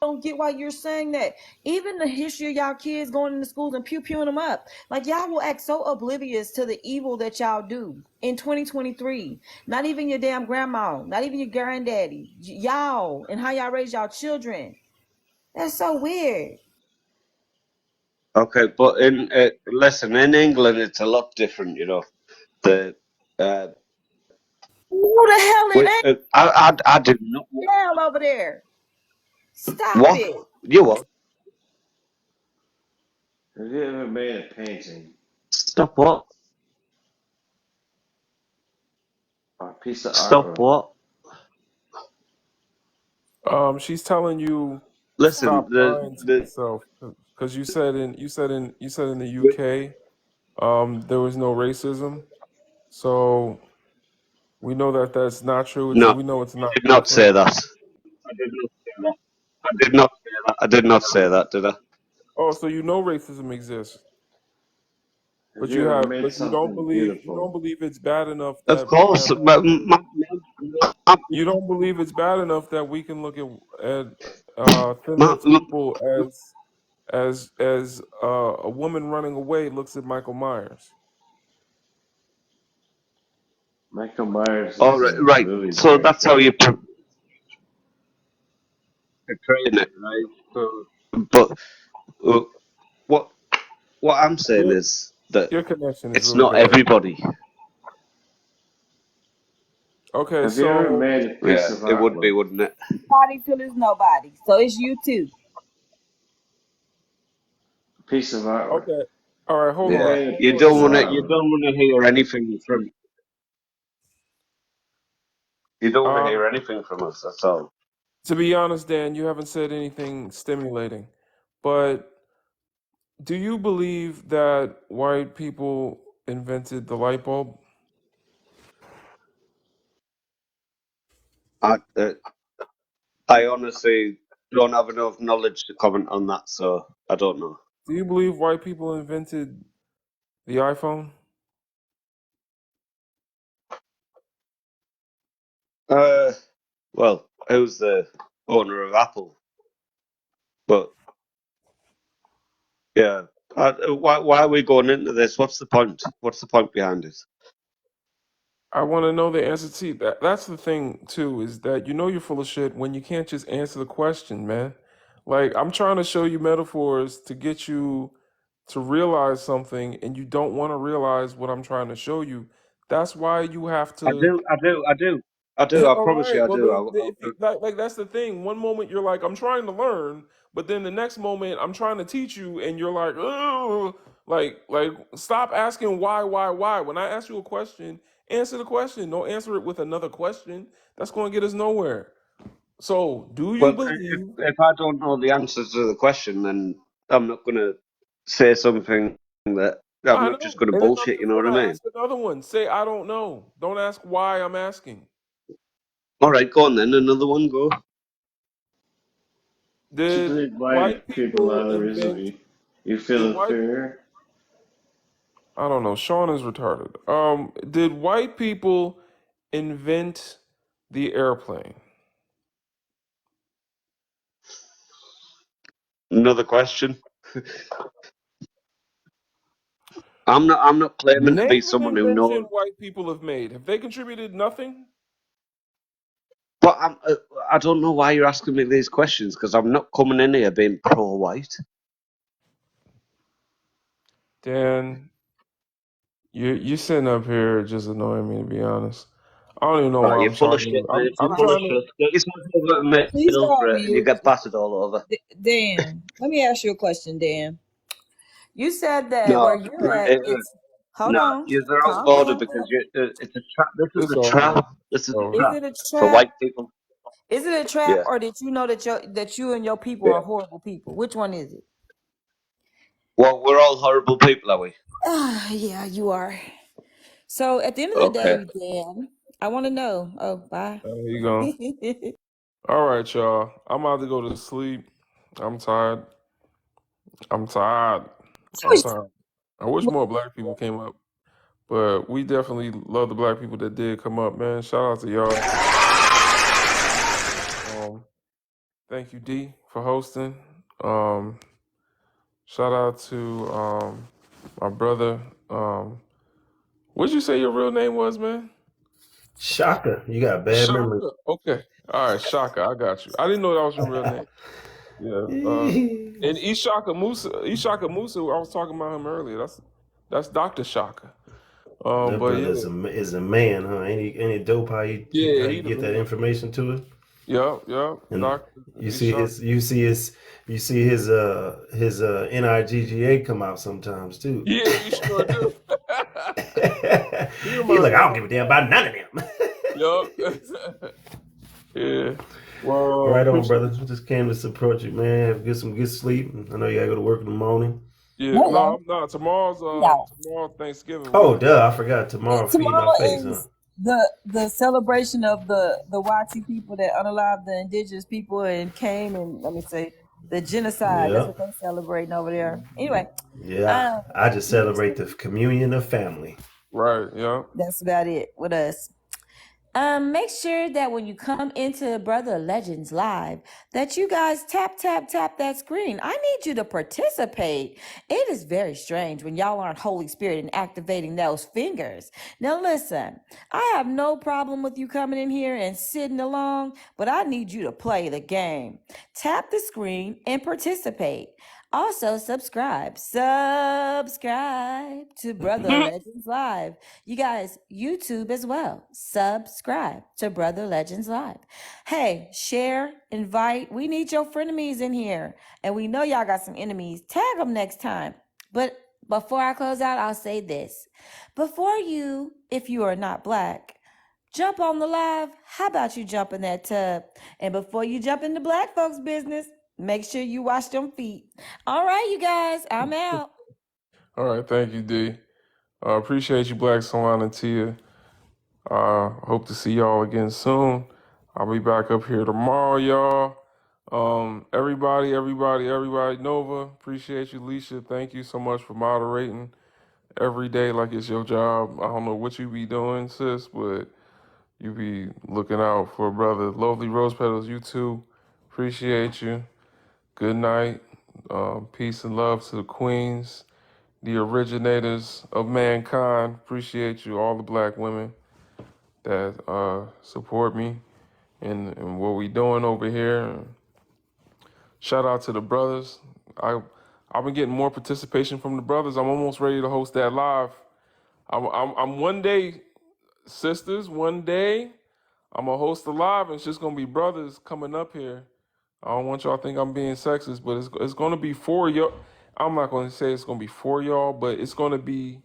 don't get why you're saying that. Even the history of y'all kids going into schools and pew-pewing them up, like y'all will act so oblivious to the evil that y'all do in 2023. Not even your damn grandma, not even your granddaddy, y'all, and how y'all raise y'all children. That's so weird. Okay, but listen, in England it's a lot different. You know, the uh, Who the hell it ain't I do not want hell over there? Stop what it. you want. Have you ever made a painting Stop what? or a piece of Stop artwork? what? She's telling you Listen, stop lying to yourself because you said in the UK there was no racism. So we know that that's not true. no, We know it's I not did not different. say that. I did not say that. I did not say that. I did not say that, did I? Oh, so you know racism exists, Have but you ever made you don't something beautiful? believe it's bad enough Of that course, but you don't believe it's bad enough that we can look at thin my, lips people as a woman running away looks at Michael Myers. Michael Myers all is right, in right. movies So very that's how you good. portraying it, right? So, but uh, what I'm saying Your is that your connection is it's really not bad. everybody. Okay, Have you ever so made a piece Yeah, of it would be, artwork? wouldn't it? Nobody till there's nobody. So it's you too. A piece of artwork. okay, all right, Have you Yeah, made a you piece don't of want to. You artwork? don't want to hear anything from. You don't want to Um, hear anything from us. That's all. to be honest, Dan, you haven't said anything stimulating, but do you believe that white people invented the light bulb? I I honestly don't have enough knowledge to comment on that, so I don't know. Do you believe white people invented the iPhone? Well, who's the owner of Apple? But yeah, why are we going into this? What's the point? What's the point behind it? I want to know the answer to that. That's the thing too, is that you know you're full of shit when you can't just answer the question, man. Like I'm trying to show you metaphors to get you to realize something, and you don't want to realize what I'm trying to show you. That's why you have I to. do, I do, I do, I do. I All promise you, right. I Well, do. then if you, like that's the thing. One moment you're like, I'm trying to learn, but then the next moment I'm trying to teach you, and you're like, oh, like stop asking why. When I ask you a question, answer the question. Don't answer it with another question. That's going to get us nowhere. So, do you Well, believe? if I don't know the answer to the question, then I'm not going to say something that I'm I not know. just going to And if I'm bullshit. You just know what I gonna mean? ask another one, say I don't know. Don't ask why I'm asking. All right, go on then. Another one, go. To Did take white white people people out of invent? misery. You Did feel white? fair? I don't know. Sean is retarded. Did white people invent the airplane? Another question. I'm not claiming to be Name an someone who invention knows. white people have made. Have they contributed nothing? But I don't know why you're asking me these questions because I'm not coming in here being pro-white. Dan, you're sitting up here just annoying me, to be honest. I don't even know Right, why you're I'm full of trying shit, to. mate. You're I'm full of trying to. shit. Get yourself over to Please go on Middlesbrough and you mute. get battered all over. Dan, let me ask you a question, Dan. You said that where No, you're at, it's hold no, on, you're out of calm order down. because it's a trap. This is It's a over. trap. This is a Over. Is trap it a for trap? white people. Is it a trap, Yeah, or did you know that you and your people yeah. are horrible people? Which one is it? Well, we're all horrible people, are we? Yeah, you are. So at the end of the Okay. day, Dan, I want to know. Oh, bye. There you go. All right, y'all. I'm about to go to sleep. I'm tired. I'm tired. I'm tired. I wish more black people came up, but we definitely love the black people that did come up, man. Shout out to y'all. Thank you, D, for hosting. Shout out to my brother. What'd you say your real name was, man? Shaka, you got bad memory. Shaka. Okay. All right, Shaka. I got you. I didn't know that was your real name. Yeah. And Ishaka Musa, I was talking about him earlier. That's Dr. Shaka. That But brother yeah. is a man, huh? Ain't he dope how Yeah, you he the get that man. information to it? Yep. And Dr. you see Ishaka. his NIGGA come out sometimes too. Yeah, you sure do. He He's reminds like, me I of don't my give a damn dad. about none of them. Yup. Yeah. Well, Right on, appreciate brother. Just came to support you, man. Get some good sleep. I know you gotta go to work in the morning. Yeah, No, no. Tomorrow's no. Thanksgiving. Oh, duh, I forgot. Tomorrow feeding our Tomorrow face, huh? is the celebration of the Wati people that unalived the indigenous people and came and let me say the genocide. That's Yeah. what they're celebrating over there. Anyway, Yeah. um, I just celebrate the communion of family. Right, yeah. that's about it with us. Make sure that when you come into Brother Legends Live, that you guys tap that screen. I need you to participate. It is very strange when y'all aren't Holy Spirit and activating those fingers. Now listen, I have no problem with you coming in here and sitting along, but I need you to play the game. Tap the screen and participate. Also, subscribe to Brother Legends Live. You guys, YouTube as well. Subscribe to Brother Legends Live. Hey, share, invite. We need your frenemies in here. And we know y'all got some enemies. Tag them next time. But before I close out, I'll say this. Before you, if you are not black, jump on the live, how about you jump in that tub? And before you jump into black folks' business, make sure you wash them feet. All right, you guys, I'm out. All right, thank you, D. Appreciate you, Black Salon and Tia. Hope to see y'all again soon. I'll be back up here tomorrow, y'all. Everybody, Nova, appreciate you, Leisha. Thank you so much for moderating every day like it's your job. I don't know what you be doing, sis, but you be looking out for brother. Lovely Rose Petals, you too. Appreciate you. Good night. Peace and love to the queens, the originators of mankind. Appreciate you, all the black women that support me and what we doing over here. Shout out to the brothers. I've been getting more participation from the brothers. I'm almost ready to host that live. I'm one day, sisters. One day, I'm gonna host a live, and it's just gonna be brothers coming up here. I don't want y'all to think I'm being sexist, but it's gonna be for y'all. I'm not gonna say it's gonna be for y'all, but it's gonna be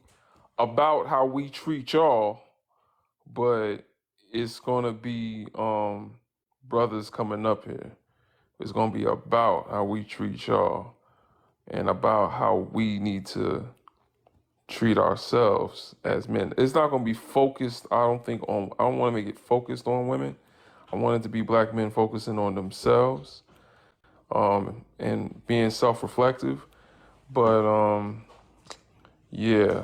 about how we treat y'all. But it's gonna be brothers coming up here. It's gonna be about how we treat y'all and about how we need to treat ourselves as men. It's not going to be focused, I don't want to make it focused on women. I want it to be black men focusing on themselves, and being self-reflective. But yeah,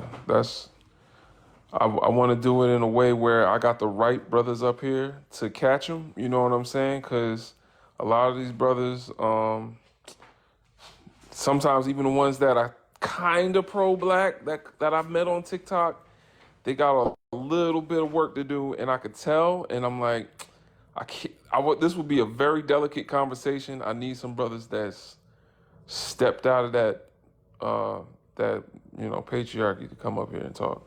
I want to do it in a way where I got the right brothers up here to catch them. You know what I'm saying? Because a lot of these brothers, sometimes even the ones that are kind of pro-black that I've met on TikTok, they got a little bit of work to do, and I could tell. And I'm like, I can't. This would be a very delicate conversation. I need some brothers that's stepped out of that patriarchy to come up here and talk.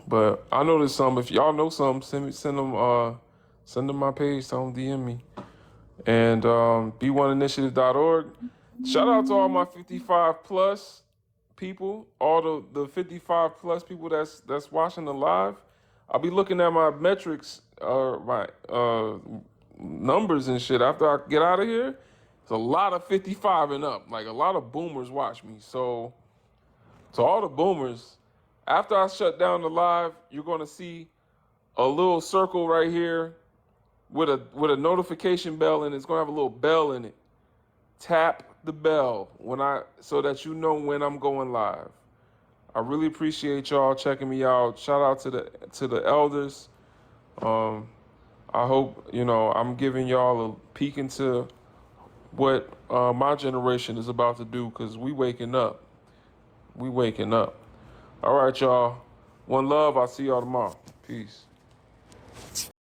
But I know there's some. If y'all know some, send them my page. Tell them DM me. And b1initiative.org. Shout out to all my 55 plus people, all the 55 plus people that's watching the live. I'll be looking at my metrics, my numbers and shit after I get out of here. It's a lot of 55 and up. Like, a lot of boomers watch me. So to all the boomers, after I shut down the live, you're gonna see a little circle right here with a notification bell, and it's gonna have a little bell in it. Tap the bell so that you know when I'm going live. I really appreciate y'all checking me out. Shout out to the elders. I hope I'm giving y'all a peek into what my generation is about to do, because we waking up. We waking up. All right, y'all. One love. I'll see y'all tomorrow. Peace.